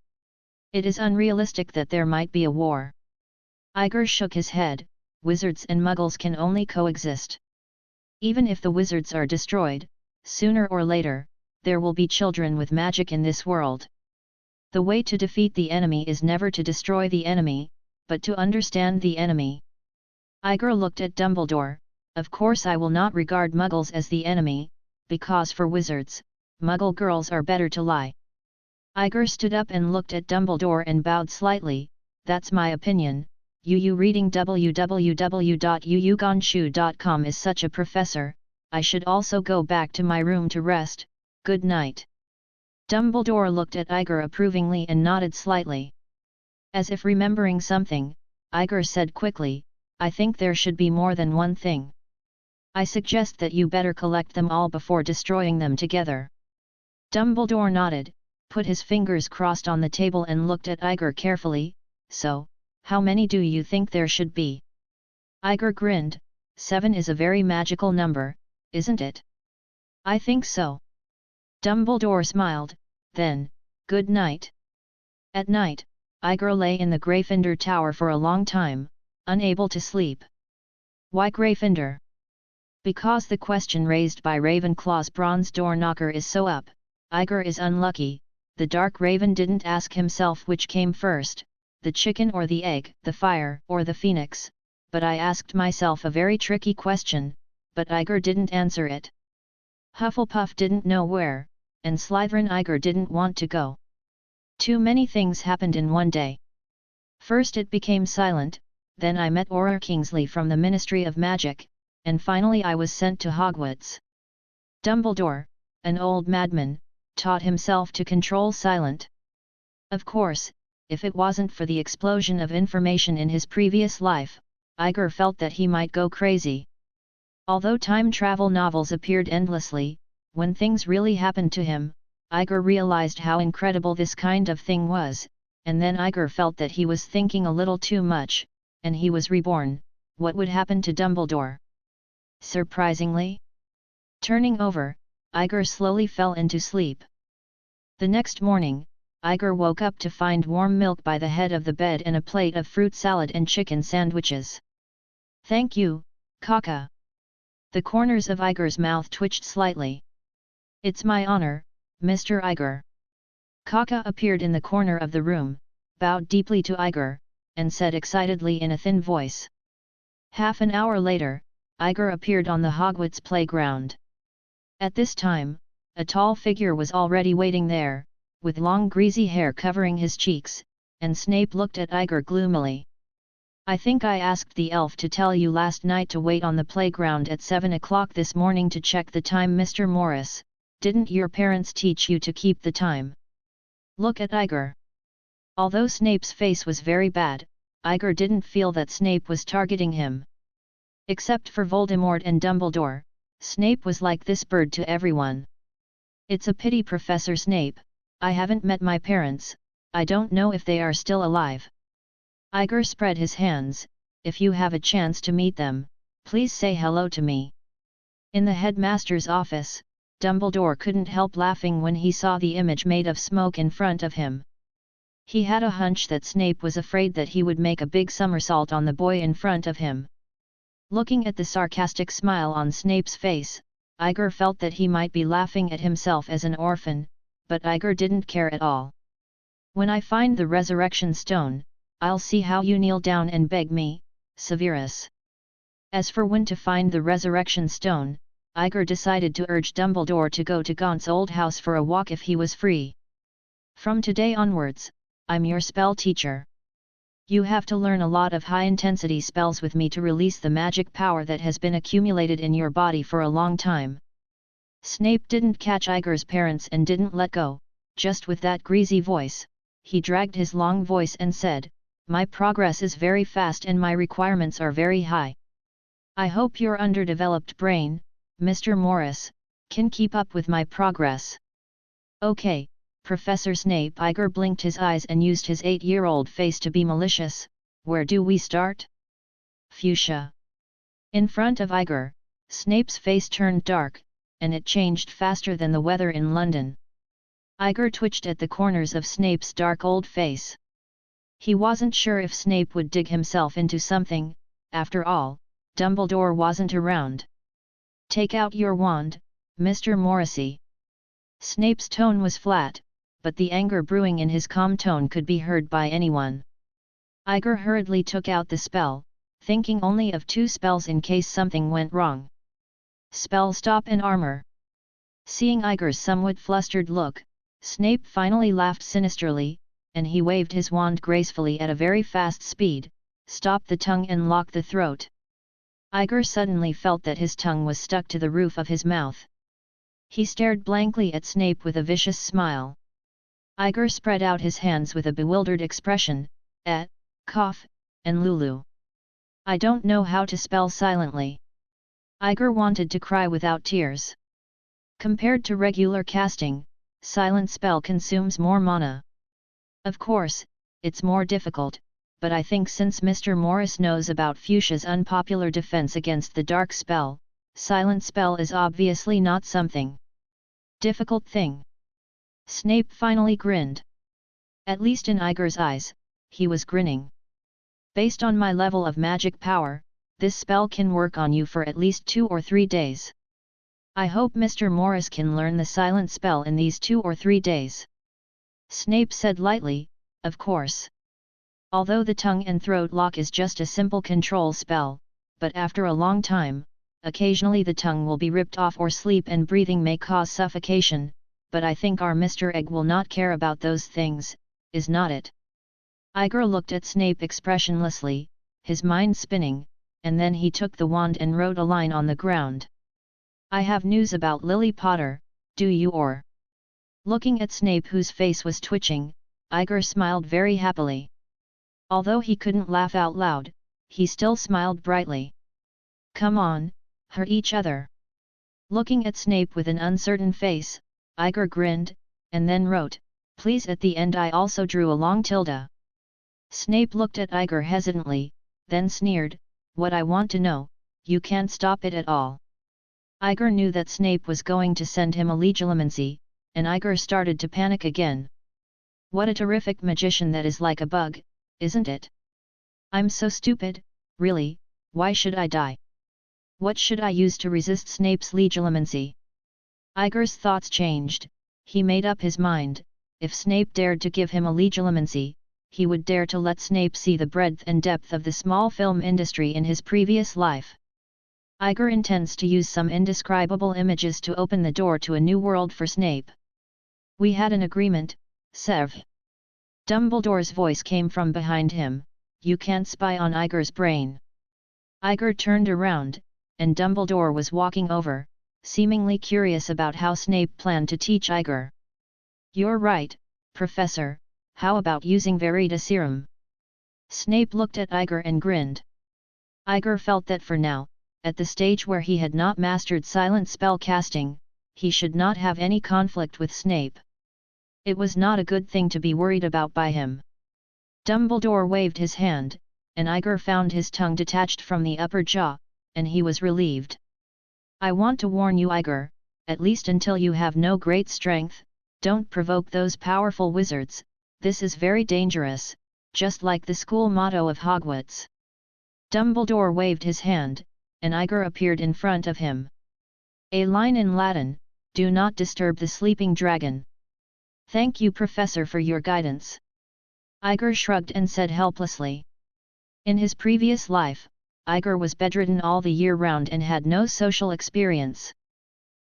S1: It is unrealistic that there might be a war. Igor shook his head. Wizards and Muggles can only coexist. Even if the wizards are destroyed, sooner or later, there will be children with magic in this world. The way to defeat the enemy is never to destroy the enemy, but to understand the enemy. Igor looked at Dumbledore. Of course I will not regard Muggles as the enemy, because for wizards, Muggle girls are better to lie. Igor stood up and looked at Dumbledore and bowed slightly. That's my opinion. Reading www.yuyugonshu.com is such a professor. I should also go back to my room to rest. Good night. Dumbledore looked at Igor approvingly and nodded slightly. As if remembering something, Igor said quickly, I think there should be more than one thing. I suggest that you better collect them all before destroying them together. Dumbledore nodded, put his fingers crossed on the table and looked at Igor carefully. So, how many do you think there should be? Igor grinned. 7 is a very magical number, isn't it? I think so. Dumbledore smiled. Then, good night. At night, Igor lay in the Gryffindor Tower for a long time, unable to sleep. Why Gryffindor? Because the question raised by Ravenclaw's bronze door knocker is so up. Igor is unlucky. The Dark Raven didn't ask himself which came first, the chicken or the egg, the fire or the phoenix, but I asked myself a very tricky question, but Iger didn't answer it. Hufflepuff didn't know where, and Slytherin Iger didn't want to go. Too many things happened in one day. First it became silent, then I met Auror Kingsley from the Ministry of Magic, and finally I was sent to Hogwarts. Dumbledore, an old madman, taught himself to control silent. Of course, if it wasn't for the explosion of information in his previous life, Iger felt that he might go crazy. Although time travel novels appeared endlessly, when things really happened to him, Iger realized how incredible this kind of thing was, and then Iger felt that he was thinking a little too much, and he was reborn. What would happen to Dumbledore? Surprisingly, turning over, Iger slowly fell into sleep. The next morning, Iger woke up to find warm milk by the head of the bed and a plate of fruit salad and chicken sandwiches. "Thank you, Kaka." The corners of Iger's mouth twitched slightly. "It's my honor, Mr. Iger." Kaka appeared in the corner of the room, bowed deeply to Iger, and said excitedly in a thin voice. Half an hour later, Iger appeared on the Hogwarts playground. At this time, a tall figure was already waiting there, with long greasy hair covering his cheeks, and Snape looked at Iger gloomily. "I think I asked the elf to tell you last night to wait on the playground at 7 o'clock this morning to check the time, Mr. Morris. Didn't your parents teach you to keep the time?" Look at Iger. Although Snape's face was very bad, Iger didn't feel that Snape was targeting him. Except for Voldemort and Dumbledore, Snape was like this bird to everyone. "It's a pity, Professor Snape, I haven't met my parents, I don't know if they are still alive." Iger spread his hands. "If you have a chance to meet them, please say hello to me." In the headmaster's office, Dumbledore couldn't help laughing when he saw the image made of smoke in front of him. He had a hunch that Snape was afraid that he would make a big somersault on the boy in front of him. Looking at the sarcastic smile on Snape's face, Iger felt that he might be laughing at himself as an orphan, but Iger didn't care at all. "When I find the resurrection stone, I'll see how you kneel down and beg me, Severus." As for when to find the resurrection stone, Iger decided to urge Dumbledore to go to Gaunt's old house for a walk if he was free. "From today onwards, I'm your spell teacher. You have to learn a lot of high-intensity spells with me to release the magic power that has been accumulated in your body for a long time." Snape didn't catch Iger's parents and didn't let go. Just with that greasy voice, he dragged his long voice and said, "My progress is very fast and my requirements are very high. I hope your underdeveloped brain, Mr. Morris, can keep up with my progress." "Okay, Professor Snape." Iger blinked his eyes and used his 8-year-old face to be malicious. "Where do we start?" "Fuchsia." In front of Iger, Snape's face turned dark, and it changed faster than the weather in London. Iger twitched at the corners of Snape's dark old face. He wasn't sure if Snape would dig himself into something. After all, Dumbledore wasn't around. "Take out your wand, Mr. Morrissey." Snape's tone was flat, but the anger brewing in his calm tone could be heard by anyone. Iger hurriedly took out the spell, thinking only of 2 spells in case something went wrong. "Spell Stop and Armor." Seeing Iger's somewhat flustered look, Snape finally laughed sinisterly, and he waved his wand gracefully at a very fast speed. "Stop the tongue and lock the throat." Iger suddenly felt that his tongue was stuck to the roof of his mouth. He stared blankly at Snape with a vicious smile. Iger spread out his hands with a bewildered expression. Cough, and Lulu. I don't know how to spell silently." Iger wanted to cry without tears. Compared to regular casting, silent spell consumes more mana. Of course, it's more difficult, but I think since Mr. Morris knows about Fuchsia's unpopular defense against the dark spell, silent spell is obviously not something difficult thing. Snape finally grinned. At least in Iger's eyes, he was grinning. "Based on my level of magic power, this spell can work on you for at least 2 or 3 days. I hope Mr. Morris can learn the silent spell in these 2 or 3 days." Snape said lightly, "Of course. Although the tongue and throat lock is just a simple control spell, but after a long time, occasionally the tongue will be ripped off or sleep and breathing may cause suffocation, but I think our Mr. Egg will not care about those things, is not it? Iger looked at Snape expressionlessly, his mind spinning, and then he took the wand and wrote a line on the ground. I have news about Lily Potter, do you or? Looking at Snape whose face was twitching, Iger smiled very happily. Although he couldn't laugh out loud, he still smiled brightly. Come on, hurt each other. Looking at Snape with an uncertain face, Iger grinned, and then wrote, please at the end I also drew a long tilde. Snape looked at Iger hesitantly, then sneered, what I want to know, you can't stop it at all. Iger knew that Snape was going to send him a legilimency, and Iger started to panic again. What a terrific magician that is, like a bug, isn't it? I'm so stupid, really, why should I die? What should I use to resist Snape's legilimency? Iger's thoughts changed, he made up his mind, if Snape dared to give him a legilimency, he would dare to let Snape see the breadth and depth of the small film industry in his previous life. Iger intends to use some indescribable images to open the door to a new world for Snape. We had an agreement, Sev. Dumbledore's voice came from behind him, you can't spy on Iger's brain. Iger turned around, and Dumbledore was walking over, seemingly curious about how Snape planned to teach Iger. You're right, Professor, how about using Veritaserum? Snape looked at Iger and grinned. Iger felt that for now, at the stage where he had not mastered silent spell casting, he should not have any conflict with Snape. It was not a good thing to be worried about by him. Dumbledore waved his hand, and Iger found his tongue detached from the upper jaw, and he was relieved. I want to warn you, Iger, at least until you have no great strength, don't provoke those powerful wizards, this is very dangerous, just like the school motto of Hogwarts. Dumbledore waved his hand, and Iger appeared in front of him. A line in Latin, do not disturb the sleeping dragon. Thank you, Professor, for your guidance. Iger shrugged and said helplessly. In his previous life, Iger was bedridden all the year round and had no social experience.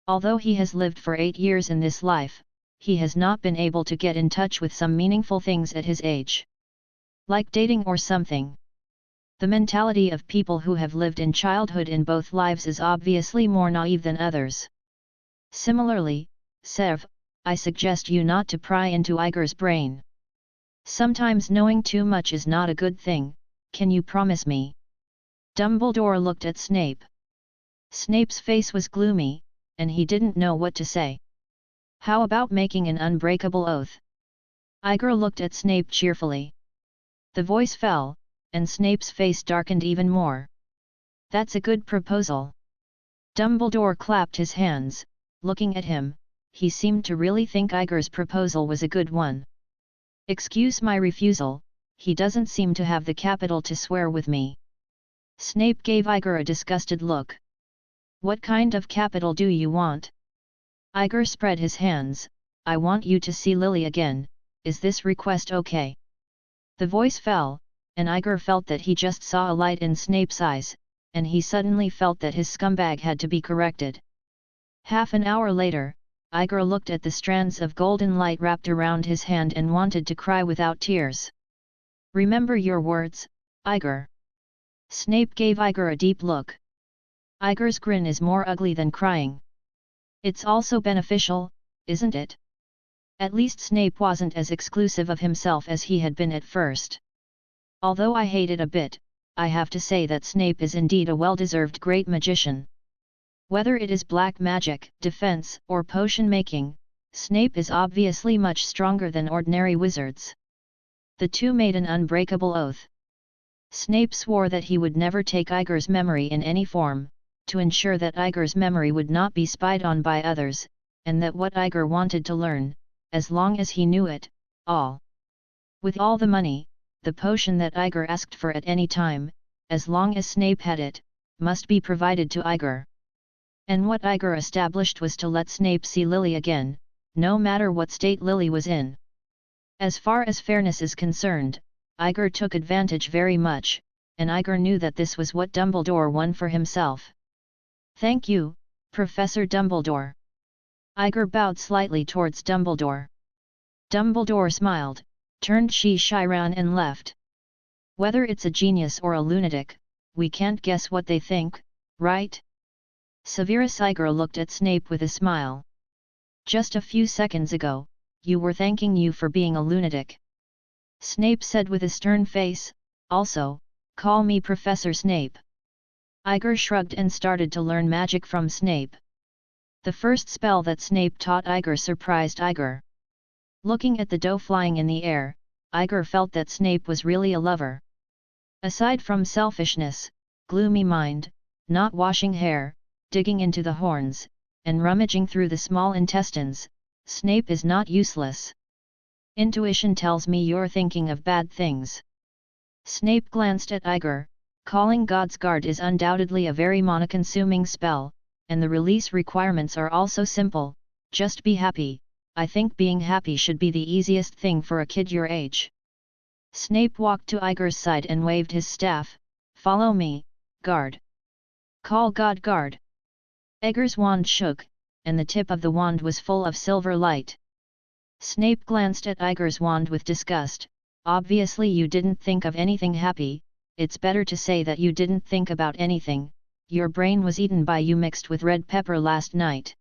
S1: Although he has lived for 8 years in this life, he has not been able to get in touch with some meaningful things at his age. Like dating or something. The mentality of people who have lived in childhood in both lives is obviously more naive than others. Similarly, Sev, I suggest you not to pry into Iger's brain. Sometimes knowing too much is not a good thing, can you promise me? Dumbledore looked at Snape. Snape's face was gloomy, and he didn't know what to say. How about making an unbreakable oath? Iger looked at Snape cheerfully. The voice fell, and Snape's face darkened even more. That's a good proposal. Dumbledore clapped his hands, looking at him, he seemed to really think Iger's proposal was a good one. Excuse my refusal, he doesn't seem to have the capital to swear with me. Snape gave Iger a disgusted look. What kind of capital do you want? Iger spread his hands, I want you to see Lily again, is this request okay? The voice fell, and Iger felt that he just saw a light in Snape's eyes, and he suddenly felt that his scumbag had to be corrected. Half an hour later, Iger looked at the strands of golden light wrapped around his hand and wanted to cry without tears. Remember your words, Iger. Snape gave Iger a deep look. Iger's grin is more ugly than crying. It's also beneficial, isn't it? At least Snape wasn't as exclusive of himself as he had been at first. Although I hate it a bit, I have to say that Snape is indeed a well-deserved great magician. Whether it is black magic, defense, or potion making, Snape is obviously much stronger than ordinary wizards. The two made an unbreakable oath. Snape swore that he would never take Iger's memory in any form, to ensure that Iger's memory would not be spied on by others, and that what Iger wanted to learn, as long as he knew it, all. With all the money, the potion that Iger asked for at any time, as long as Snape had it, must be provided to Iger. And what Iger established was to let Snape see Lily again, no matter what state Lily was in. As far as fairness is concerned, Igor took advantage very much, and Igor knew that this was what Dumbledore won for himself. "Thank you, Professor Dumbledore." Igor bowed slightly towards Dumbledore. Dumbledore smiled, turned Chiron and left. "Whether it's a genius or a lunatic, we can't guess what they think, right?" Severus Igor looked at Snape with a smile. "Just a few seconds ago, you were thanking you for being a lunatic," Snape said with a stern face. "Also, call me Professor Snape." Igor shrugged and started to learn magic from Snape. The first spell that Snape taught Igor surprised Igor. Looking at the dough flying in the air, Igor felt that Snape was really a lover. Aside from selfishness, gloomy mind, not washing hair, digging into the horns, and rummaging through the small intestines, Snape is not useless. "Intuition tells me you're thinking of bad things." Snape glanced at Igor. Calling God's Guard is undoubtedly a very mana-consuming spell, and the release requirements are also simple. Just be happy. I think being happy should be the easiest thing for a kid your age. Snape walked to Igor's side and waved his staff. "Follow me, Guard. Call God Guard." Igor's wand shook, and the tip of the wand was full of silver light. Snape glanced at Igor's wand with disgust. "Obviously you didn't think of anything happy. It's better to say that you didn't think about anything. Your brain was eaten by you mixed with red pepper last night.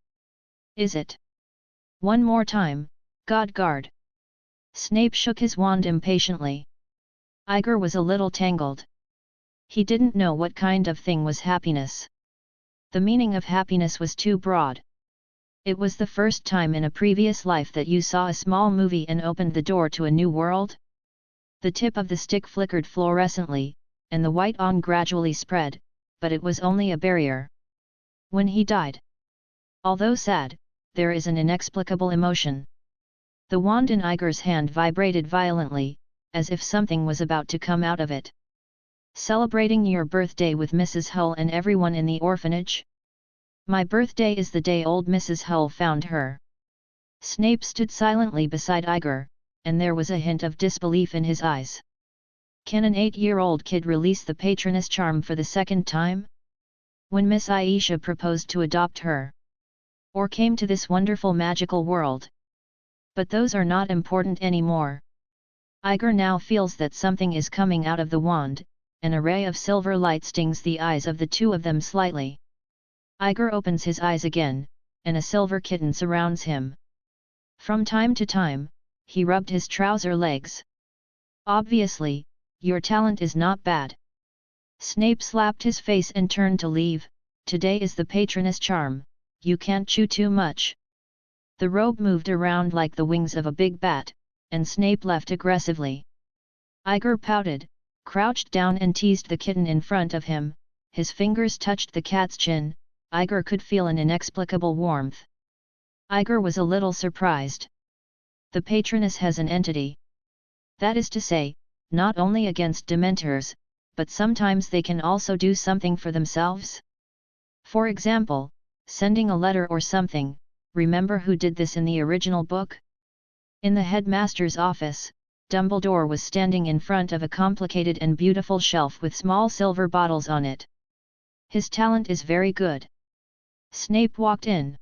S1: Is it? One more time, God Guard." Snape shook his wand impatiently. Igor was a little tangled. He didn't know what kind of thing was happiness. The meaning of happiness was too broad. It was the first time in a previous life that you saw a small movie and opened the door to a new world? The tip of the stick flickered fluorescently, and the white on gradually spread, but it was only a barrier. When he died. Although sad, there is an inexplicable emotion. The wand in Igor's hand vibrated violently, as if something was about to come out of it. "Celebrating your birthday with Mrs. Hull and everyone in the orphanage?" "My birthday is the day old Mrs. Hull found her." Snape stood silently beside Igor, and there was a hint of disbelief in his eyes. Can an 8-year-old kid release the patroness charm for the second time? When Miss Aisha proposed to adopt her? Or came to this wonderful magical world? But those are not important anymore. Igor now feels that something is coming out of the wand. An array of silver light stings the eyes of the two of them slightly. Igor opens his eyes again, and a silver kitten surrounds him. From time to time, he rubbed his trouser legs. "Obviously, your talent is not bad." Snape slapped his face and turned to leave. "Today is the patroness charm, you can't chew too much." The robe moved around like the wings of a big bat, and Snape left aggressively. Igor pouted, crouched down and teased the kitten in front of him. His fingers touched the cat's chin. Igor could feel an inexplicable warmth. Igor was a little surprised. The patroness has an entity. That is to say, not only against Dementors, but sometimes they can also do something for themselves. For example, sending a letter or something. Remember who did this in the original book? In the headmaster's office, Dumbledore was standing in front of a complicated and beautiful shelf with small silver bottles on it. "His talent is very good." Snape walked in.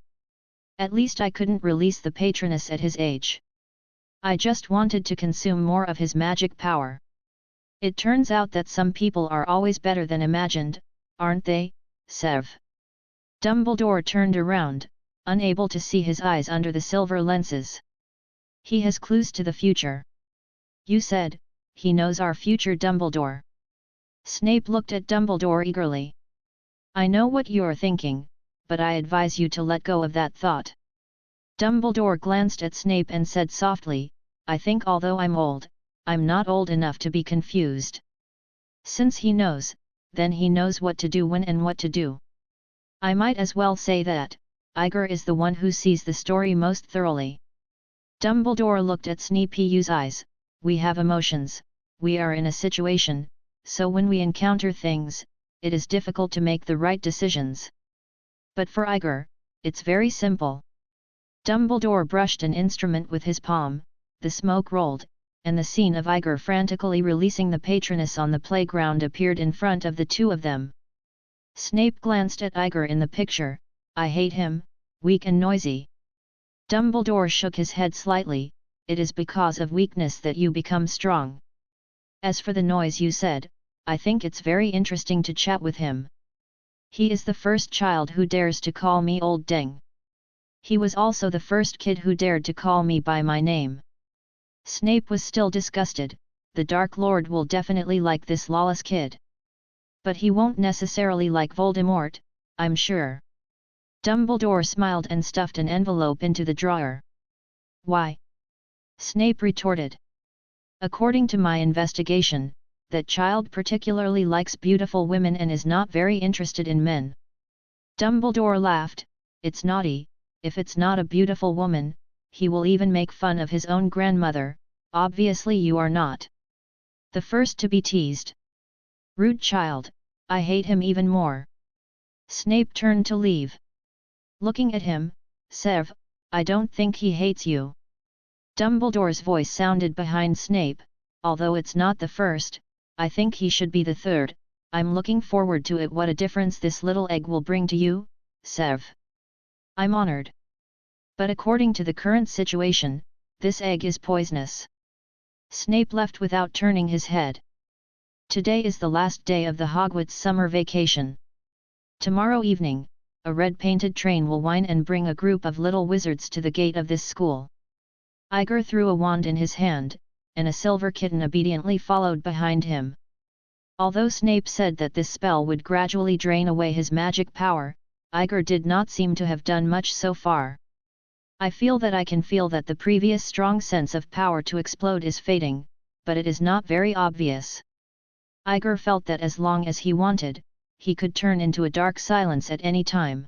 S1: "At least I couldn't release the patroness at his age. I just wanted to consume more of his magic power. It turns out that some people are always better than imagined, aren't they, Sev?" Dumbledore turned around, unable to see his eyes under the silver lenses. "He has clues to the future." "You said, he knows our future, Dumbledore." Snape looked at Dumbledore eagerly. "I know what you're thinking, but I advise you to let go of that thought." Dumbledore glanced at Snape and said softly, "I think although I'm old, I'm not old enough to be confused." Since he knows, then he knows what to do when and what to do. I might as well say that, Igor is the one who sees the story most thoroughly. Dumbledore looked at Snape's eyes. "We have emotions, we are in a situation, so when we encounter things, it is difficult to make the right decisions. But for Igor, it's very simple." Dumbledore brushed an instrument with his palm, the smoke rolled, and the scene of Iger frantically releasing the Patronus on the playground appeared in front of the two of them. Snape glanced at Iger in the picture. "I hate him, weak and noisy." Dumbledore shook his head slightly. "It is because of weakness that you become strong. As for the noise you said, I think it's very interesting to chat with him. He is the first child who dares to call me Old Deng. He was also the first kid who dared to call me by my name." Snape was still disgusted. "The Dark Lord will definitely like this lawless kid. But he won't necessarily like Voldemort, I'm sure." Dumbledore smiled and stuffed an envelope into the drawer. "Why?" Snape retorted. "According to my investigation, that child particularly likes beautiful women and is not very interested in men." Dumbledore laughed. "It's naughty. If it's not a beautiful woman, he will even make fun of his own grandmother. Obviously you are not the first to be teased. Rude child, I hate him even more." Snape turned to leave. Looking at him, "Sev, I don't think he hates you." Dumbledore's voice sounded behind Snape. "Although it's not the first, I think he should be the third. I'm looking forward to it. What a difference this little egg will bring to you, Sev. I'm honored. But according to the current situation, this egg is poisonous." Snape left without turning his head. Today is the last day of the Hogwarts summer vacation. Tomorrow evening, a red-painted train will whine and bring a group of little wizards to the gate of this school. Iger threw a wand in his hand, and a silver kitten obediently followed behind him. Although Snape said that this spell would gradually drain away his magic power, Iger did not seem to have done much so far. "I feel that I can feel that the previous strong sense of power to explode is fading, but it is not very obvious." Iger felt that as long as he wanted, he could turn into a dark silence at any time.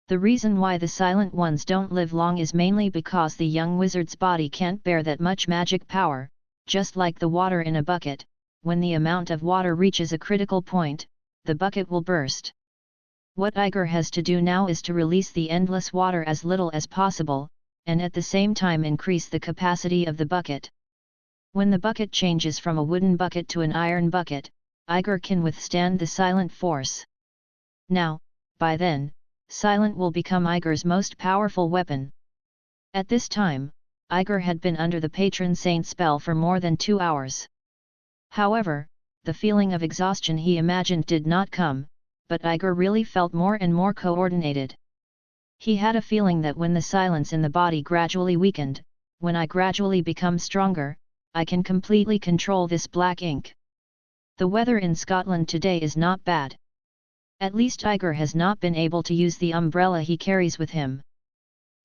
S1: The reason why the Silent Ones don't live long is mainly because the young wizard's body can't bear that much magic power. Just like the water in a bucket, when the amount of water reaches a critical point, the bucket will burst. What Iger has to do now is to release the endless water as little as possible, and at the same time increase the capacity of the bucket. When the bucket changes from a wooden bucket to an iron bucket, Iger can withstand the silent force. Now, by then, silent will become Iger's most powerful weapon. At this time, Iger had been under the patron saint spell for more than 2 hours. However, the feeling of exhaustion he imagined did not come, but Iger really felt more and more coordinated. He had a feeling that when the silence in the body gradually weakened, when I gradually become stronger, I can completely control this black ink. The weather in Scotland today is not bad. At least Iger has not been able to use the umbrella he carries with him.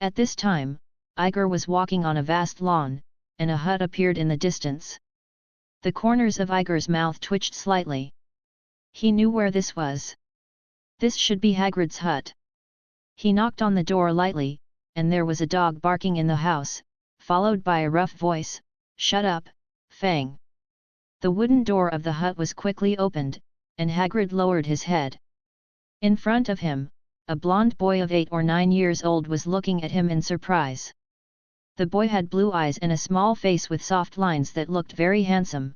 S1: At this time, Iger was walking on a vast lawn, and a hut appeared in the distance. The corners of Iger's mouth twitched slightly. He knew where this was. This should be Hagrid's hut. He knocked on the door lightly, and there was a dog barking in the house, followed by a rough voice, "Shut up, Fang." The wooden door of the hut was quickly opened, and Hagrid lowered his head. In front of him, a blond boy of 8 or 9 years old was looking at him in surprise. The boy had blue eyes and a small face with soft lines that looked very handsome.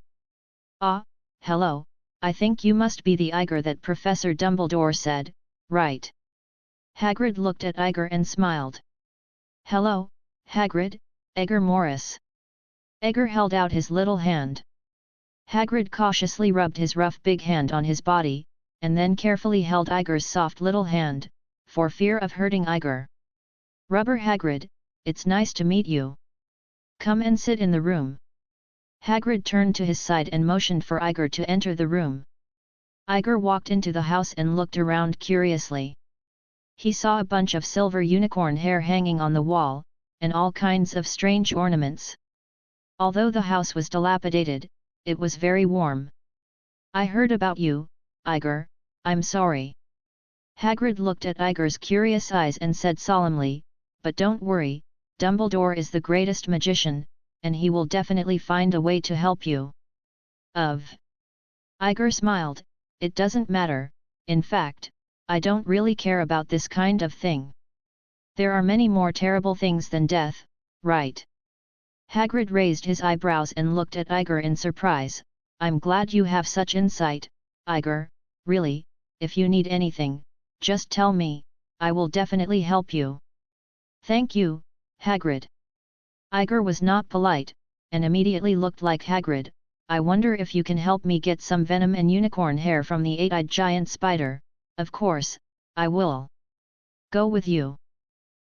S1: "Ah, hello, I think you must be the Iger that Professor Dumbledore said, right?" Hagrid looked at Iger and smiled. "Hello, Hagrid, Edgar Morris." Edgar held out his little hand. Hagrid cautiously rubbed his rough big hand on his body, and then carefully held Iger's soft little hand, for fear of hurting Iger. "Rubber Hagrid, it's nice to meet you. Come and sit in the room." Hagrid turned to his side and motioned for Iger to enter the room. Iger walked into the house and looked around curiously. He saw a bunch of silver unicorn hair hanging on the wall, and all kinds of strange ornaments. Although the house was dilapidated, it was very warm. "I heard about you, Iger, I'm sorry." Hagrid looked at Iger's curious eyes and said solemnly, "But don't worry, Dumbledore is the greatest magician, and he will definitely find a way to help you." Iger smiled, "It doesn't matter, in fact, I don't really care about this kind of thing. There are many more terrible things than death, right?" Hagrid raised his eyebrows and looked at Igor in surprise. I'm glad you have such insight, Igor, really, if you need anything, just tell me, I will definitely help you. Thank you, Hagrid. Igor was not polite, and immediately looked like Hagrid. I wonder if you can help me get some venom and unicorn hair from the eight-eyed giant spider. Of course, I will. Go with you.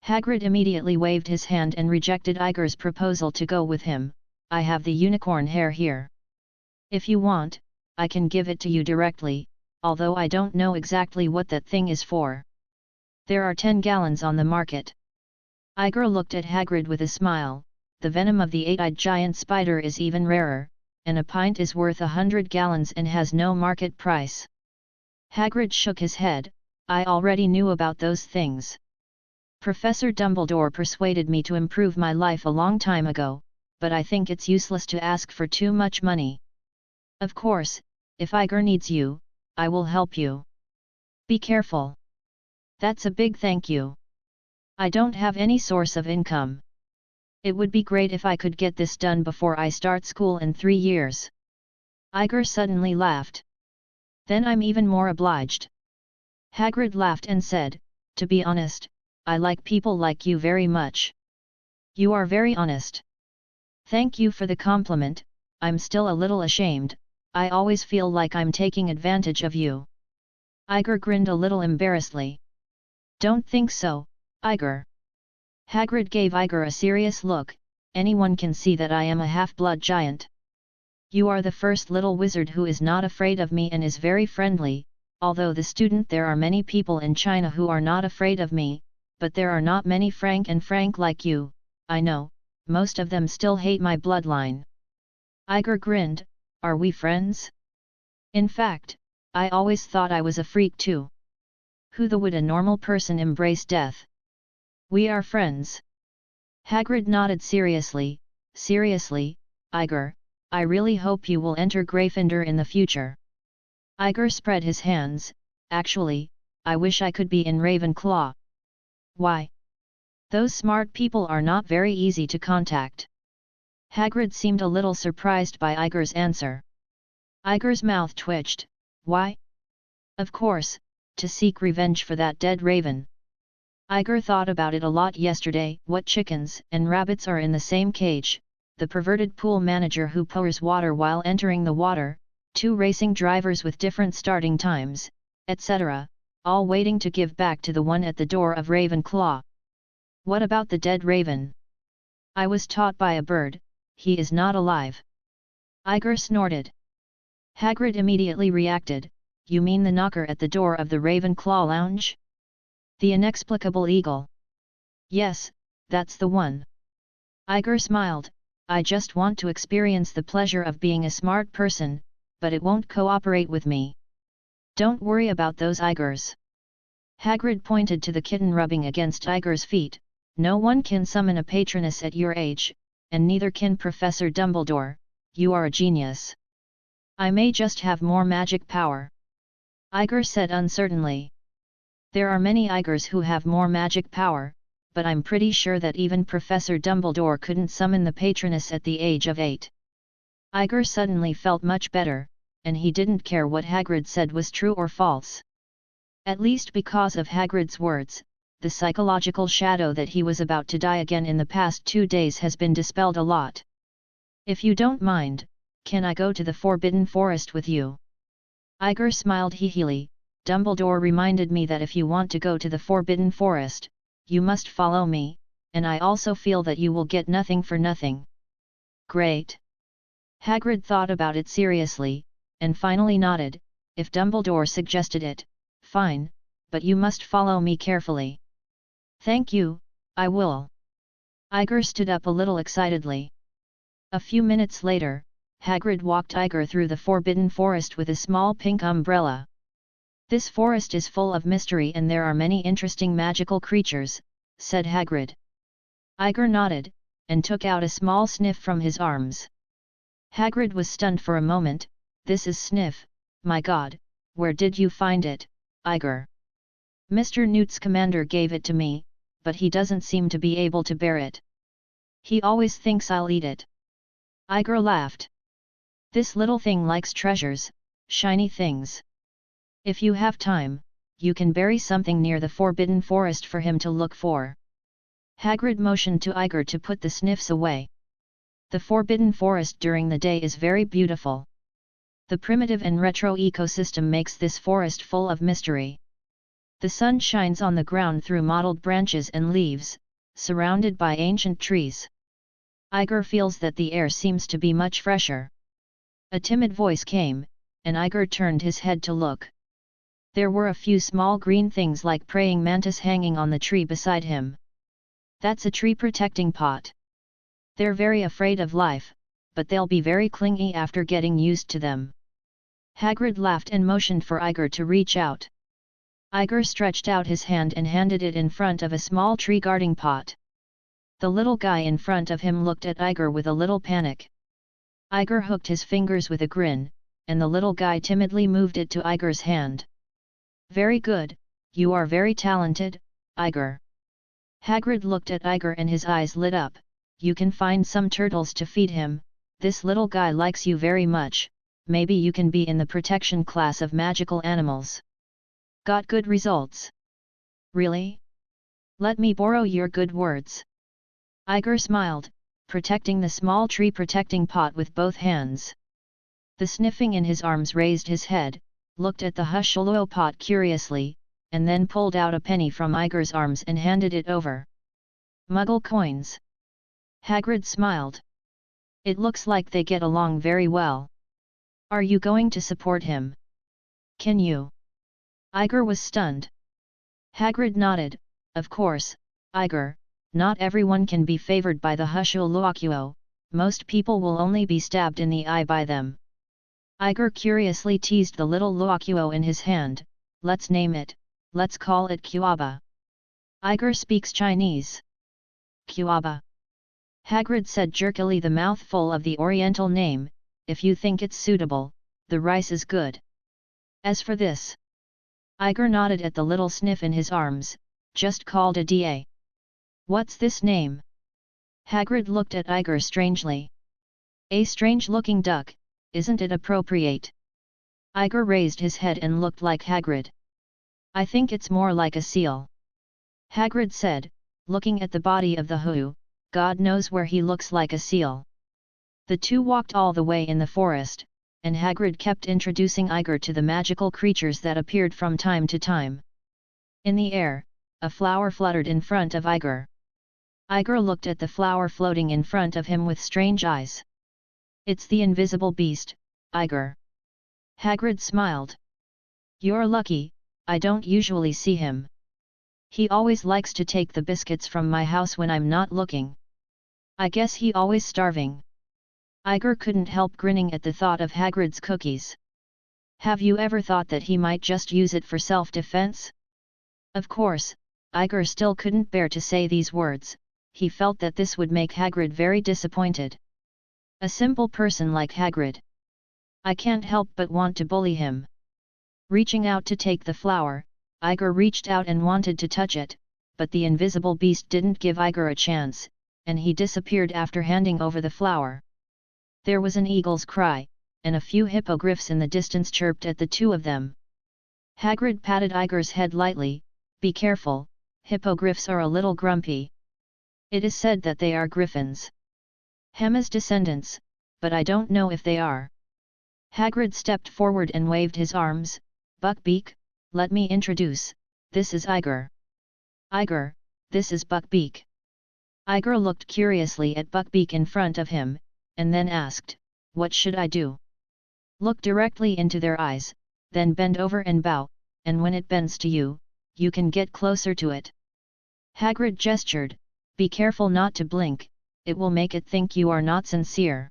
S1: Hagrid immediately waved his hand and rejected Igor's proposal to go with him. I have the unicorn hair here. If you want, I can give it to you directly, although I don't know exactly what that thing is for. There are 10 gallons on the market. Igor looked at Hagrid with a smile. The venom of the eight-eyed giant spider is even rarer, and a pint is worth 100 gallons and has no market price. Hagrid shook his head. I already knew about those things. Professor Dumbledore persuaded me to improve my life a long time ago, but I think it's useless to ask for too much money. Of course, if Igor needs you, I will help you. Be careful. That's a big thank you. I don't have any source of income. It would be great if I could get this done before I start school in 3 years. Igor suddenly laughed. Then I'm even more obliged. Hagrid laughed and said, to be honest, I like people like you very much. You are very honest. Thank you for the compliment. I'm still a little ashamed. I always feel like I'm taking advantage of you. Igor grinned a little embarrassedly. Don't think so, Igor. Hagrid gave Igor a serious look. Anyone can see that I am a half-blood giant. You are the first little wizard who is not afraid of me and is very friendly. Although the student, there are many people in China who are not afraid of me, but there are not many frank like you. I know, most of them still hate my bloodline. Igor grinned. Are we friends? In fact, I always thought I was a freak too. Who would a normal person embrace death? We are friends. Hagrid nodded seriously. Seriously, Igor, I really hope you will enter Gryffindor in the future. Igor spread his hands. Actually, I wish I could be in Ravenclaw. Why? Those smart people are not very easy to contact. Hagrid seemed a little surprised by Igor's answer. Igor's mouth twitched. Why? Of course, to seek revenge for that dead raven. Igor thought about it a lot yesterday. What chickens and rabbits are in the same cage? The perverted pool manager who pours water while entering the water, 2 racing drivers with different starting times, etc., all waiting to give back to the one at the door of Ravenclaw. What about the dead raven? I was taught by a bird, he is not alive. Igor snorted. Hagrid immediately reacted. You mean the knocker at the door of the Ravenclaw lounge? The inexplicable eagle. Yes, that's the one. Igor smiled. I just want to experience the pleasure of being a smart person, but it won't cooperate with me. Don't worry about those Igors. Hagrid pointed to the kitten rubbing against Igor's feet. No one can summon a patroness at your age, and neither can Professor Dumbledore. You are a genius. I may just have more magic power. Igor said uncertainly. There are many Igors who have more magic power, but I'm pretty sure that even Professor Dumbledore couldn't summon the patroness at the age of 8. Igor suddenly felt much better, and he didn't care what Hagrid said was true or false. At least because of Hagrid's words, the psychological shadow that he was about to die again in the past 2 days has been dispelled a lot. If you don't mind, can I go to the Forbidden Forest with you? Igor smiled heehily. Dumbledore reminded me that if you want to go to the Forbidden Forest, you must follow me, and I also feel that you will get nothing for nothing. Great. Hagrid thought about it seriously, and finally nodded. If Dumbledore suggested it, fine, but you must follow me carefully. Thank you, I will. Igor stood up a little excitedly. A few minutes later, Hagrid walked Igor through the Forbidden Forest with a small pink umbrella. This forest is full of mystery and there are many interesting magical creatures, said Hagrid. Igor nodded, and took out a small sniff from his arms. Hagrid was stunned for a moment. This is Sniff, my god, where did you find it, Igor? Mr. Newt's commander gave it to me, but he doesn't seem to be able to bear it. He always thinks I'll eat it. Iger laughed. This little thing likes treasures, shiny things. If you have time, you can bury something near the forbidden forest for him to look for. Hagrid motioned to Iger to put the sniffs away. The forbidden forest during the day is very beautiful. The primitive and retro ecosystem makes this forest full of mystery. The sun shines on the ground through mottled branches and leaves, surrounded by ancient trees. Iger feels that the air seems to be much fresher. A timid voice came, and Iger turned his head to look. There were a few small green things like praying mantis hanging on the tree beside him. That's a tree protecting pot. They're very afraid of life, but they'll be very clingy after getting used to them. Hagrid laughed and motioned for Iger to reach out. Iger stretched out his hand and handed it in front of a small tree guarding pot. The little guy in front of him looked at Iger with a little panic. Iger hooked his fingers with a grin, and the little guy timidly moved it to Iger's hand. Very good, you are very talented, Iger. Hagrid looked at Iger and his eyes lit up. You can find some turtles to feed him, this little guy likes you very much, maybe you can be in the protection class of magical animals. Got good results. Really? Let me borrow your good words. Iger smiled, protecting the small tree protecting pot with both hands. The sniffing in his arms raised his head, looked at the Husholo pot curiously, and then pulled out a penny from Iger's arms and handed it over. Muggle coins. Hagrid smiled. It looks like they get along very well. Are you going to support him? Can you? Iger was stunned. Hagrid nodded, of course, Iger, not everyone can be favored by the Husholo, most people will only be stabbed in the eye by them. Iger curiously teased the little Loakuo in his hand, let's name it, let's call it Kuaba. Iger speaks Chinese. Kuaba. Hagrid said jerkily, the mouthful of the oriental name, if you think it's suitable, the rice is good. As for this. Iger nodded at the little sniff in his arms, just called a da. What's this name? Hagrid looked at Iger strangely. A strange-looking duck, isn't it appropriate? Iger raised his head and looked like Hagrid. I think it's more like a seal. Hagrid said, looking at the body of the Hu, God knows where he looks like a seal. The two walked all the way in the forest, and Hagrid kept introducing Iger to the magical creatures that appeared from time to time. In the air, a flower fluttered in front of Iger. Iger looked at the flower floating in front of him with strange eyes. It's the invisible beast, Iger. Hagrid smiled. You're lucky, I don't usually see him. He always likes to take the biscuits from my house when I'm not looking. I guess he always starving. Iger couldn't help grinning at the thought of Hagrid's cookies. Have you ever thought that he might just use it for self-defense? Of course, Iger still couldn't bear to say these words, he felt that this would make Hagrid very disappointed. A simple person like Hagrid. I can't help but want to bully him. Reaching out to take the flower, Iger reached out and wanted to touch it, but the invisible beast didn't give Iger a chance, and he disappeared after handing over the flower. There was an eagle's cry, and a few hippogriffs in the distance chirped at the two of them. Hagrid patted Iger's head lightly, be careful, hippogriffs are a little grumpy. It is said that they are griffins. Hema's descendants, but I don't know if they are. Hagrid stepped forward and waved his arms, Buckbeak, let me introduce, this is Iger. Iger, this is Buckbeak. Iger looked curiously at Buckbeak in front of him, and then asked, what should I do? Look directly into their eyes, then bend over and bow, and when it bends to you, you can get closer to it. Hagrid gestured, be careful not to blink, it will make it think you are not sincere.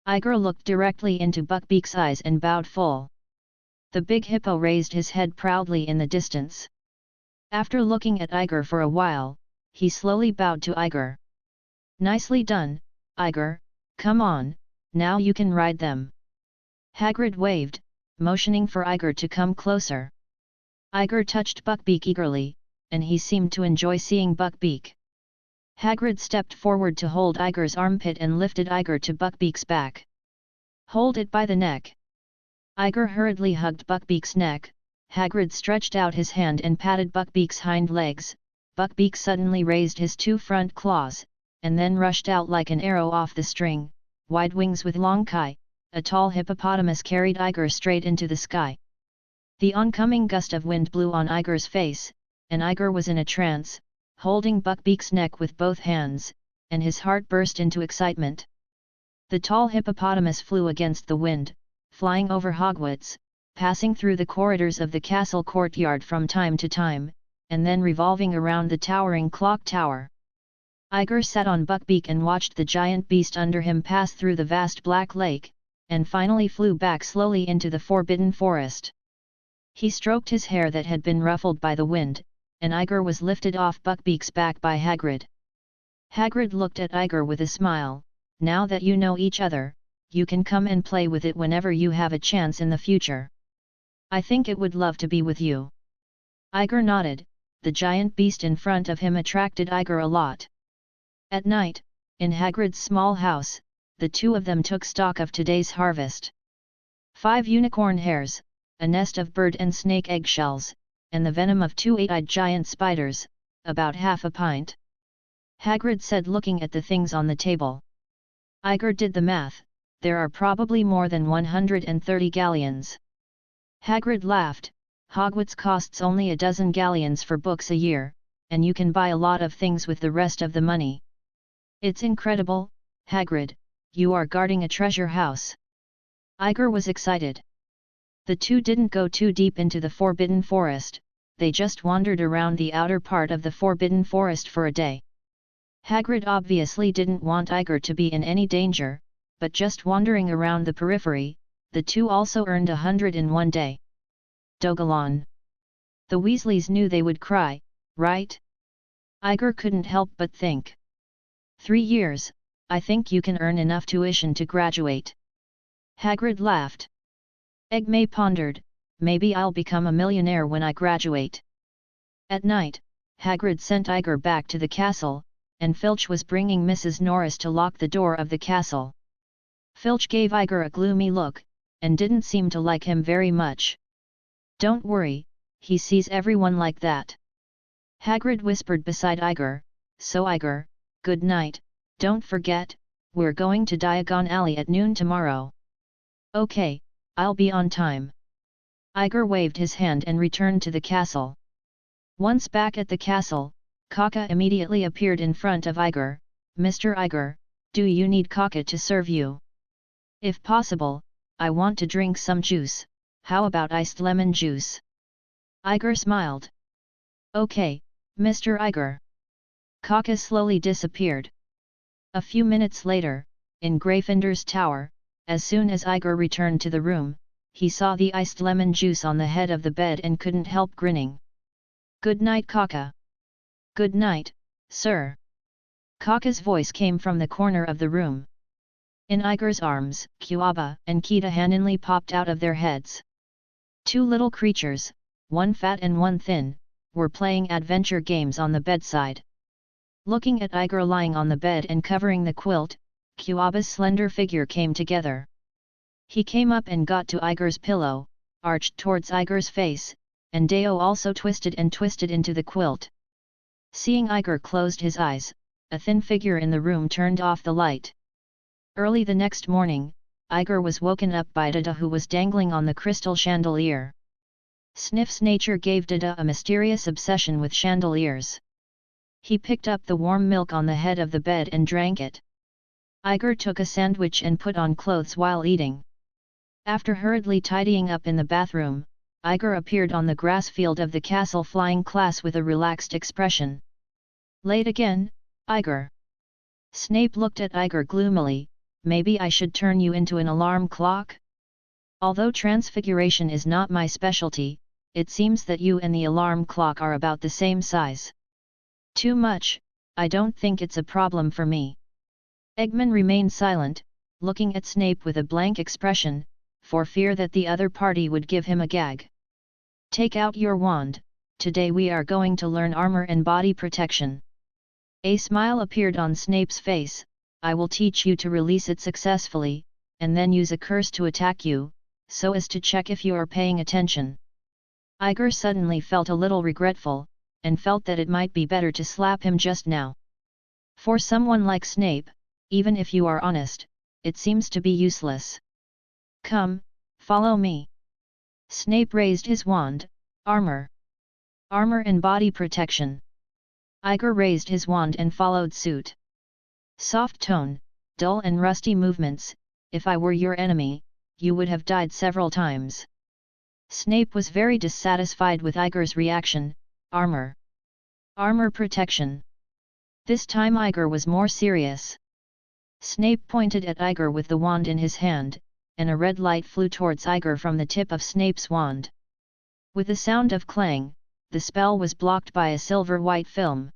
S1: Iger looked directly into Buckbeak's eyes and bowed full. The big hippo raised his head proudly in the distance. After looking at Iger for a while, he slowly bowed to Iger. Nicely done, Iger, come on, now you can ride them. Hagrid waved, motioning for Iger to come closer. Iger touched Buckbeak eagerly, and he seemed to enjoy seeing Buckbeak. Hagrid stepped forward to hold Iger's armpit and lifted Iger to Buckbeak's back. Hold it by the neck. Iger hurriedly hugged Buckbeak's neck. Hagrid stretched out his hand and patted Buckbeak's hind legs. Buckbeak suddenly raised his two front claws, and then rushed out like an arrow off the string, wide wings with long kai. A tall hippopotamus carried Iger straight into the sky. The oncoming gust of wind blew on Iger's face, and Iger was in a trance, holding Buckbeak's neck with both hands, and his heart burst into excitement. The tall hippopotamus flew against the wind, flying over Hogwarts, passing through the corridors of the castle courtyard from time to time, and then revolving around the towering clock tower. Iger sat on Buckbeak and watched the giant beast under him pass through the vast black lake, and finally flew back slowly into the Forbidden Forest. He stroked his hair that had been ruffled by the wind, and Iger was lifted off Buckbeak's back by Hagrid. Hagrid looked at Iger with a smile. Now that you know each other, you can come and play with it whenever you have a chance in the future. I think it would love to be with you. Iger nodded. The giant beast in front of him attracted Iger a lot. At night, in Hagrid's small house, the two of them took stock of today's harvest. 5 unicorn hairs, a nest of bird and snake eggshells, and the venom of 2 8-eyed giant spiders, about half a pint. Hagrid said, looking at the things on the table. Iger did the math. There are probably more than 130 galleons. Hagrid laughed. Hogwarts costs only a dozen galleons for books a year, and you can buy a lot of things with the rest of the money. It's incredible, Hagrid, you are guarding a treasure house. Iger was excited. The two didn't go too deep into the Forbidden Forest, they just wandered around the outer part of the Forbidden Forest for a day. Hagrid obviously didn't want Iger to be in any danger, but just wandering around the periphery, the two also earned 100 in one day. Dogalon. The Weasleys knew they would cry, right? Iger couldn't help but think. 3 years, I think you can earn enough tuition to graduate. Hagrid laughed. Egmay pondered, maybe I'll become a millionaire when I graduate. At night, Hagrid sent Iger back to the castle, and Filch was bringing Mrs. Norris to lock the door of the castle. Filch gave Iger a gloomy look, and didn't seem to like him very much. Don't worry, he sees everyone like that. Hagrid whispered beside Iger, so Iger, good night, don't forget, we're going to Diagon Alley at noon tomorrow. Okay, I'll be on time. Iger waved his hand and returned to the castle. Once back at the castle, Kaka immediately appeared in front of Iger. Mr. Iger, do you need Kaka to serve you? If possible, I want to drink some juice. How about iced lemon juice? Iger smiled. Okay, Mr. Iger. Kaka slowly disappeared. A few minutes later, in Gryffindor's tower, as soon as Iger returned to the room, he saw the iced lemon juice on the head of the bed and couldn't help grinning. Good night, Kaka. Good night, sir. Kaka's voice came from the corner of the room. In Iger's arms, Kuaba and Kita Haninli popped out of their heads. 2 little creatures, one fat and one thin, were playing adventure games on the bedside. Looking at Iger lying on the bed and covering the quilt, Kuaba's slender figure came together. He came up and got to Iger's pillow, arched towards Iger's face, and Deo also twisted and twisted into the quilt. Seeing Iger closed his eyes, a thin figure in the room turned off the light. Early the next morning, Iger was woken up by Dada, who was dangling on the crystal chandelier. Sniff's nature gave Dada a mysterious obsession with chandeliers. He picked up the warm milk on the head of the bed and drank it. Iger took a sandwich and put on clothes while eating. After hurriedly tidying up in the bathroom, Iger appeared on the grass field of the castle flying class with a relaxed expression. Late again, Iger? Snape looked at Iger gloomily. Maybe I should turn you into an alarm clock? Although transfiguration is not my specialty, it seems that you and the alarm clock are about the same size. Too much, I don't think it's a problem for me. Eggman remained silent, looking at Snape with a blank expression, for fear that the other party would give him a gag. Take out your wand, today we are going to learn armor and body protection. A smile appeared on Snape's face. I will teach you to release it successfully, and then use a curse to attack you, so as to check if you are paying attention. Igor suddenly felt a little regretful, and felt that it might be better to slap him just now. For someone like Snape, even if you are honest, it seems to be useless. Come, follow me. Snape raised his wand. Armor. Armor and body protection. Igor raised his wand and followed suit. Soft tone, dull and rusty movements. If I were your enemy, you would have died several times. Snape was very dissatisfied with Igor's reaction. Armor. Armor protection. This time Igor was more serious. Snape pointed at Igor with the wand in his hand, and a red light flew towards Igor from the tip of Snape's wand. With a sound of clang, the spell was blocked by a silver-white film.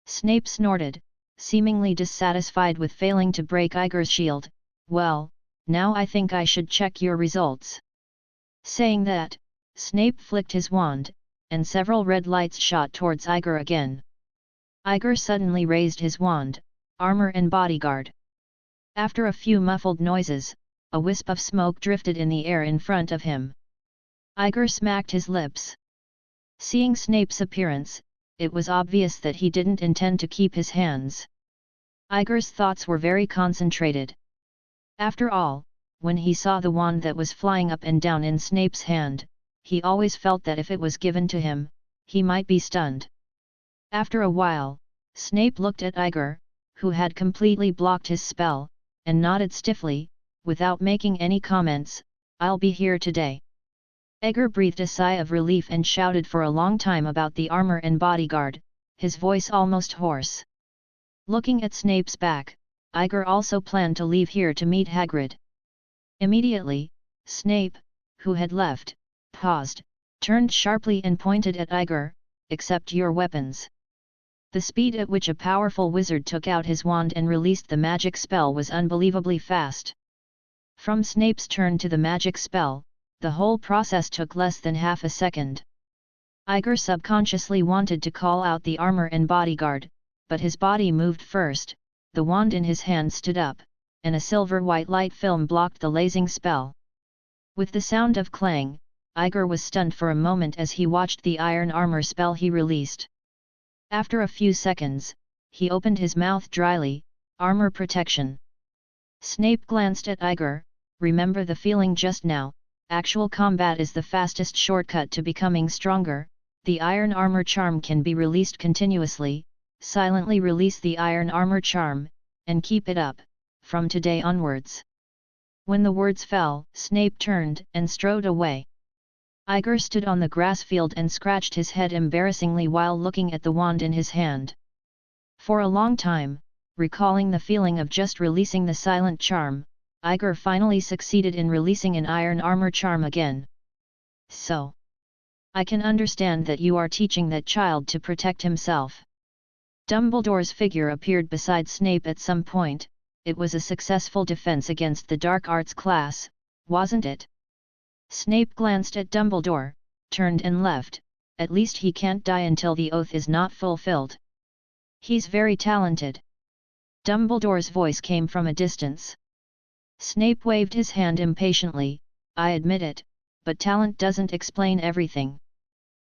S1: Snape snorted, seemingly dissatisfied with failing to break Igor's shield. Well, now I think I should check your results. Saying that, Snape flicked his wand, and several red lights shot towards Igor again. Igor suddenly raised his wand. Armor and bodyguard. After a few muffled noises, a wisp of smoke drifted in the air in front of him. Igor smacked his lips. Seeing Snape's appearance, it was obvious that he didn't intend to keep his hands. Igor's thoughts were very concentrated. After all, when he saw the wand that was flying up and down in Snape's hand, he always felt that if it was given to him, he might be stunned. After a while, Snape looked at Igor, who had completely blocked his spell, and nodded stiffly, without making any comments. I'll be here today. Igor breathed a sigh of relief and shouted for a long time about the armor and bodyguard, his voice almost hoarse. Looking at Snape's back, Igor also planned to leave here to meet Hagrid. Immediately, Snape, who had left, paused, turned sharply and pointed at Igor. Accept your weapons. The speed at which a powerful wizard took out his wand and released the magic spell was unbelievably fast. From Snape's turn to the magic spell, the whole process took less than half a second. Igor subconsciously wanted to call out the armor and bodyguard, but his body moved first, the wand in his hand stood up, and a silver-white light film blocked the lasing spell. With the sound of clang, Igor was stunned for a moment as he watched the iron armor spell he released. After a few seconds, he opened his mouth dryly. Armor protection. Snape glanced at Igor. Remember the feeling just now, actual combat is the fastest shortcut to becoming stronger. The iron armor charm can be released continuously. Silently release the iron armor charm, and keep it up, from today onwards. When the words fell, Snape turned and strode away. Igor stood on the grass field and scratched his head embarrassingly while looking at the wand in his hand. For a long time, recalling the feeling of just releasing the silent charm, Igor finally succeeded in releasing an iron armor charm again. So, I can understand that you are teaching that child to protect himself. Dumbledore's figure appeared beside Snape at some point. It was a successful defense against the dark arts class, wasn't it? Snape glanced at Dumbledore, turned and left. At least he can't die until the oath is not fulfilled. He's very talented. Dumbledore's voice came from a distance. Snape waved his hand impatiently. I admit it, but talent doesn't explain everything.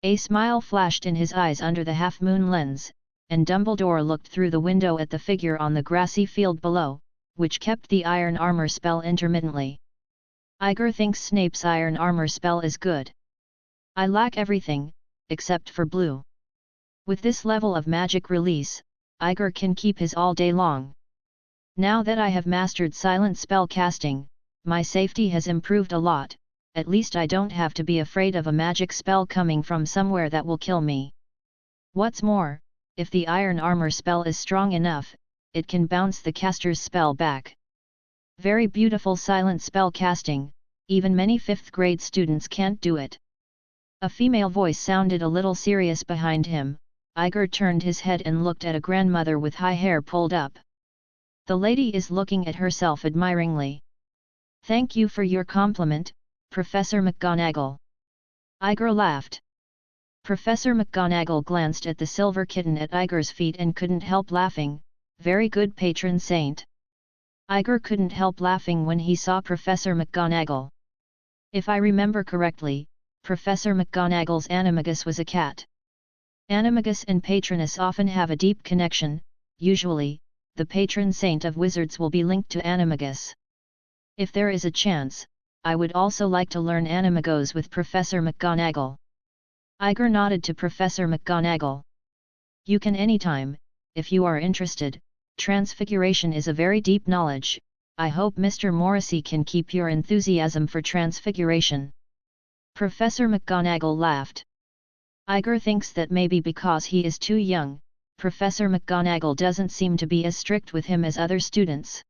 S1: A smile flashed in his eyes under the half-moon lens, and Dumbledore looked through the window at the figure on the grassy field below, which kept the iron armor spell intermittently. Igor thinks Snape's iron armor spell is good. I lack everything, except for blue. With this level of magic release, Igor can keep his all day long. Now that I have mastered silent spell casting, my safety has improved a lot. At least I don't have to be afraid of a magic spell coming from somewhere that will kill me. What's more, if the iron armor spell is strong enough, it can bounce the caster's spell back. Very beautiful silent spell casting, even many 5th grade students can't do it. A female voice sounded a little serious behind him. Igor turned his head and looked at a grandmother with high hair pulled up. The lady is looking at herself admiringly. Thank you for your compliment, Professor McGonagall. Igor laughed. Professor McGonagall glanced at the silver kitten at Iger's feet and couldn't help laughing. Very good, patron saint. Iger couldn't help laughing when he saw Professor McGonagall. If I remember correctly, Professor McGonagall's animagus was a cat. Animagus and Patronus often have a deep connection. Usually, the patron saint of wizards will be linked to animagus. If there is a chance, I would also like to learn animagos with Professor McGonagall. Iger nodded to Professor McGonagall. You can anytime, if you are interested. Transfiguration is a very deep knowledge. I hope Mr. Morrissey can keep your enthusiasm for transfiguration. Professor McGonagall laughed. Iger thinks that maybe because he is too young, Professor McGonagall doesn't seem to be as strict with him as other students.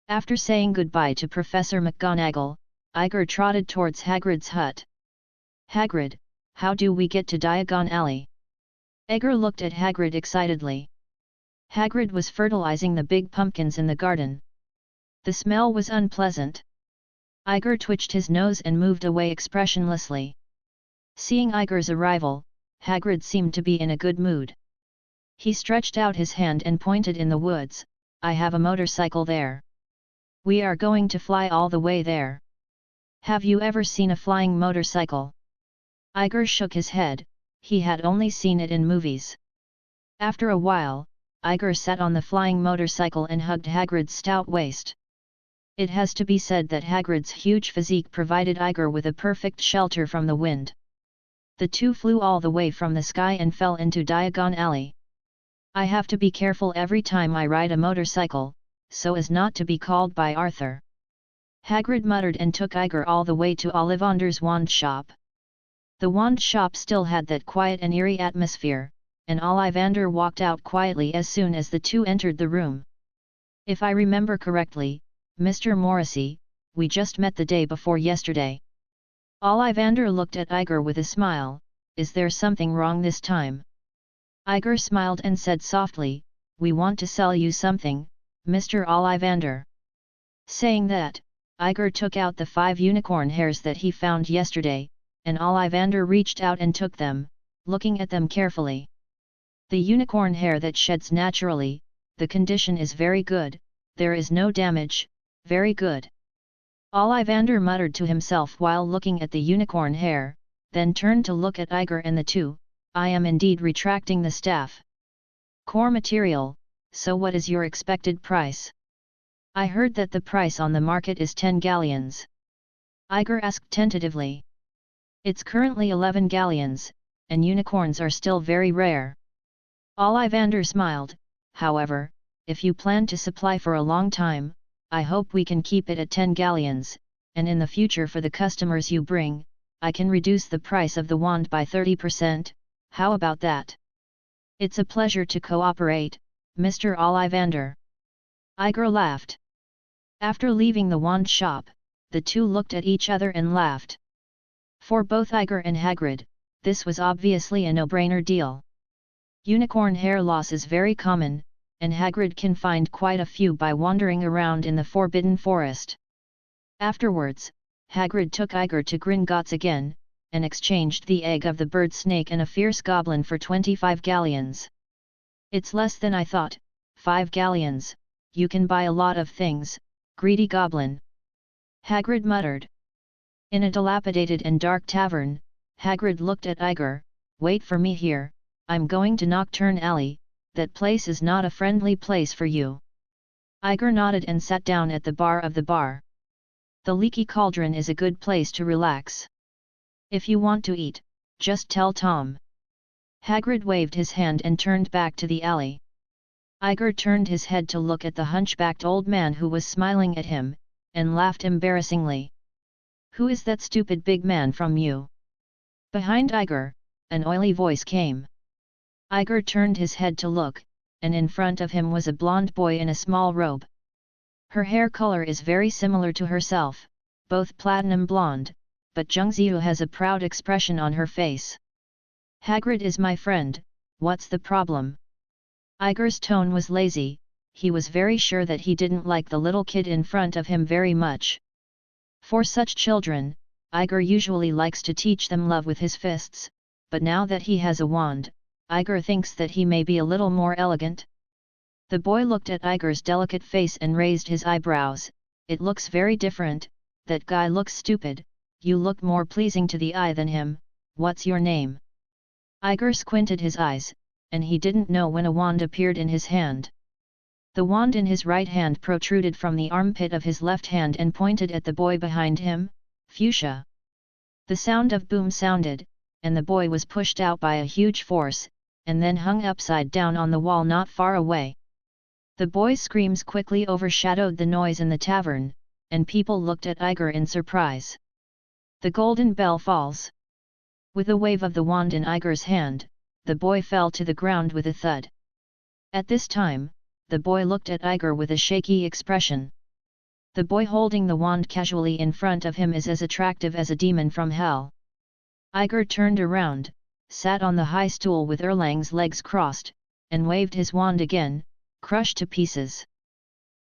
S1: After saying goodbye to Professor McGonagall, Iger trotted towards Hagrid's hut. Hagrid, how do we get to Diagon Alley? Iger looked at Hagrid excitedly. Hagrid was fertilizing the big pumpkins in the garden. The smell was unpleasant. Iger twitched his nose and moved away expressionlessly. Seeing Iger's arrival, Hagrid seemed to be in a good mood. He stretched out his hand and pointed in the woods. I have a motorcycle there. We are going to fly all the way there. Have you ever seen a flying motorcycle? Iger shook his head. He had only seen it in movies. After a while, Iger sat on the flying motorcycle and hugged Hagrid's stout waist. It has to be said that Hagrid's huge physique provided Iger with a perfect shelter from the wind. The two flew all the way from the sky and fell into Diagon Alley. I have to be careful every time I ride a motorcycle, so as not to be called by Arthur. Hagrid muttered and took Iger all the way to Ollivander's wand shop. The wand shop still had that quiet and eerie atmosphere, and Ollivander walked out quietly as soon as the two entered the room. If I remember correctly, Mr. Morrissey, we just met the day before yesterday. Ollivander looked at Iger with a smile. Is there something wrong this time? Iger smiled and said softly, we want to sell you something, Mr. Ollivander. Saying that, Iger took out the 5 unicorn hairs that he found yesterday, and Ollivander reached out and took them, looking at them carefully. The unicorn hair that sheds naturally, the condition is very good, there is no damage, very good. Ollivander muttered to himself while looking at the unicorn hair, then turned to look at Iger and the two. I am indeed retracting the staff. Core material, so what is your expected price? I heard that the price on the market is 10 galleons. Iger asked tentatively. It's currently 11 galleons, and unicorns are still very rare. Ollivander smiled. However, if you plan to supply for a long time, I hope we can keep it at 10 galleons, and in the future for the customers you bring, I can reduce the price of the wand by 30%, how about that? It's a pleasure to cooperate, Mr. Ollivander. Iger laughed. After leaving the wand shop, the two looked at each other and laughed. For both Iger and Hagrid, this was obviously a no-brainer deal. Unicorn hair loss is very common, and Hagrid can find quite a few by wandering around in the Forbidden Forest. Afterwards, Hagrid took Iger to Gringotts again, and exchanged the egg of the bird snake and a fierce goblin for 25 galleons. It's less than I thought, 5 galleons, you can buy a lot of things, greedy goblin. Hagrid muttered. In a dilapidated and dark tavern, Hagrid looked at Iger. Wait for me here, I'm going to Nocturne Alley, that place is not a friendly place for you. Iger nodded and sat down at the bar of the bar. The Leaky Cauldron is a good place to relax. If you want to eat, just tell Tom. Hagrid waved his hand and turned back to the alley. Iger turned his head to look at the hunchbacked old man who was smiling at him, and laughed embarrassingly. Who is that stupid big man from you? Behind Iger, an oily voice came. Iger turned his head to look, and in front of him was a blonde boy in a small robe. Her hair color is very similar to herself, both platinum blonde, but Jungziu has a proud expression on her face. Hagrid is my friend, what's the problem? Iger's tone was lazy, he was very sure that he didn't like the little kid in front of him very much. For such children, Iger usually likes to teach them love with his fists, but now that he has a wand, Iger thinks that he may be a little more elegant. The boy looked at Iger's delicate face and raised his eyebrows. It looks very different, that guy looks stupid, you look more pleasing to the eye than him, what's your name? Iger squinted his eyes, and he didn't know when a wand appeared in his hand. The wand in his right hand protruded from the armpit of his left hand and pointed at the boy behind him, Fuchsia. The sound of boom sounded, and the boy was pushed out by a huge force, and then hung upside down on the wall not far away. The boy's screams quickly overshadowed the noise in the tavern, and people looked at Iger in surprise. The golden bell falls. With a wave of the wand in Iger's hand, the boy fell to the ground with a thud. At this time, the boy looked at Iger with a shaky expression. The boy holding the wand casually in front of him is as attractive as a demon from hell. Iger turned around, sat on the high stool with Erlang's legs crossed, and waved his wand again, crushed to pieces.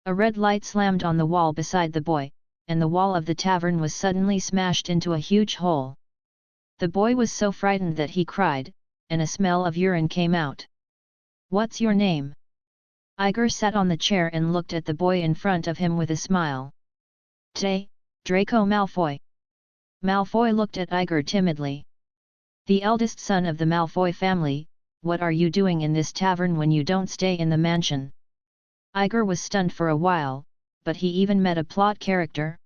S1: A red light slammed on the wall beside the boy, and the wall of the tavern was suddenly smashed into a huge hole. The boy was so frightened that he cried, and a smell of urine came out. "What's your name?" Iger sat on the chair and looked at the boy in front of him with a smile. Draco Malfoy." Malfoy looked at Iger timidly. "The eldest son of the Malfoy family, what are you doing in this tavern when you don't stay in the mansion?" Iger was stunned for a while, but he even met a plot character.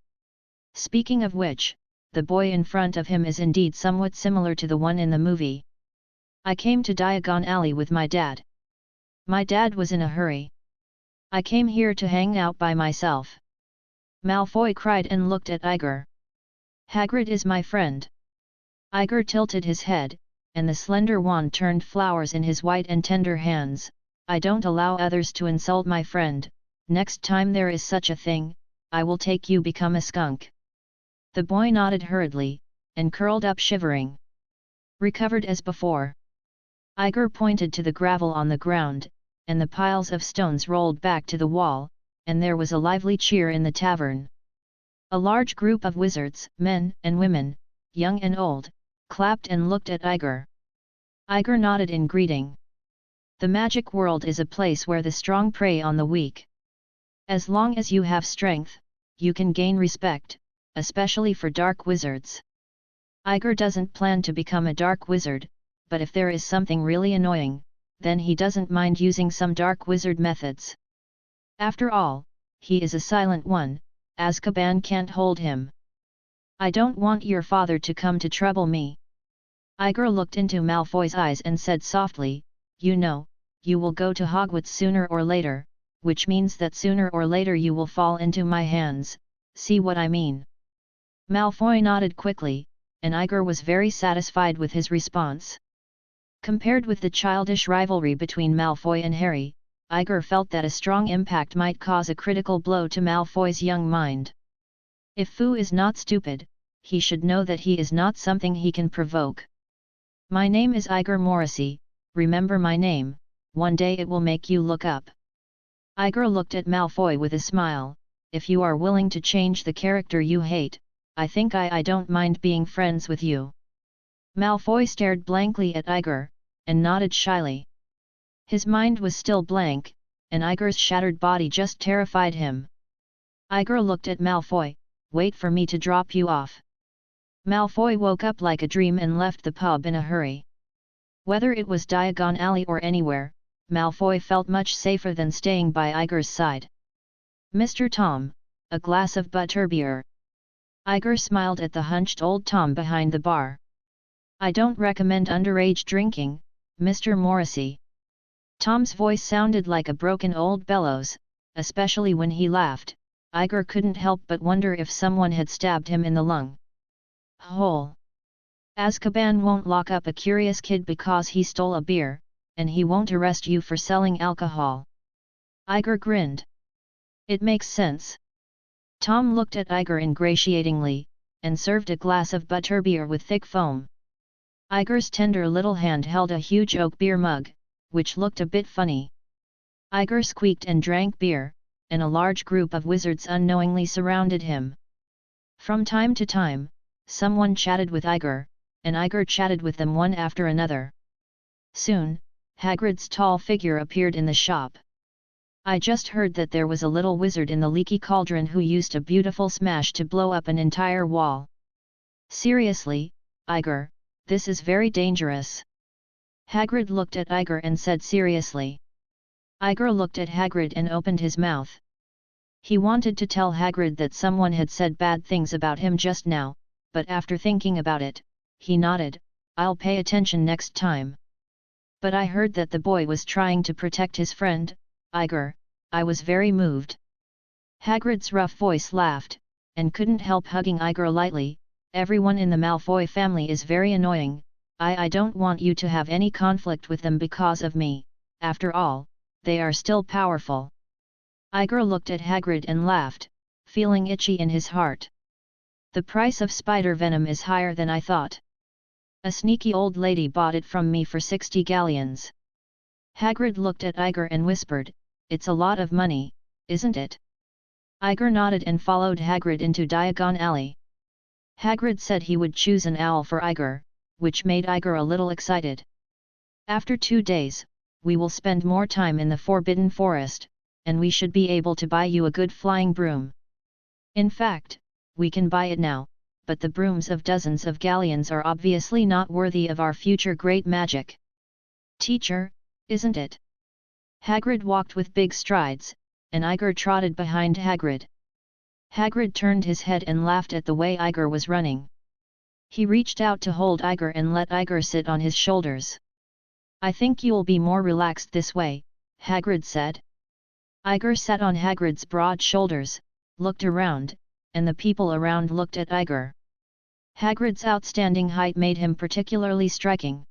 S1: Speaking of which, the boy in front of him is indeed somewhat similar to the one in the movie. "I came to Diagon Alley with my dad. My dad was in a hurry. I came here to hang out by myself." Malfoy cried and looked at Iger. "Hagrid is my friend." Iger tilted his head, and the slender wand turned flowers in his white and tender hands. "I don't allow others to insult my friend. Next time there is such a thing, I will take you become a skunk." The boy nodded hurriedly, and curled up shivering. Recovered as before. Iger pointed to the gravel on the ground, and the piles of stones rolled back to the wall, and there was a lively cheer in the tavern. A large group of wizards, men and women, young and old, clapped and looked at Iger. Iger nodded in greeting. The magic world is a place where the strong prey on the weak. As long as you have strength, you can gain respect, especially for dark wizards. Iger doesn't plan to become a dark wizard, but if there is something really annoying, then he doesn't mind using some dark wizard methods. After all, he is a silent one, Azkaban can't hold him. "I don't want your father to come to trouble me." Iger looked into Malfoy's eyes and said softly, "You know, you will go to Hogwarts sooner or later, which means that sooner or later you will fall into my hands, see what I mean?" Malfoy nodded quickly, and Iger was very satisfied with his response. Compared with the childish rivalry between Malfoy and Harry, Iger felt that a strong impact might cause a critical blow to Malfoy's young mind. If Fu is not stupid, he should know that he is not something he can provoke. "My name is Iger Morrissey, remember my name, one day it will make you look up." Iger looked at Malfoy with a smile. "If you are willing to change the character you hate, I think I don't mind being friends with you." Malfoy stared blankly at Iger, and nodded shyly. His mind was still blank, and Iger's shattered body just terrified him. Iger looked at Malfoy. "Wait for me to drop you off." Malfoy woke up like a dream and left the pub in a hurry. Whether it was Diagon Alley or anywhere, Malfoy felt much safer than staying by Iger's side. "Mr. Tom, a glass of butterbeer." Iger smiled at the hunched old Tom behind the bar. "I don't recommend underage drinking, Mr. Morrissey." Tom's voice sounded like a broken old bellows, especially when he laughed. Iger couldn't help but wonder if someone had stabbed him in the lung hole. "Azkaban won't lock up a curious kid because he stole a beer, and he won't arrest you for selling alcohol." Iger grinned. "It makes sense." Tom looked at Iger ingratiatingly, and served a glass of butterbeer with thick foam. Iger's tender little hand held a huge oak beer mug, which looked a bit funny. Iger squeaked and drank beer, and a large group of wizards unknowingly surrounded him. From time to time, someone chatted with Iger, and Iger chatted with them one after another. Soon, Hagrid's tall figure appeared in the shop. "I just heard that there was a little wizard in the leaky cauldron who used a beautiful smash to blow up an entire wall. Seriously, Iger, this is very dangerous." Hagrid looked at Iger and said seriously. Iger looked at Hagrid and opened his mouth. He wanted to tell Hagrid that someone had said bad things about him just now, but after thinking about it, he nodded, "I'll pay attention next time. But I heard that the boy was trying to protect his friend, Iger. I was very moved." Hagrid's rough voice laughed, and couldn't help hugging Iger lightly. "Everyone in the Malfoy family is very annoying. I don't want you to have any conflict with them because of me. After all, they are still powerful." Iger looked at Hagrid and laughed, feeling itchy in his heart. "The price of spider venom is higher than I thought. A sneaky old lady bought it from me for 60 galleons. Hagrid looked at Iger and whispered, "It's a lot of money, isn't it?" Iger nodded and followed Hagrid into Diagon Alley. Hagrid said he would choose an owl for Iger, which made Iger a little excited. "After 2 days, we will spend more time in the Forbidden Forest, and we should be able to buy you a good flying broom. In fact, we can buy it now, but the brooms of dozens of galleons are obviously not worthy of our future great magic. Teacher, isn't it?" Hagrid walked with big strides, and Iger trotted behind Hagrid. Hagrid turned his head and laughed at the way Iger was running. He reached out to hold Iger and let Iger sit on his shoulders. "I think you'll be more relaxed this way," Hagrid said. Iger sat on Hagrid's broad shoulders, looked around, and the people around looked at Iger. Hagrid's outstanding height made him particularly striking.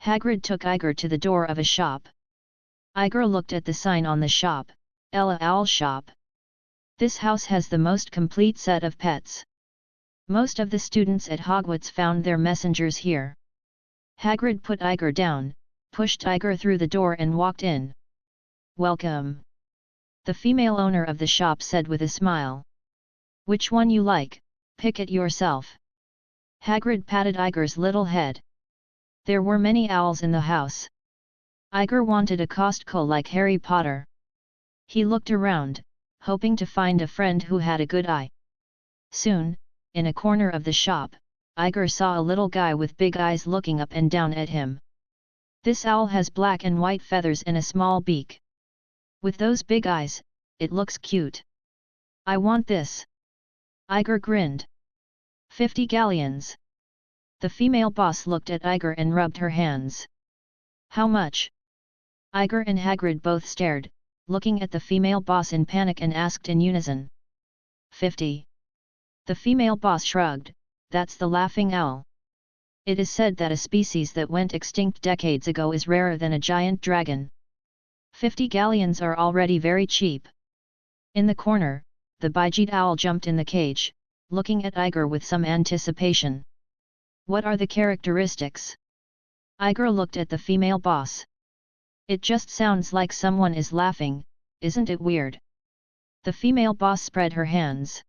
S1: Hagrid took Iger to the door of a shop. Iger looked at the sign on the shop, "Ella Owl Shop. This house has the most complete set of pets. Most of the students at Hogwarts found their messengers here." Hagrid put Iger down, pushed Iger through the door and walked in. "Welcome," the female owner of the shop said with a smile. "Which one you like, pick it yourself." Hagrid patted Iger's little head. There were many owls in the house. Iger wanted a Costco like Harry Potter. He looked around, hoping to find a friend who had a good eye. Soon, in a corner of the shop, Iger saw a little guy with big eyes looking up and down at him. "This owl has black and white feathers and a small beak. With those big eyes, it looks cute. I want this." Iger grinned. 50 galleons. The female boss looked at Iger and rubbed her hands. "How much?" Iger and Hagrid both stared, looking at the female boss in panic and asked in unison. 50. The female boss shrugged, "That's the laughing owl. It is said that a species that went extinct decades ago is rarer than a giant dragon. 50 galleons are already very cheap." In the corner, the Bijit owl jumped in the cage, looking at Iger with some anticipation. "What are the characteristics?" Iger looked at the female boss. "It just sounds like someone is laughing, isn't it weird?" The female boss spread her hands.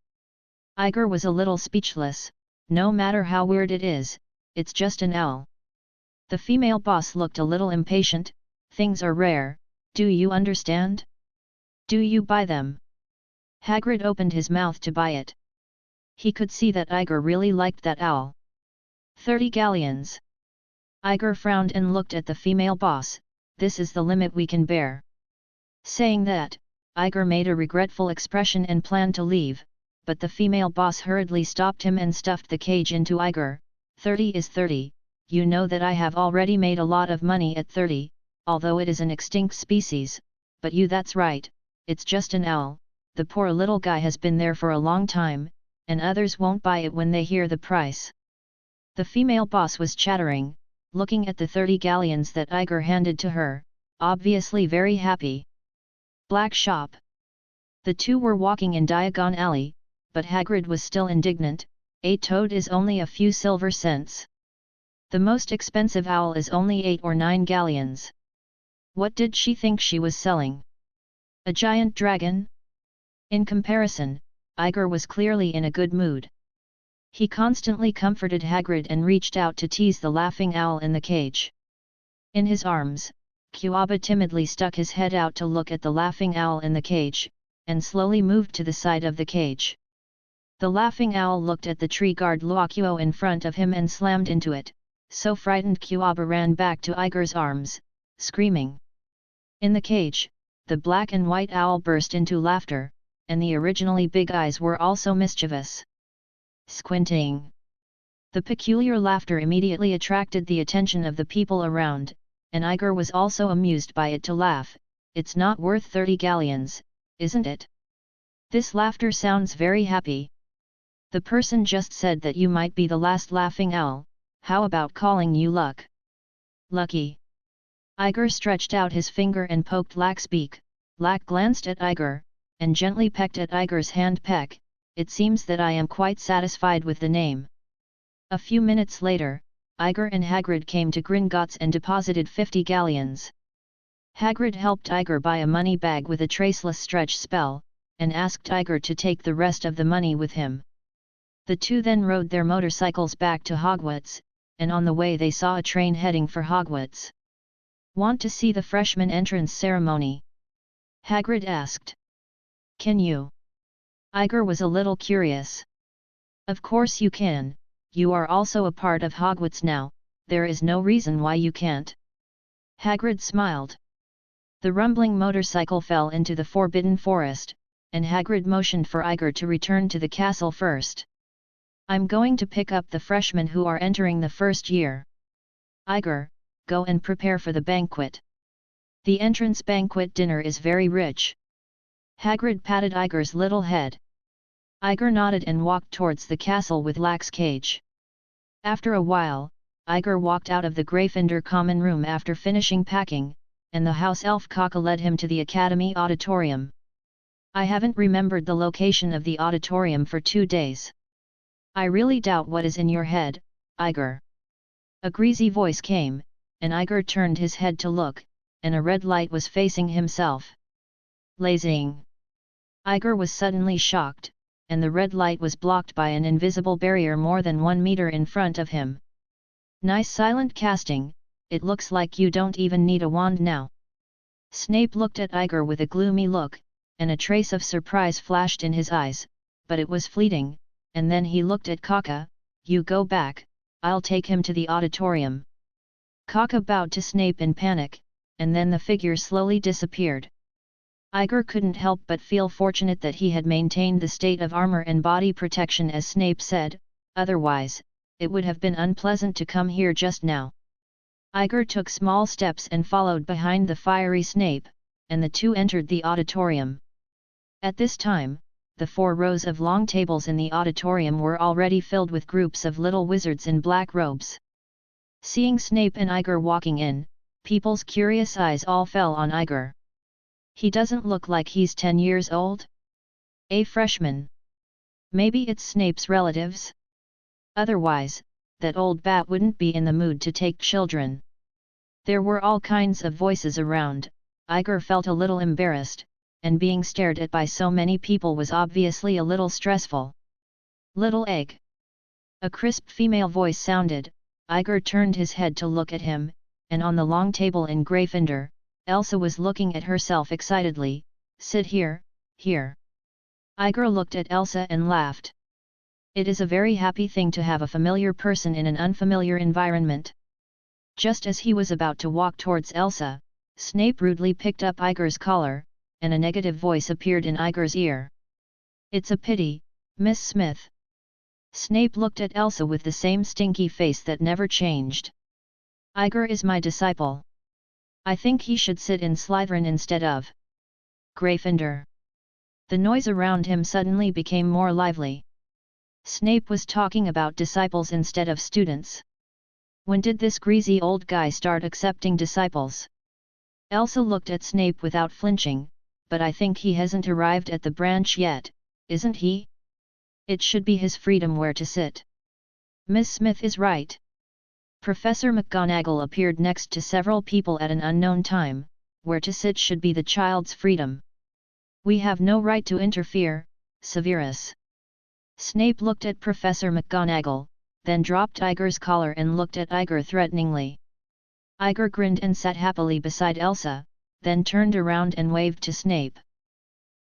S1: Iger was a little speechless. "No matter how weird it is, it's just an owl." The female boss looked a little impatient. "Things are rare, do you understand? Do you buy them?" Hagrid opened his mouth to buy it. He could see that Iger really liked that owl. 30 galleons. Iger frowned and looked at the female boss. "This is the limit we can bear." Saying that, Iger made a regretful expression and planned to leave, but the female boss hurriedly stopped him and stuffed the cage into Iger. 30 is 30, you know that I have already made a lot of money at 30, although it is an extinct species, but that's right, it's just an owl, the poor little guy has been there for a long time, and others won't buy it when they hear the price." The female boss was chattering, looking at the 30 galleons that Iger handed to her, obviously very happy. Black shop. The two were walking in Diagon Alley, but Hagrid was still indignant. "A toad is only a few silver cents. The most expensive owl is only 8 or 9 galleons. What did she think she was selling? A giant dragon?" In comparison, Iger was clearly in a good mood. He constantly comforted Hagrid and reached out to tease the laughing owl in the cage. In his arms, Quabbा timidly stuck his head out to look at the laughing owl in the cage, and slowly moved to the side of the cage. The laughing owl looked at the tree guard Luokuo in front of him and slammed into it, so frightened Quabbā ran back to Iger's arms, screaming. In the cage, the black and white owl burst into laughter, and the originally big eyes were also mischievous. Squinting. The peculiar laughter immediately attracted the attention of the people around, and Iger was also amused by it to laugh. It's not worth 30 galleons, isn't it? This laughter sounds very happy. The person just said that you might be the last laughing owl, how about calling you Luck? Lucky. Iger stretched out his finger and poked Lack's beak. Lack glanced at Iger, and gently pecked at Iger's hand peck. It seems that I am quite satisfied with the name. A few minutes later, Iger and Hagrid came to Gringotts and deposited 50 galleons. Hagrid helped Iger buy a money bag with a traceless stretch spell, and asked Iger to take the rest of the money with him. The two then rode their motorcycles back to Hogwarts, and on the way they saw a train heading for Hogwarts. Want to see the freshman entrance ceremony? Hagrid asked. Can you? Iger was a little curious. Of course you can, you are also a part of Hogwarts now, there is no reason why you can't. Hagrid smiled. The rumbling motorcycle fell into the forbidden forest, and Hagrid motioned for Iger to return to the castle first. I'm going to pick up the freshmen who are entering the first year. Iger, go and prepare for the banquet. The entrance banquet dinner is very rich. Hagrid patted Iger's little head. Iger nodded and walked towards the castle with Lack's cage. After a while, Iger walked out of the Gryffindor common room after finishing packing, and the house elf Kaka led him to the academy auditorium. I haven't remembered the location of the auditorium for 2 days. I really doubt what is in your head, Iger. A greasy voice came, and Iger turned his head to look, and a red light was facing himself. Lazing. Iger was suddenly shocked, and the red light was blocked by an invisible barrier more than 1 meter in front of him. Nice silent casting, it looks like you don't even need a wand now. Snape looked at Iger with a gloomy look, and a trace of surprise flashed in his eyes, but it was fleeting, and then he looked at Kaka. You go back, I'll take him to the auditorium. Kaka bowed to Snape in panic, and then the figure slowly disappeared. Iger couldn't help but feel fortunate that he had maintained the state of armor and body protection as Snape said, otherwise, it would have been unpleasant to come here just now. Iger took small steps and followed behind the fiery Snape, and the two entered the auditorium. At this time, the 4 rows of long tables in the auditorium were already filled with groups of little wizards in black robes. Seeing Snape and Iger walking in, people's curious eyes all fell on Iger. He doesn't look like he's 10 years old? A freshman. Maybe it's Snape's relatives? Otherwise, that old bat wouldn't be in the mood to take children. There were all kinds of voices around. Iger felt a little embarrassed, and being stared at by so many people was obviously a little stressful. Little egg. A crisp female voice sounded. Iger turned his head to look at him, and on the long table in Gryffindor, Elsa was looking at herself excitedly. Sit here, here. Iger looked at Elsa and laughed. It is a very happy thing to have a familiar person in an unfamiliar environment. Just as he was about to walk towards Elsa, Snape rudely picked up Iger's collar, and a negative voice appeared in Iger's ear. It's a pity, Miss Smith. Snape looked at Elsa with the same stinky face that never changed. Iger is my disciple. I think he should sit in Slytherin instead of Gryffindor. The noise around him suddenly became more lively. Snape was talking about disciples instead of students. When did this greasy old guy start accepting disciples? Elsa looked at Snape without flinching, but I think he hasn't arrived at the branch yet, isn't he? It should be his freedom where to sit. Miss Smith is right. Professor McGonagall appeared next to several people at an unknown time. Where to sit should be the child's freedom. We have no right to interfere, Severus. Snape looked at Professor McGonagall, then dropped Iger's collar and looked at Iger threateningly. Iger grinned and sat happily beside Elsa, then turned around and waved to Snape.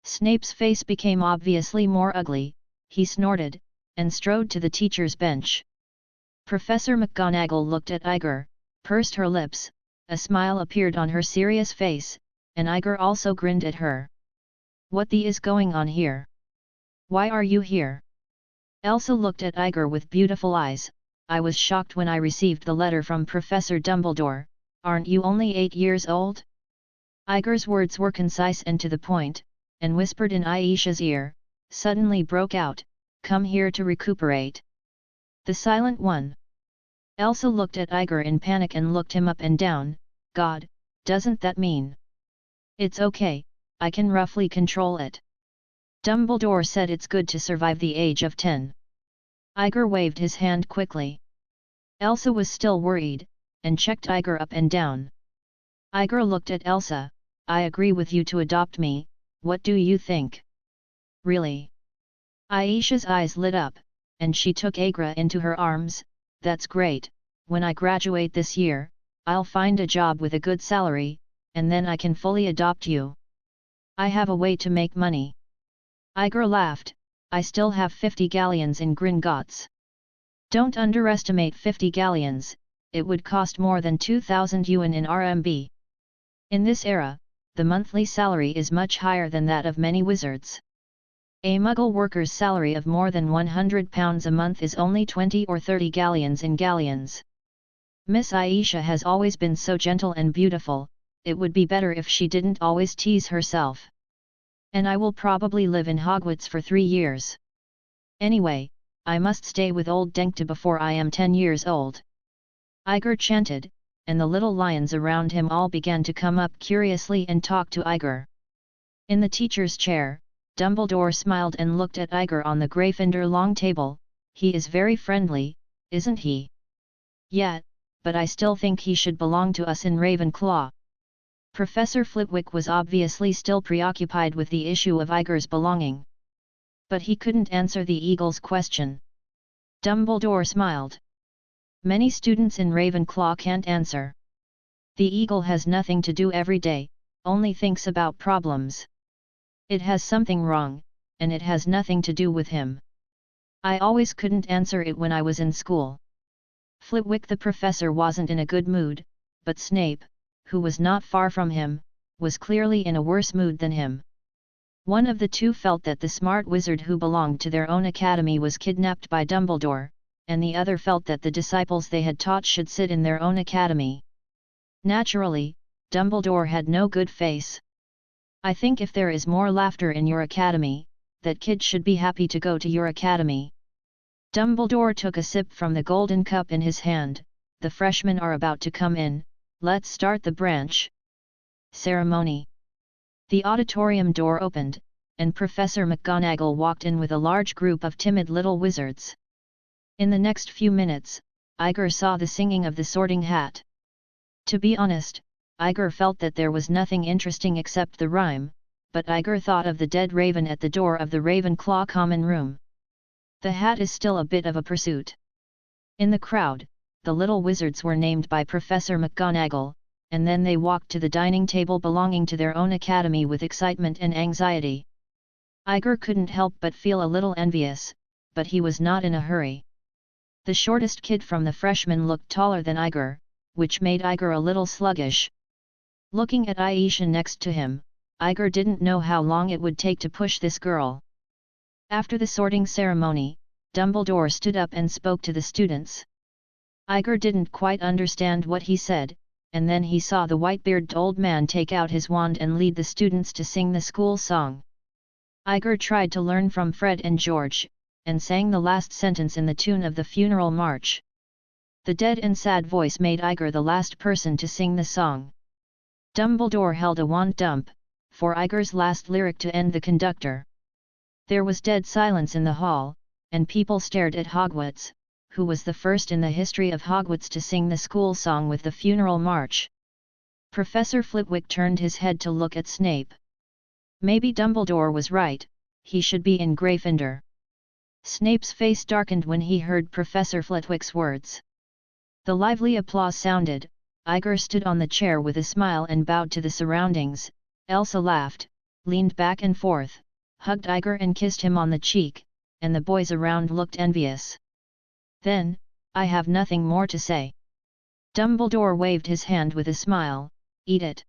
S1: Snape's face became obviously more ugly, he snorted, and strode to the teacher's bench. Professor McGonagall looked at Iger, pursed her lips, a smile appeared on her serious face, and Iger also grinned at her. What the is going on here? Why are you here? Elsa looked at Iger with beautiful eyes. I was shocked when I received the letter from Professor Dumbledore. Aren't you only 8 years old? Iger's words were concise and to the point, and whispered in Aisha's ear, suddenly broke out, "Come here to recuperate." The Silent One. Elsa looked at Iger in panic and looked him up and down. God, doesn't that mean? It's okay, I can roughly control it. Dumbledore said it's good to survive the age of 10. Iger waved his hand quickly. Elsa was still worried, and checked Iger up and down. Iger looked at Elsa. I agree with you to adopt me, what do you think? Really? Aisha's eyes lit up, and she took Agra into her arms. That's great, when I graduate this year, I'll find a job with a good salary, and then I can fully adopt you. I have a way to make money. Iger laughed, I still have 50 galleons in Gringotts. Don't underestimate 50 galleons, it would cost more than 2,000 yuan in RMB. In this era, the monthly salary is much higher than that of many wizards. A Muggle worker's salary of more than £100 a month is only 20 or 30 galleons in galleons. Miss Aisha has always been so gentle and beautiful, it would be better if she didn't always tease herself. And I will probably live in Hogwarts for 3 years. Anyway, I must stay with old Denkta before I am 10 years old. Iger chanted, and the little lions around him all began to come up curiously and talk to Iger. In the teacher's chair, Dumbledore smiled and looked at Iger on the Gryffindor long table. He is very friendly, isn't he? Yeah, but I still think he should belong to us in Ravenclaw. Professor Flitwick was obviously still preoccupied with the issue of Iger's belonging. But he couldn't answer the Eagle's question. Dumbledore smiled. Many students in Ravenclaw can't answer. The Eagle has nothing to do every day, only thinks about problems. It has something wrong, and it has nothing to do with him. I always couldn't answer it when I was in school. Flitwick the professor wasn't in a good mood, but Snape, who was not far from him, was clearly in a worse mood than him. One of the two felt that the smart wizard who belonged to their own academy was kidnapped by Dumbledore, and the other felt that the disciples they had taught should sit in their own academy. Naturally, Dumbledore had no good face. I think if there is more laughter in your academy, that kids should be happy to go to your academy. Dumbledore took a sip from the golden cup in his hand. The freshmen are about to come in, let's start the branch ceremony. The auditorium door opened, and Professor McGonagall walked in with a large group of timid little wizards. In the next few minutes, Iger saw the singing of the Sorting Hat. To be honest, Iger felt that there was nothing interesting except the rhyme, but Iger thought of the dead raven at the door of the Ravenclaw common room. The hat is still a bit of a pursuit. In the crowd, the little wizards were named by Professor McGonagall, and then they walked to the dining table belonging to their own academy with excitement and anxiety. Iger couldn't help but feel a little envious, but he was not in a hurry. The shortest kid from the freshmen looked taller than Iger, which made Iger a little sluggish. Looking at Aisha next to him, Iger didn't know how long it would take to push this girl. After the sorting ceremony, Dumbledore stood up and spoke to the students. Iger didn't quite understand what he said, and then he saw the white-bearded old man take out his wand and lead the students to sing the school song. Iger tried to learn from Fred and George, and sang the last sentence in the tune of the funeral march. The dead and sad voice made Iger the last person to sing the song. Dumbledore held a wand dump, for Iger's last lyric to end the conductor. There was dead silence in the hall, and people stared at Hogwarts, who was the first in the history of Hogwarts to sing the school song with the funeral march. Professor Flitwick turned his head to look at Snape. Maybe Dumbledore was right, he should be in Gryffindor. Snape's face darkened when he heard Professor Flitwick's words. The lively applause sounded. Igor stood on the chair with a smile and bowed to the surroundings. Elsa laughed, leaned back and forth, hugged Igor and kissed him on the cheek, and the boys around looked envious. Then, I have nothing more to say. Dumbledore waved his hand with a smile. Eat it.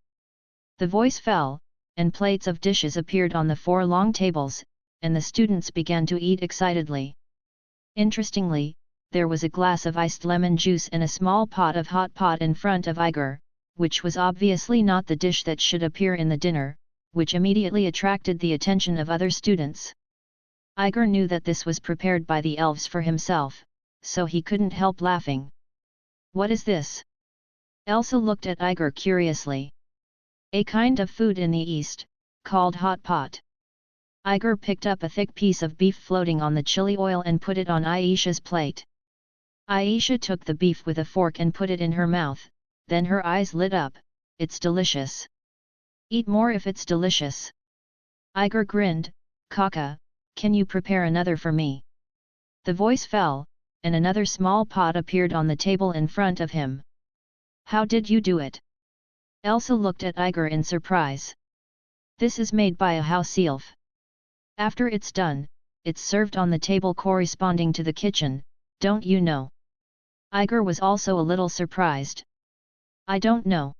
S1: The voice fell, and plates of dishes appeared on the 4 long tables, and the students began to eat excitedly. Interestingly, there was a glass of iced lemon juice and a small pot of hot pot in front of Igor, which was obviously not the dish that should appear in the dinner, which immediately attracted the attention of other students. Igor knew that this was prepared by the elves for himself, so he couldn't help laughing. What is this? Elsa looked at Igor curiously. A kind of food in the East, called hot pot. Igor picked up a thick piece of beef floating on the chili oil and put it on Aisha's plate. Aisha took the beef with a fork and put it in her mouth, then her eyes lit up. It's delicious. Eat more if it's delicious. Igor grinned. Kaka, can you prepare another for me? The voice fell, and another small pot appeared on the table in front of him. How did you do it? Elsa looked at Igor in surprise. This is made by a house elf. After it's done, it's served on the table corresponding to the kitchen, don't you know? Igor was also a little surprised. I don't know.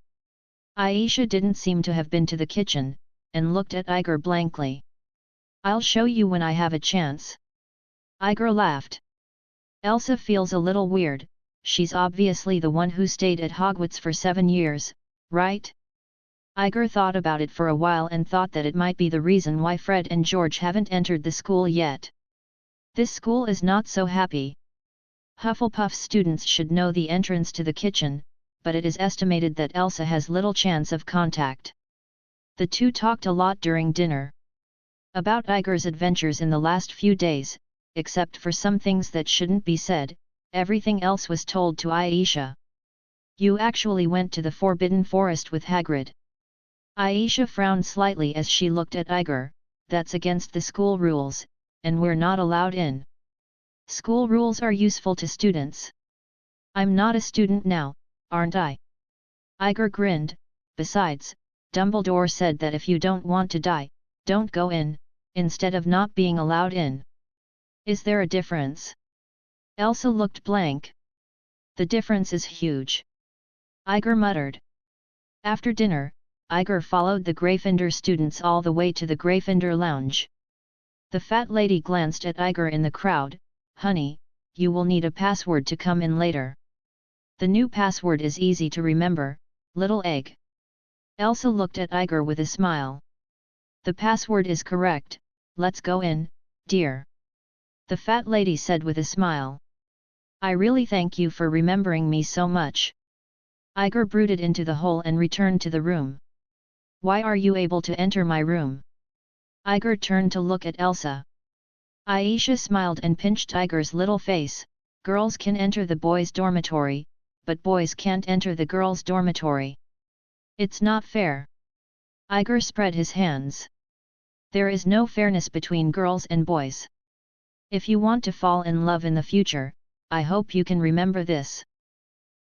S1: Aisha didn't seem to have been to the kitchen, and looked at Igor blankly. I'll show you when I have a chance. Igor laughed. Elsa feels a little weird, she's obviously the one who stayed at Hogwarts for 7 years, right? Igor thought about it for a while and thought that it might be the reason why Fred and George haven't entered the school yet. This school is not so happy. Hufflepuff students should know the entrance to the kitchen, but it is estimated that Elsa has little chance of contact. The two talked a lot during dinner. About Igor's adventures in the last few days, except for some things that shouldn't be said, everything else was told to Aisha. You actually went to the Forbidden Forest with Hagrid. Aisha frowned slightly as she looked at Igor. That's against the school rules, and we're not allowed in. School rules are useful to students. I'm not a student now, aren't I? Igor grinned. Besides, Dumbledore said that if you don't want to die, don't go in, instead of not being allowed in. Is there a difference? Elsa looked blank. The difference is huge. Igor muttered. After dinner, Igor followed the Gryffindor students all the way to the Gryffindor lounge. The fat lady glanced at Igor in the crowd. Honey, you will need a password to come in later. The new password is easy to remember, little egg. Elsa looked at Igor with a smile. The password is correct, let's go in, dear. The fat lady said with a smile. I really thank you for remembering me so much. Igor brooded into the hole and returned to the room. Why are you able to enter my room? Igor turned to look at Elsa. Aisha smiled and pinched Igor's little face. Girls can enter the boys' dormitory, but boys can't enter the girls' dormitory. It's not fair. Igor spread his hands. There is no fairness between girls and boys. If you want to fall in love in the future, I hope you can remember this.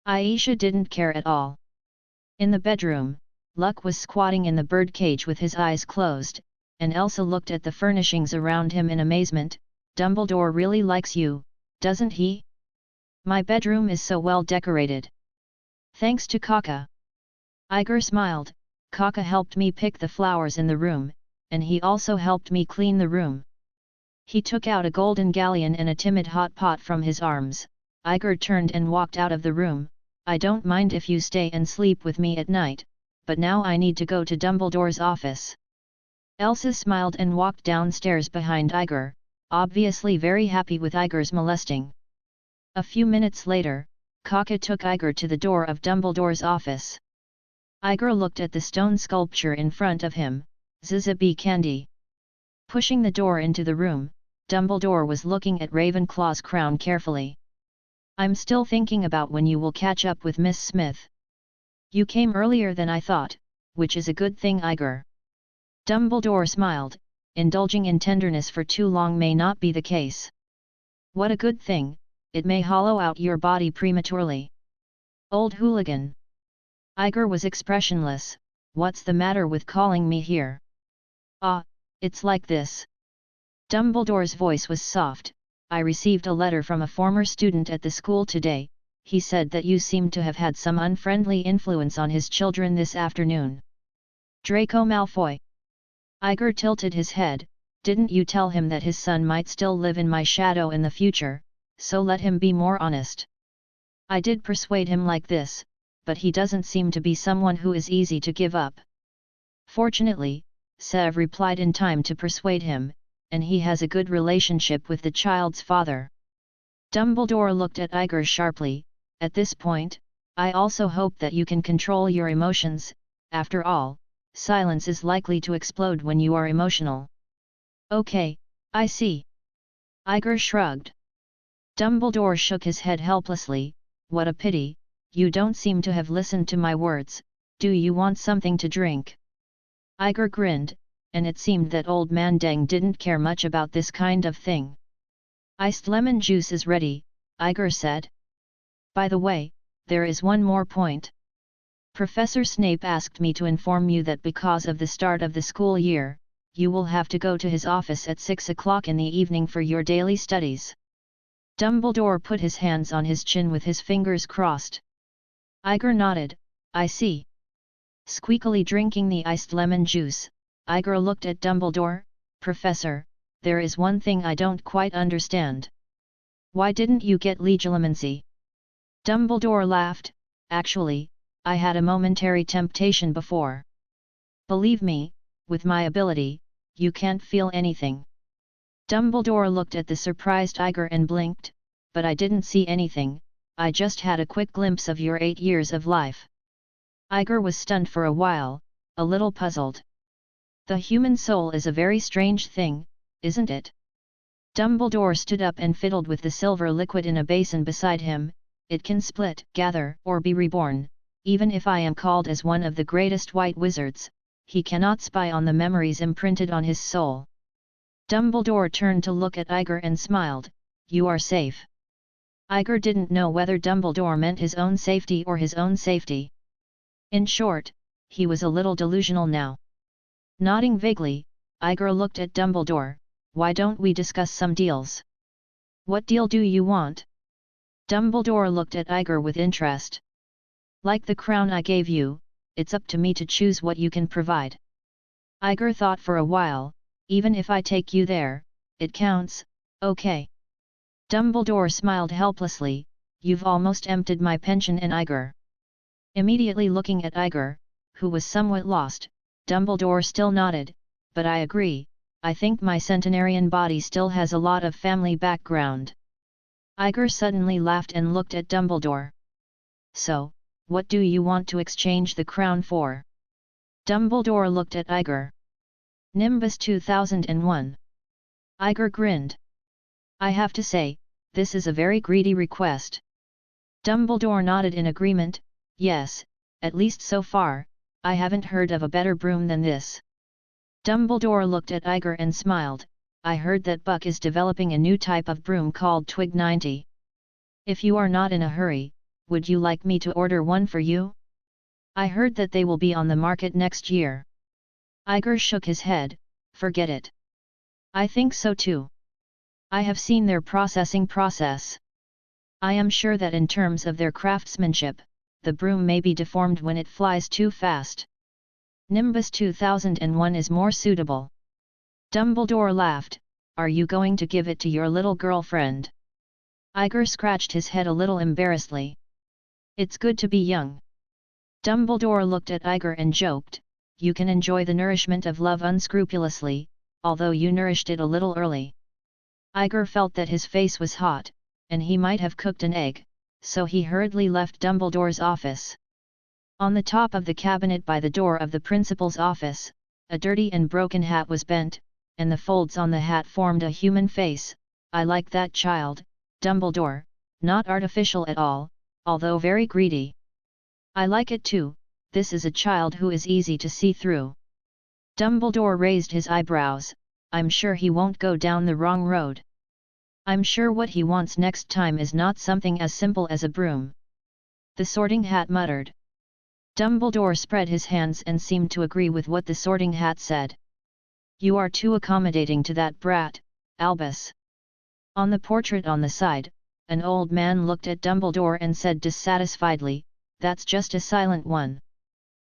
S1: Aisha didn't care at all. In the bedroom, Luck was squatting in the birdcage with his eyes closed, and Elsa looked at the furnishings around him in amazement. Dumbledore really likes you, doesn't he? My bedroom is so well decorated. Thanks to Kaka. Igor smiled. Kaka helped me pick the flowers in the room, and he also helped me clean the room. He took out a golden galleon and a timid hot pot from his arms. Igor turned and walked out of the room. I don't mind if you stay and sleep with me at night, but now I need to go to Dumbledore's office. Elsa smiled and walked downstairs behind Igor, obviously very happy with Igor's molesting. A few minutes later, Kaka took Igor to the door of Dumbledore's office. Igor looked at the stone sculpture in front of him. Zizzaby candy. Pushing the door into the room, Dumbledore was looking at Ravenclaw's crown carefully. I'm still thinking about when you will catch up with Miss Smith. You came earlier than I thought, which is a good thing, Igor. Dumbledore smiled. Indulging in tenderness for too long may not be the case. What a good thing, it may hollow out your body prematurely. Old hooligan. Iger was expressionless. What's the matter with calling me here? Ah, it's like this. Dumbledore's voice was soft. I received a letter from a former student at the school today. He said that you seem to have had some unfriendly influence on his children this afternoon. Draco Malfoy. Iger tilted his head. Didn't you tell him that his son might still live in my shadow in the future, so let him be more honest. I did persuade him like this, but he doesn't seem to be someone who is easy to give up. Fortunately, Sev replied in time to persuade him, and he has a good relationship with the child's father. Dumbledore looked at Iger sharply. At this point, I also hope that you can control your emotions. After all, silence is likely to explode when you are emotional. Okay, I see. Iger shrugged. Dumbledore shook his head helplessly. What a pity, you don't seem to have listened to my words. Do you want something to drink? Iger grinned, and it seemed that Old Man Deng didn't care much about this kind of thing. Iced lemon juice is ready, Iger said. By the way, there is one more point. Professor Snape asked me to inform you that because of the start of the school year, you will have to go to his office at 6 o'clock in the evening for your daily studies. Dumbledore put his hands on his chin with his fingers crossed. Iger nodded. I see. Squeakily drinking the iced lemon juice, Iger looked at Dumbledore. Professor, there is one thing I don't quite understand. Why didn't you get legilimency? Dumbledore laughed. Actually, I had a momentary temptation before. Believe me, with my ability, you can't feel anything. Dumbledore looked at the surprised Iger and blinked, but I didn't see anything, I just had a quick glimpse of your 8 years of life. Iger was stunned for a while, a little puzzled. The human soul is a very strange thing, isn't it? Dumbledore stood up and fiddled with the silver liquid in a basin beside him. It can split, gather, or be reborn. Even if I am called as one of the greatest white wizards, he cannot spy on the memories imprinted on his soul. Dumbledore turned to look at Iger and smiled. You are safe. Iger didn't know whether Dumbledore meant his own safety or his own safety. In short, he was a little delusional now. Nodding vaguely, Iger looked at Dumbledore. Why don't we discuss some deals? What deal do you want? Dumbledore looked at Iger with interest. Like the crown I gave you, it's up to me to choose what you can provide. Iger thought for a while. Even if I take you there, it counts, okay. Dumbledore smiled helplessly. You've almost emptied my pension in Iger. Immediately looking at Iger, who was somewhat lost, Dumbledore still nodded, but I agree, I think my centenarian body still has a lot of family background. Iger suddenly laughed and looked at Dumbledore. So, what do you want to exchange the crown for? Dumbledore looked at Iger. Nimbus 2001. Iger grinned. I have to say, this is a very greedy request. Dumbledore nodded in agreement. Yes, at least so far, I haven't heard of a better broom than this. Dumbledore looked at Iger and smiled. I heard that Buck is developing a new type of broom called Twig 90. If you are not in a hurry, would you like me to order one for you? I heard that they will be on the market next year. Iger shook his head. Forget it. I think so too. I have seen their processing process. I am sure that in terms of their craftsmanship, the broom may be deformed when it flies too fast. Nimbus 2001 is more suitable. Dumbledore laughed. Are you going to give it to your little girlfriend? Iger scratched his head a little embarrassedly. It's good to be young. Dumbledore looked at Iger and joked. You can enjoy the nourishment of love unscrupulously, although you nourished it a little early. Iger felt that his face was hot, and he might have cooked an egg, so he hurriedly left Dumbledore's office. On the top of the cabinet by the door of the principal's office, a dirty and broken hat was bent, and the folds on the hat formed a human face. I like that child, Dumbledore, not artificial at all, although very greedy. I like it too, this is a child who is easy to see through. Dumbledore raised his eyebrows. I'm sure he won't go down the wrong road. I'm sure what he wants next time is not something as simple as a broom. The Sorting Hat muttered. Dumbledore spread his hands and seemed to agree with what the Sorting Hat said. You are too accommodating to that brat, Albus. On the portrait on the side, an old man looked at Dumbledore and said dissatisfiedly, that's just a silent one.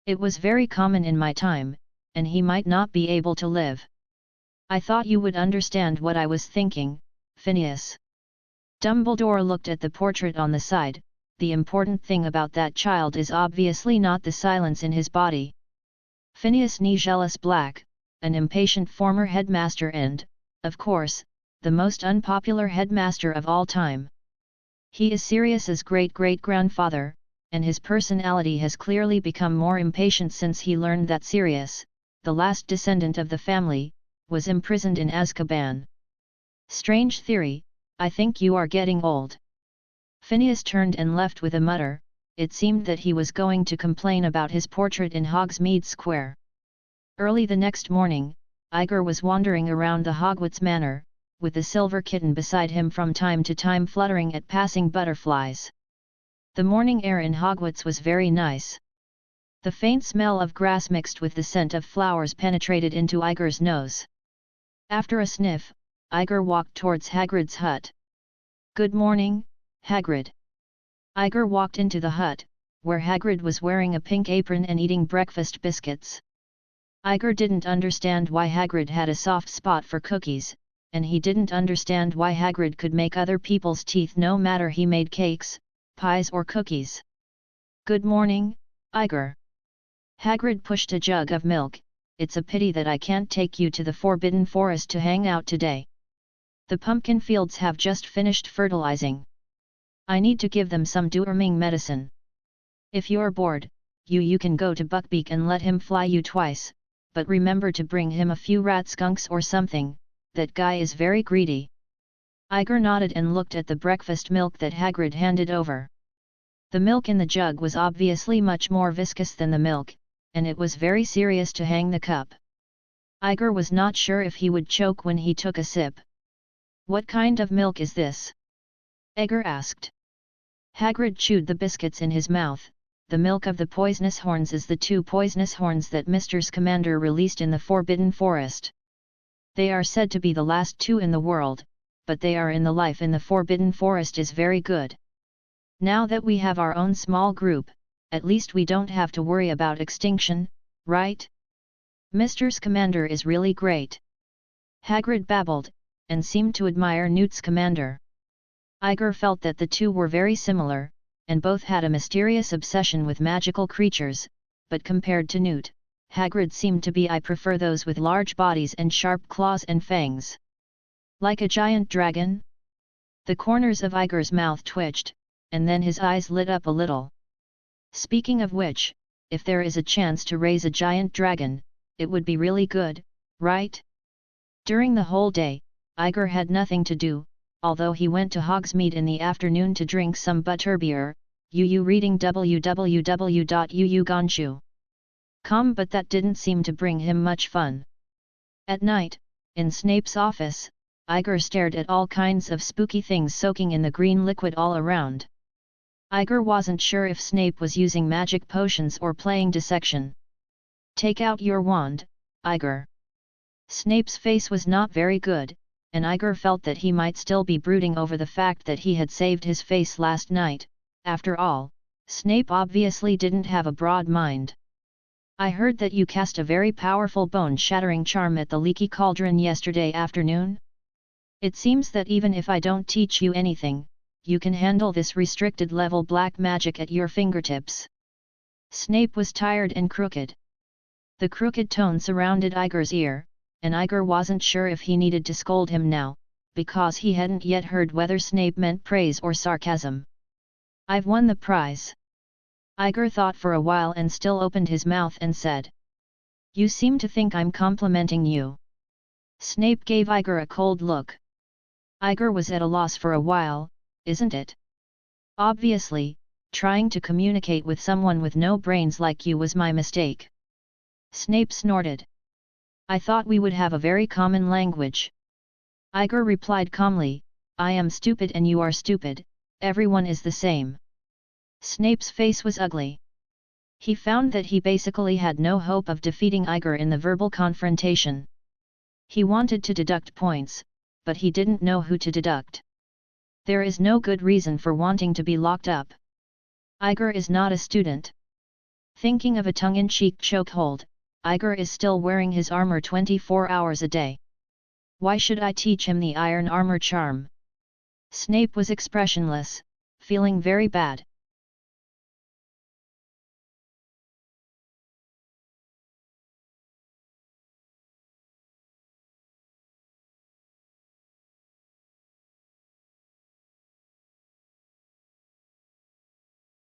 S1: It was very common in my time, and he might not be able to live. I thought you would understand what I was thinking, Phineas. Dumbledore looked at the portrait on the side. The important thing about that child is obviously not the silence in his body. Phineas Nigellus Black, an impatient former headmaster and, of course, the most unpopular headmaster of all time. He is Sirius's great-great-grandfather, and his personality has clearly become more impatient since he learned that Sirius, the last descendant of the family, was imprisoned in Azkaban. Strange theory, I think you are getting old. Phineas turned and left with a mutter. It seemed that he was going to complain about his portrait in Hogsmeade Square. Early the next morning, Igor was wandering around the Hogwarts manor, with the silver kitten beside him from time to time fluttering at passing butterflies. The morning air in Hogwarts was very nice. The faint smell of grass mixed with the scent of flowers penetrated into Igor's nose. After a sniff, Igor walked towards Hagrid's hut. Good morning, Hagrid. Igor walked into the hut, where Hagrid was wearing a pink apron and eating breakfast biscuits. Igor didn't understand why Hagrid had a soft spot for cookies, and he didn't understand why Hagrid could make other people's teeth no matter he made cakes, pies or cookies. Good morning, Igor. Hagrid pushed a jug of milk. It's a pity that I can't take you to the Forbidden Forest to hang out today. The pumpkin fields have just finished fertilizing. I need to give them some deworming medicine. If you're bored, you can go to Buckbeak and let him fly you twice, but remember to bring him a few rat skunks or something, that guy is very greedy. Igor nodded and looked at the breakfast milk that Hagrid handed over. The milk in the jug was obviously much more viscous than the milk, and it was very serious to hang the cup. Igor was not sure if he would choke when he took a sip. What kind of milk is this? Igor asked. Hagrid chewed the biscuits in his mouth. The milk of the poisonous horns is the 2 poisonous horns that Mr. Scamander released in the Forbidden Forest. They are said to be the last 2 in the world, but they are in the life in the Forbidden Forest is very good. Now that we have our own small group, at least we don't have to worry about extinction, right? Mr. Scamander is really great. Hagrid babbled, and seemed to admire Newt Scamander. Igor felt that the two were very similar, and both had a mysterious obsession with magical creatures, but compared to Newt, Hagrid seemed to be I prefer those with large bodies and sharp claws and fangs. Like a giant dragon? The corners of Igor's mouth twitched, and then his eyes lit up a little. Speaking of which, if there is a chance to raise a giant dragon, it would be really good, right? During the whole day, Igor had nothing to do, although he went to Hogsmeade in the afternoon to drink some butterbeer, reading www.uugonshu.com, but that didn't seem to bring him much fun. At night, in Snape's office, Igor stared at all kinds of spooky things soaking in the green liquid all around. Igor wasn't sure if Snape was using magic potions or playing dissection. Take out your wand, Igor. Snape's face was not very good, and Igor felt that he might still be brooding over the fact that he had saved his face last night. After all, Snape obviously didn't have a broad mind. I heard that you cast a very powerful bone-shattering charm at the Leaky Cauldron yesterday afternoon? It seems that even if I don't teach you anything, you can handle this restricted-level black magic at your fingertips. Snape was tired and crooked. The crooked tone surrounded Igor's ear, and Igor wasn't sure if he needed to scold him now, because he hadn't yet heard whether Snape meant praise or sarcasm. I've won the prize. Igor thought for a while and still opened his mouth and said. You seem to think I'm complimenting you. Snape gave Igor a cold look. Igor was at a loss for a while, isn't it? Obviously, trying to communicate with someone with no brains like you was my mistake. Snape snorted. I thought we would have a very common language. Igor replied calmly, I am stupid and you are stupid, everyone is the same. Snape's face was ugly. He found that he basically had no hope of defeating Igor in the verbal confrontation. He wanted to deduct points, but he didn't know who to deduct. There is no good reason for wanting to be locked up. Igor is not a student. Thinking of a tongue-in-cheek chokehold, Igor is still wearing his armor 24 hours a day. Why should I teach him the iron armor charm? Snape was expressionless, feeling very bad.